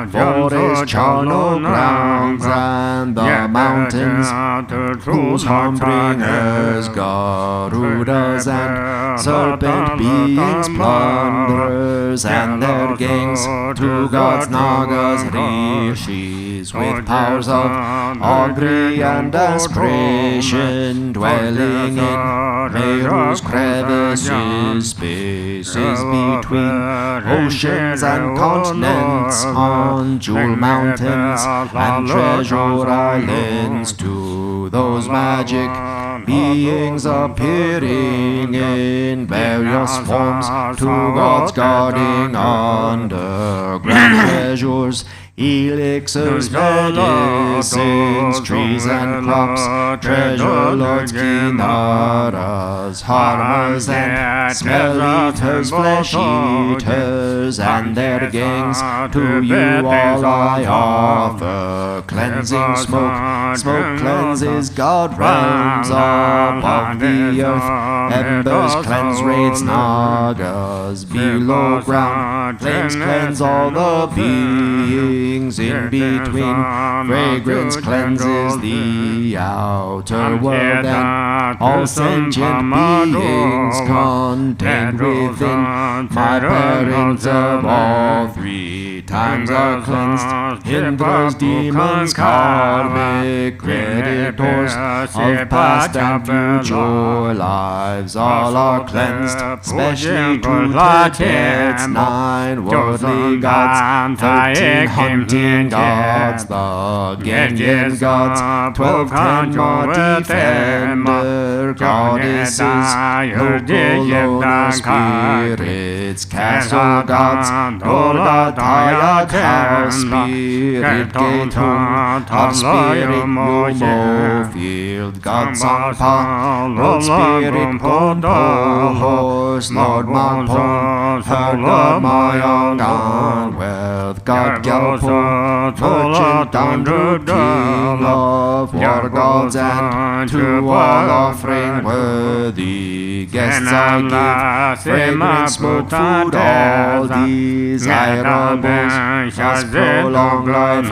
forest, charnel grounds, and the mountains, whose harm-bringers, Garudas and serpent beings, plunderers and their gangs, to gods, Nagas, Rishis, with powers of augury and aspiration, dwelling in Meru's crevices, spaces between oceans and continents, on jewel mountains and treasure islands, to those magic beings appearing in various forms, to gods guarding underground treasures, elixirs, medicines, trees and crops, treasure lords, Kinaras, Harmas and smell eaters, flesh eaters and their gangs, to you all I offer cleansing smoke. Smoke cleanses God realms of above the earth, embers cleanse wraiths, nagas below ground, flames cleanse all the beings in between, fragrance cleanses the outer world, and all sentient beings contained within. My parents of all three times are cleansed. Hindras, demons, karmic creditors of past and future lives, all are cleansed, especially to the kids, 9 worldly gods, 13 hunting gods, the Genyan gods, 12 Tenma defender goddesses, local owner spirits, castle gods, Dorgataya house, spirit gate home, of spirit Mumo field, God Sangpa, Lord spirit Ponpo, horse, Lord Manpon, herd God Mayangan, wealth God Gyalpo, merchant Dandru, king of war gods, and to all offering worthy guests I give fragrant smoke food, all desirables, just prolong life,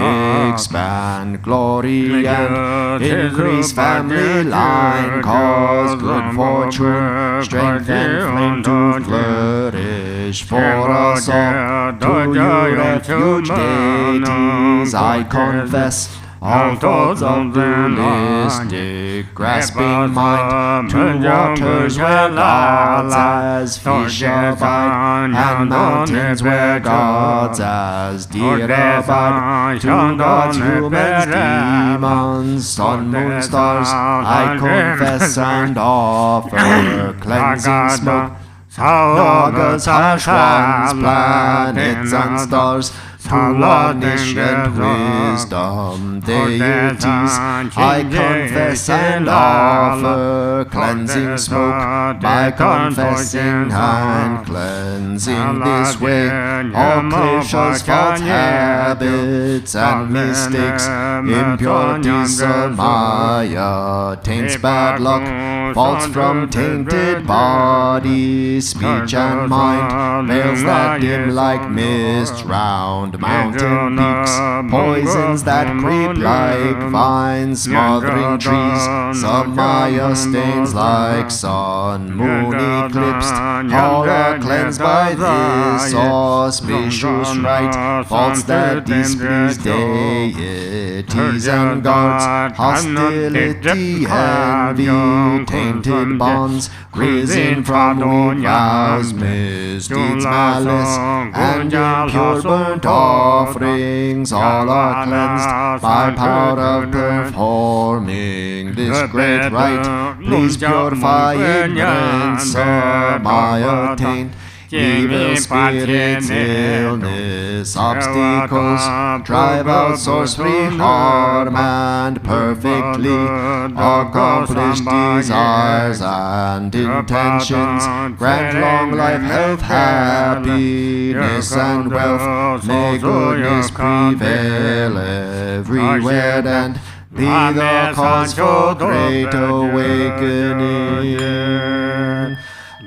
expand glory, and increase family line, cause good fortune, strength and flame to flourish for us all. To you refuge deities I confess all thoughts of dualistic grasping mind, to waters where gods as fish abide, and mountains where gods as deer abide, to gods, humans, demons, sun, moon, stars I confess and offer cleansing smoke. Nagas, Ashwans, planets and stars, to omniscient wisdom deities I confess and offer cleansing smoke, by confessing and cleansing this way all kleshas, false habits and mistakes, impurities of Maya, taints, bad luck, faults from tainted body, speech and mind, veils that dim like mists round mountain peaks, poisons that creep like vines, smothering trees, Samaya stains like sun, moon eclipsed, all are cleansed by this auspicious rite, faults that displease deities and gods, hostility, envy, tainted bonds, risen from vows, misdeeds, malice, and impure burnt offerings, all are cleansed by power of performing this great rite. Please purify ignorance, Samaya taint, evil spirits, illness, obstacles, drive out sorcery, harm, and perfectly accomplish desires and intentions. Grant long life, health, happiness, and wealth. May goodness prevail everywhere and be the cause for great awakening.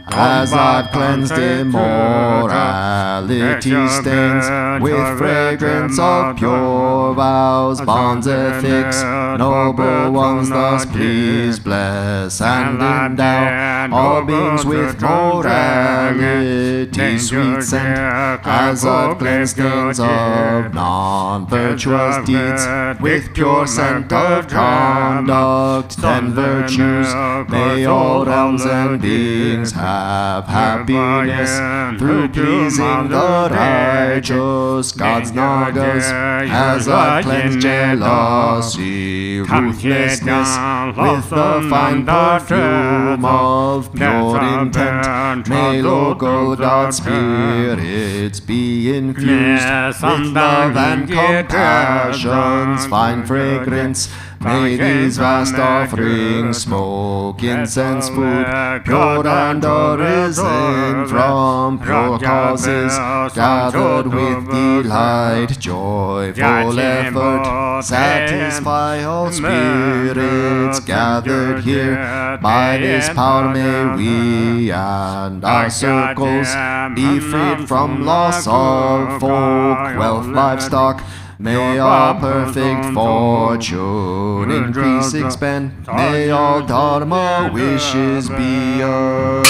As I've cleansed immorality stains with fragrance of pure vows, bonds, ethics, noble ones, thus please bless and endow all beings with morality, sweet scent. As I've cleansed stains of non-virtuous deeds with pure scent of conduct, 10 virtues, may all realms and beings have happiness through pleasing the righteous gods, nagas. As I cleanse jealousy, ruthlessness with the fine perfume of pure intent, may local god spirits be infused with love and compassion's fine fragrance. May these vast offerings smoke incense food, pure and arisen from pure causes, gathered with delight, joyful effort, satisfy all spirits gathered here. By this power may we and our circles be freed from loss of folk, wealth, livestock. May our perfect fortune increase, expand. May all dharma wishes be achieved.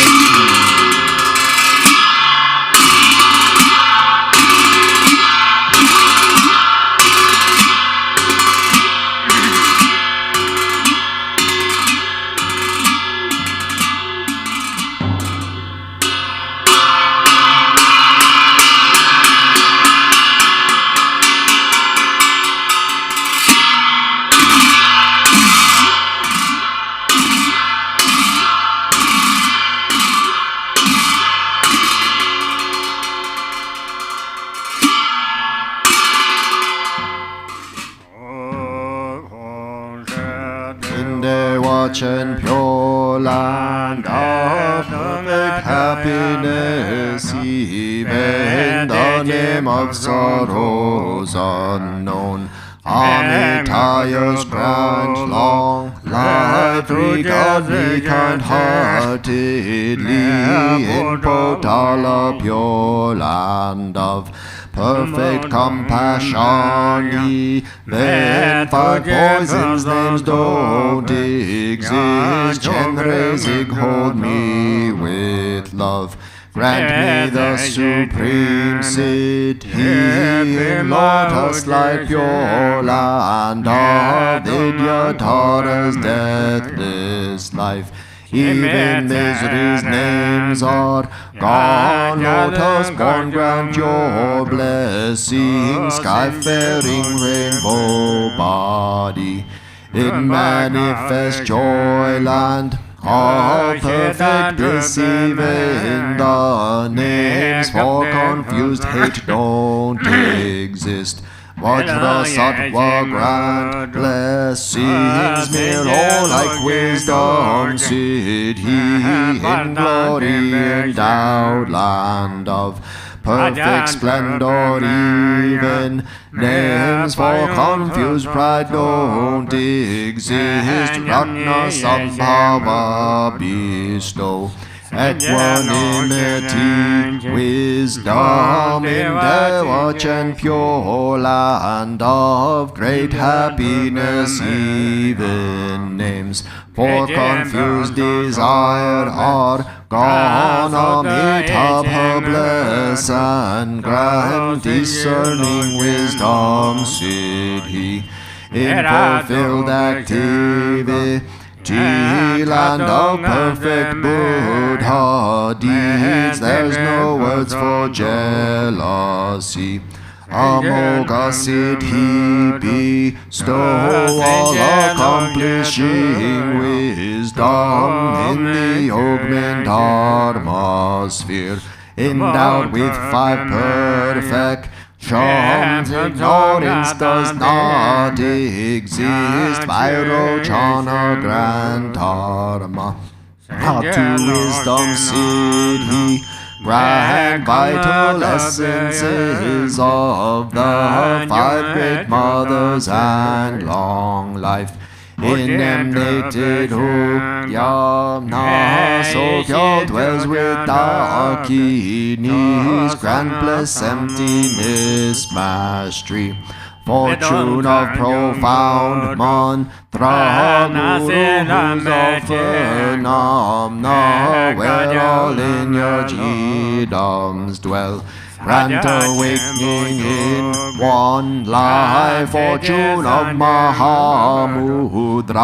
And pure land of perfect happiness, even the name of sorrows unknown. Amitayas grant long life, regard me kind-heartedly in Potala, pure land of perfect compassion. Even five poisons names don't exist. Chenrezig, hold me with love. Grant me the supreme city in lotus like pure land of Vidyadhara's deathless life. Even misery's names are gone. Lotus born, grant your blessing. Sky-faring rainbow body in manifest joy land of perfect bliss. Even the names for confused hate don't exist. Vajra Sattva grant blessings, mirror like wisdom sit he in glory endowed land of perfect splendor. Even names for confused pride don't exist. Ratna Sambhava bestow equanimity, wisdom in dewatch and pure land of great happiness. Even names for confused desire are gone. Amitabha bless and grant discerning wisdom siddhi in fulfilled activity. Land of perfect Buddha deeds, there's no words for jealousy. Amoga siddhi bestow, all accomplishing wisdom in the Yogmin Dharma sphere. Endowed with five perfect Shams, ignorance does not exist. Vairochana grant dharma. How to wisdom siddhi, grant vital essences of the five great mothers and long life. Inemnated Yamna, Sokyo dwells with Dakinis, grant bliss, emptiness, mastery. Fortune of profound mantra, Guru of phenomena, where all lineage Idams dwell. Grant awakening in one life, fortune of Mahamudra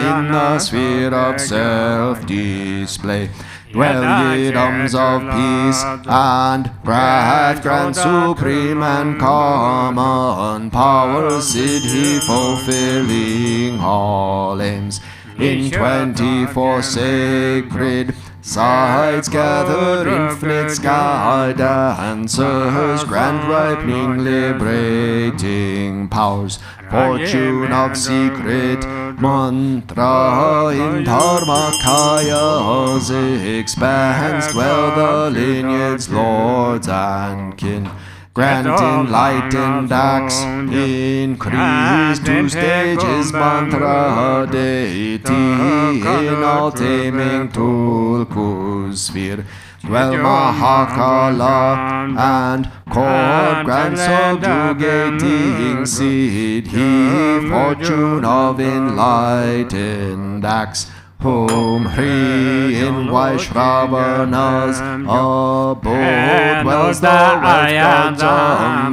in the sphere of self-display. Dwell yidams of peace and breath, grant supreme and common power, siddhi fulfilling all aims. In 24 sacred sides gather infinite sky dancers, grand ripening liberating powers. Fortune of secret mantra in Dharmakaya's expanse dwell the lineage lords and kin. Grant enlightened acts, increase 2 stages mantra deity in all taming Tulku sphere. Dwell Mahakala and court grand subjugating seed he, fortune of enlightened acts. Home Hri in Vaishravana's abode dwells the wealth god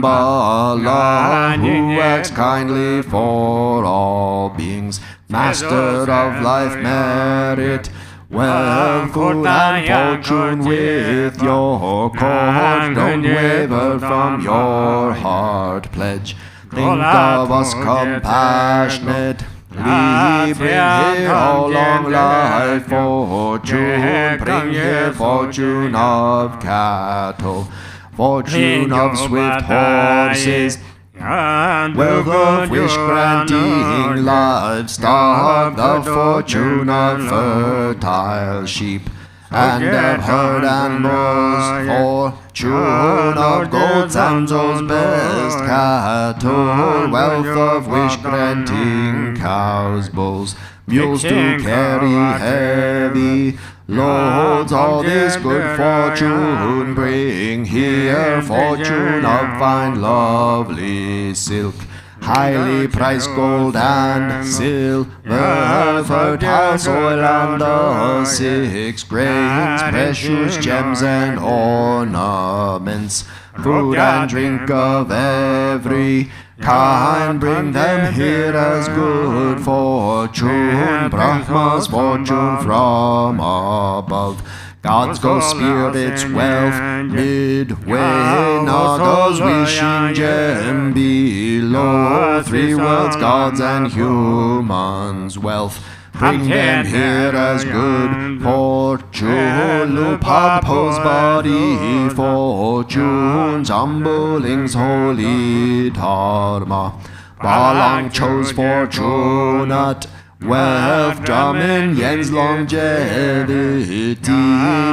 Dzambhala, who acts kindly for all beings. Master of life merit, wealth, food and fortune with your court. Don't waver from your heart pledge. Think of us compassionate. We bring here all long life fortune, bring here fortune of cattle, fortune of swift horses, wealth of wish-granting livestock, the fortune of fertile sheep, and of herd animals, fortune of goats and those best cattle, wealth of wish-granting cows, bulls, mules to carry heavy loads. All this good fortune bring here, fortune of fine lovely silk, highly priced gold and silver, fertile soil and the 6 grains, precious gems and ornaments, food and drink of every kind, bring them here as good fortune, Brahma's fortune from above. God's ghost spirits wealth midway, Naga's wishing gem below, 3 worlds, gods and humans wealth, bring them here as good fortune. Lupadpo's body fortune, Jambuling's holy dharma, Balang chose fortunate wealth, Draminyen's longevity,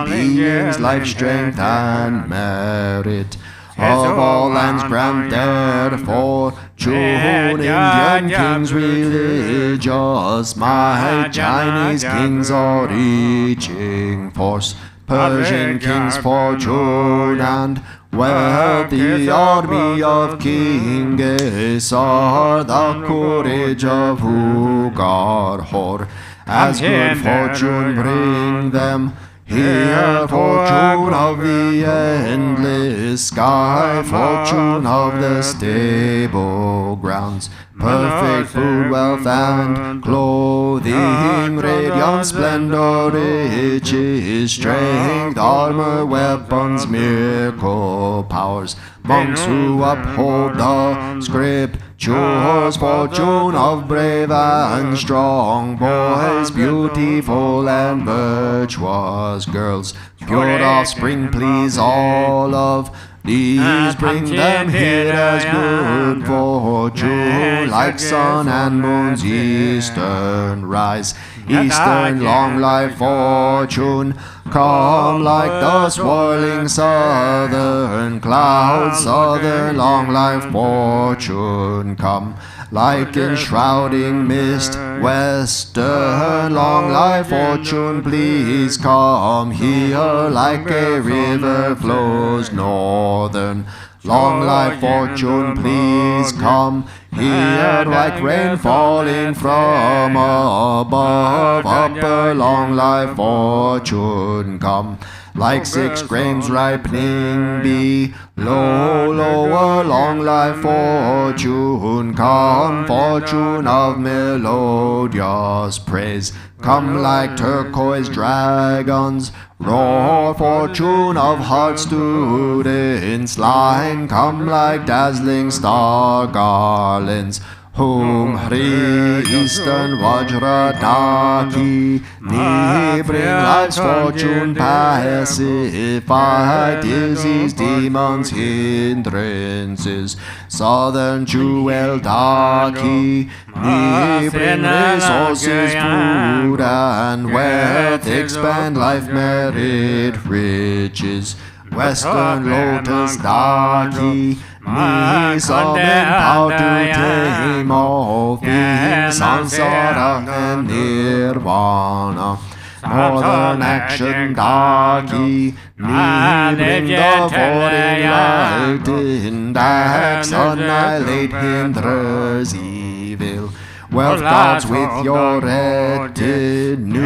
being's life, strength and merit. Of all lands grant their fortune, Indian kings religious might, Chinese kings are reaching force, Persian kings fortune and wealth, the army of King Gesar, the courage of Ugarhor, as good fortune bring them here, fortune of the endless sky, fortune of the stable grounds, perfect food, wealth and clothing, radiant splendor, riches, strength, armor, weapons, miracle powers, monks who uphold the scriptures, fortune of brave and strong boys, beautiful and virtuous girls, pure offspring, please all of these, bring them here as good fortune, like sun and moon's eastern rise, eastern long life fortune, come like the swirling southern clouds, southern long life fortune, come like enshrouding mist, western long life fortune, please come here, like a river flows northern long life fortune, please come here, like rain falling from above, upper long life fortune, come like 6 grains ripening below, lower long life fortune, come fortune of melodious praise, come like turquoise dragons roar, fortune of heart students line, come like dazzling star garlands, Hum Hri Eastern Vajradaki, Ni bring life's fortune pacify, disease, demons, hindrances. Southern Jewel Daki, Ni bring resources, food and wealth, expand life, merit, riches. Western Lotus Daki, Ni summon power to tame all things, samsara and nirvana. Northern Action Daki, Ni bring the foreign light index, annihilate hinders evil. Wealth gods with your retinue,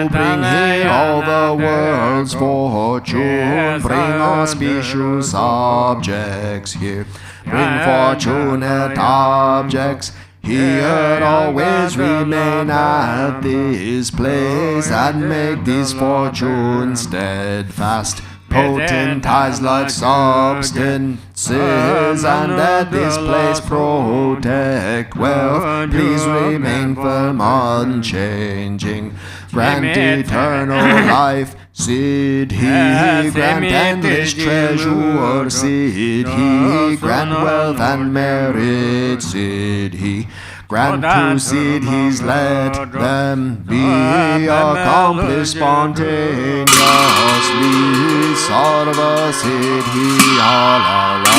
bring here all the world's fortune, bring auspicious objects here, bring fortunate objects here, always remain at this place, and make these fortunes steadfast. Potentize like substances, and at this place protect wealth. Please remain firm, unchanging. Grant eternal life, Siddhi. Grant endless treasure, Siddhi. Grant wealth and merit, Siddhi. Grant to Siddhis, let them be accomplished spontaneously. Sarva Siddhi Alala.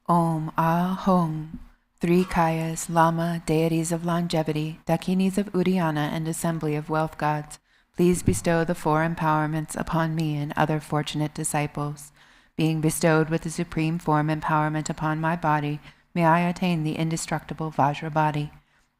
Om Ah Hung, three Kayas, Lama, deities of longevity, Dakinis of Uddiyana, and assembly of wealth gods, please bestow the four empowerments upon me and other fortunate disciples. Being bestowed with the supreme form empowerment upon my body, may I attain the indestructible Vajra body.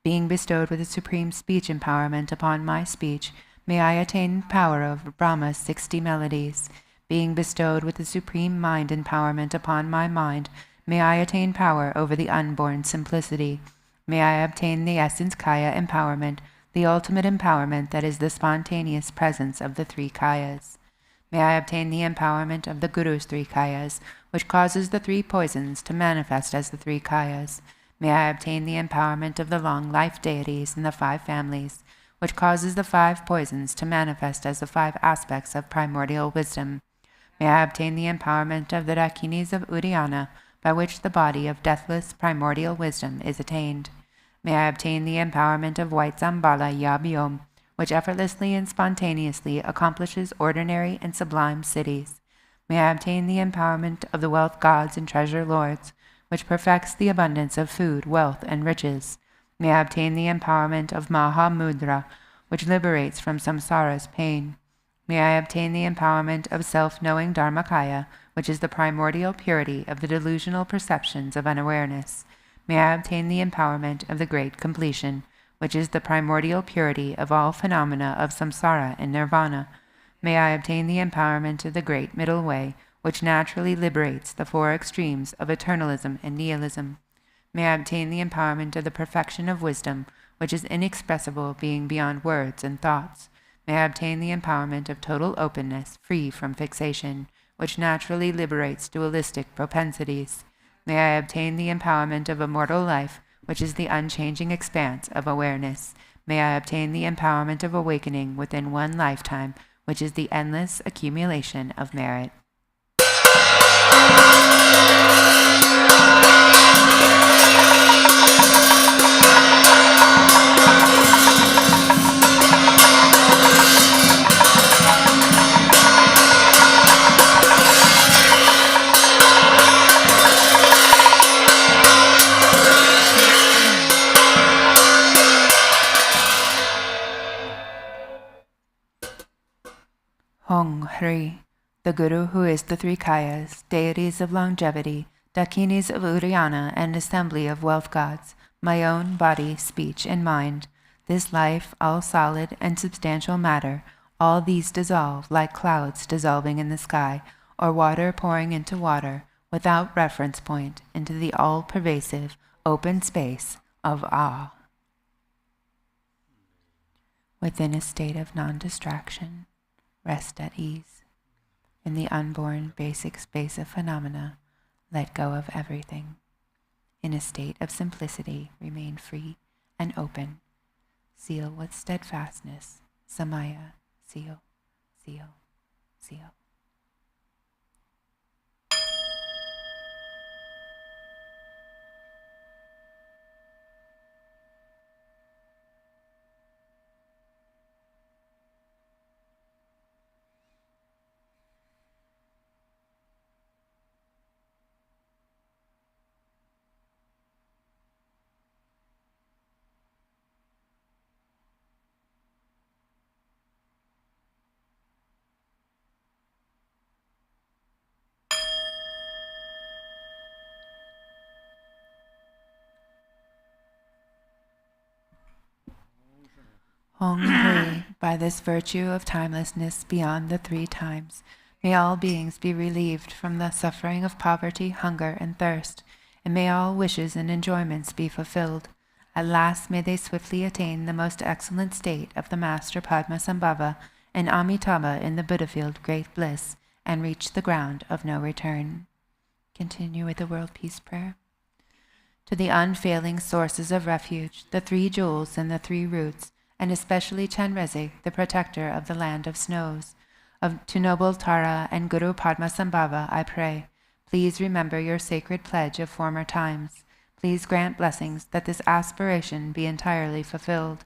Being bestowed with the supreme speech empowerment upon my speech, may I attain power of Brahma's 60 melodies. Being bestowed with the supreme mind empowerment upon my mind, may I attain power over the unborn simplicity. May I obtain the essence Kaya empowerment, the ultimate empowerment that is the spontaneous presence of the three Kayas. May I obtain the empowerment of the Guru's three Kayas, which causes the three poisons to manifest as the three Kayas. May I obtain the empowerment of the long life deities and the five families, which causes the five poisons to manifest as the five aspects of primordial wisdom. May I obtain the empowerment of the Dakinis of Uddiyana, by which the body of deathless primordial wisdom is attained. May I obtain the empowerment of white Dzambhala Yabyom, which effortlessly and spontaneously accomplishes ordinary and sublime cities. May I obtain the empowerment of the wealth gods and treasure lords, which perfects the abundance of food, wealth, and riches. May I obtain the empowerment of Maha Mudra, which liberates from samsara's pain. May I obtain the empowerment of self-knowing Dharmakaya, which is the primordial purity of the delusional perceptions of unawareness. May I obtain the empowerment of the great completion, which is the primordial purity of all phenomena of samsara and nirvana. May I obtain the empowerment of the great middle way, which naturally liberates the four extremes of eternalism and nihilism. May I obtain the empowerment of the perfection of wisdom, which is inexpressible, being beyond words and thoughts. May I obtain the empowerment of total openness, free from fixation, which naturally liberates dualistic propensities. May I obtain the empowerment of immortal life, which is the unchanging expanse of awareness. May I obtain the empowerment of awakening within one lifetime, which is the endless accumulation of merit. Hong Hri, the Guru who is the three Kayas, deities of longevity, Dakinis of Uddiyana, and assembly of wealth gods, my own body, speech, and mind, this life, all solid and substantial matter, all these dissolve like clouds dissolving in the sky, or water pouring into water, without reference point, into the all-pervasive, open space of awe. Within a state of non-distraction, rest at ease. In the unborn basic space of phenomena, let go of everything. In a state of simplicity, remain free and open. Seal with steadfastness, Samaya, seal, seal, seal. Hong Hui, by this virtue of timelessness beyond the 3 times, may all beings be relieved from the suffering of poverty, hunger, and thirst, and may all wishes and enjoyments be fulfilled. At last may they swiftly attain the most excellent state of the Master Padmasambhava and Amitabha in the Buddha field great bliss, and reach the ground of no return. Continue with the World Peace Prayer. To the unfailing sources of refuge, the 3 jewels and the 3 roots, and especially Chenrezig, the protector of the land of snows, to noble Tara and Guru Padmasambhava, I pray, please remember your sacred pledge of former times. Please grant blessings that this aspiration be entirely fulfilled.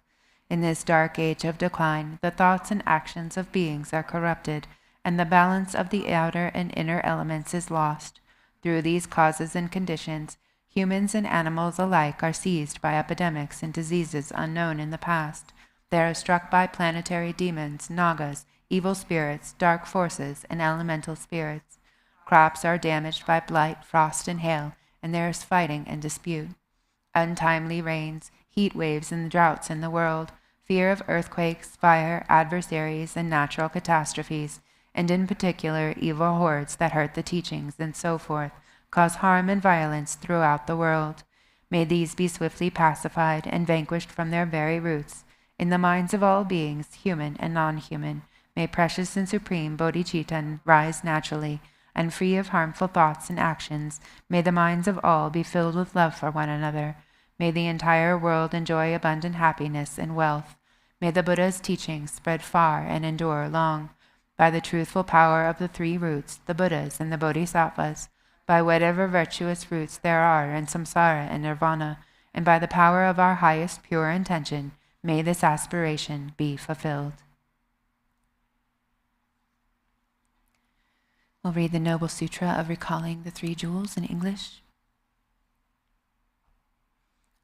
In this dark age of decline, the thoughts and actions of beings are corrupted, and the balance of the outer and inner elements is lost. Through these causes and conditions, humans and animals alike are seized by epidemics and diseases unknown in the past. They are struck by planetary demons, nagas, evil spirits, dark forces, and elemental spirits. Crops are damaged by blight, frost, and hail, and there is fighting and dispute. Untimely rains, heat waves, and droughts in the world, fear of earthquakes, fire, adversaries, and natural catastrophes, and in particular evil hordes that hurt the teachings, and so forth, cause harm and violence throughout the world. May these be swiftly pacified and vanquished from their very roots. In the minds of all beings, human and non-human, may precious and supreme bodhicitta rise naturally, and free of harmful thoughts and actions. May the minds of all be filled with love for one another. May the entire world enjoy abundant happiness and wealth. May the Buddha's teachings spread far and endure long. By the truthful power of the 3 roots, the Buddhas and the Bodhisattvas, by whatever virtuous roots there are in samsara and nirvana, and by the power of our highest pure intention, may this aspiration be fulfilled. We'll read the Noble Sutra of Recalling the 3 Jewels in English.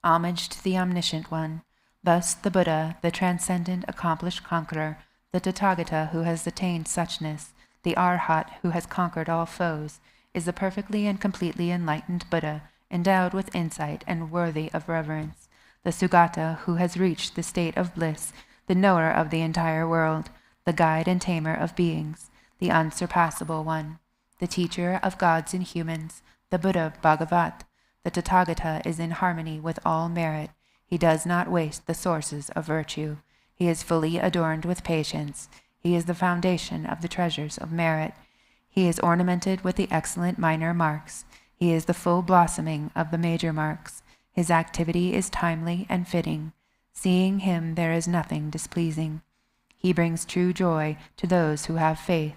Homage to the Omniscient One. Thus the Buddha, the transcendent accomplished conqueror, the Tathagata who has attained suchness, the Arhat who has conquered all foes, is the perfectly and completely enlightened Buddha, endowed with insight and worthy of reverence. The Sugata who has reached the state of bliss, the knower of the entire world, the guide and tamer of beings, the unsurpassable one, the teacher of gods and humans, the Buddha Bhagavat. The Tathagata is in harmony with all merit. He does not waste the sources of virtue. He is fully adorned with patience. He is the foundation of the treasures of merit. He is ornamented with the excellent minor marks. He is the full blossoming of the major marks. His activity is timely and fitting. Seeing him, there is nothing displeasing. He brings true joy to those who have faith.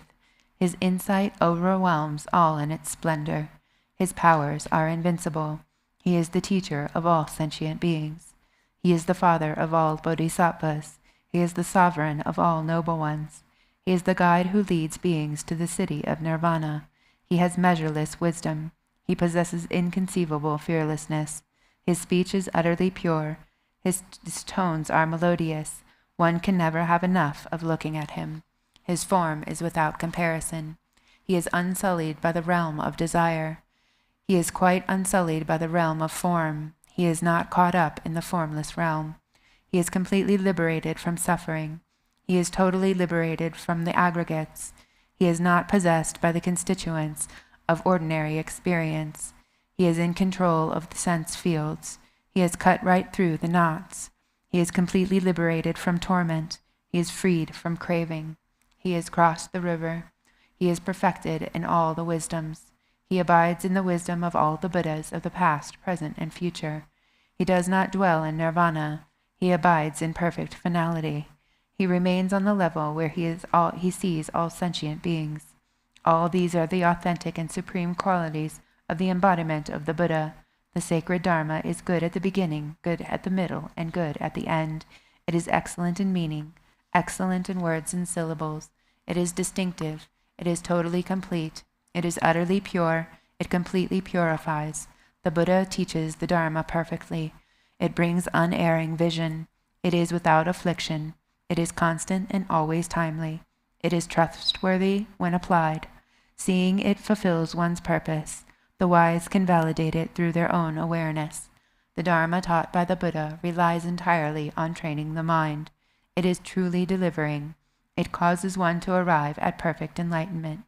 His insight overwhelms all in its splendor. His powers are invincible. He is the teacher of all sentient beings. He is the father of all bodhisattvas. He is the sovereign of all noble ones. He is the guide who leads beings to the city of nirvana. He has measureless wisdom. He possesses inconceivable fearlessness. His speech is utterly pure. His tones are melodious. One can never have enough of looking at him. His form is without comparison. He is unsullied by the realm of desire. He is quite unsullied by the realm of form. He is not caught up in the formless realm. He is completely liberated from suffering. He is totally liberated from the aggregates. He is not possessed by the constituents of ordinary experience. He is in control of the sense fields. He has cut right through the knots. He is completely liberated from torment. He is freed from craving. He has crossed the river. He is perfected in all the wisdoms. He abides in the wisdom of all the Buddhas of the past, present, and future. He does not dwell in nirvana. He abides in perfect finality. He remains on the level where he sees all sentient beings. All these are the authentic and supreme qualities of the embodiment of the Buddha. The sacred Dharma is good at the beginning, good at the middle, and good at the end. It is excellent in meaning, excellent in words and syllables. It is distinctive. It is totally complete. It is utterly pure. It completely purifies. The Buddha teaches the Dharma perfectly. It brings unerring vision. It is without affliction. It is constant and always timely. It is trustworthy when applied. Seeing it fulfills one's purpose. The wise can validate it through their own awareness. The Dharma taught by the Buddha relies entirely on training the mind. It is truly delivering. It causes one to arrive at perfect enlightenment.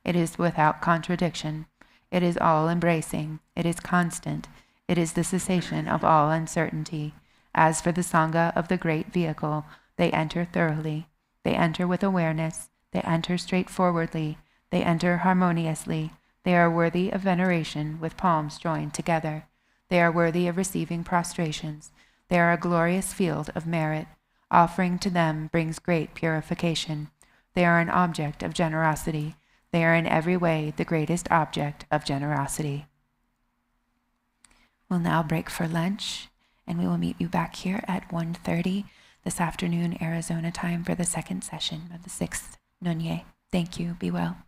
It is without contradiction. It is all-embracing. It is constant. It is the cessation of all uncertainty. As for the Sangha of the great vehicle, they enter thoroughly. They enter with awareness. They enter straightforwardly. They enter harmoniously. They are worthy of veneration with palms joined together. They are worthy of receiving prostrations. They are a glorious field of merit. Offering to them brings great purification. They are an object of generosity. They are in every way the greatest object of generosity. We'll now break for lunch, and we will meet you back here at 1:30 this afternoon, Arizona time, for the second session of the 6th NyungNe. Thank you. Be well.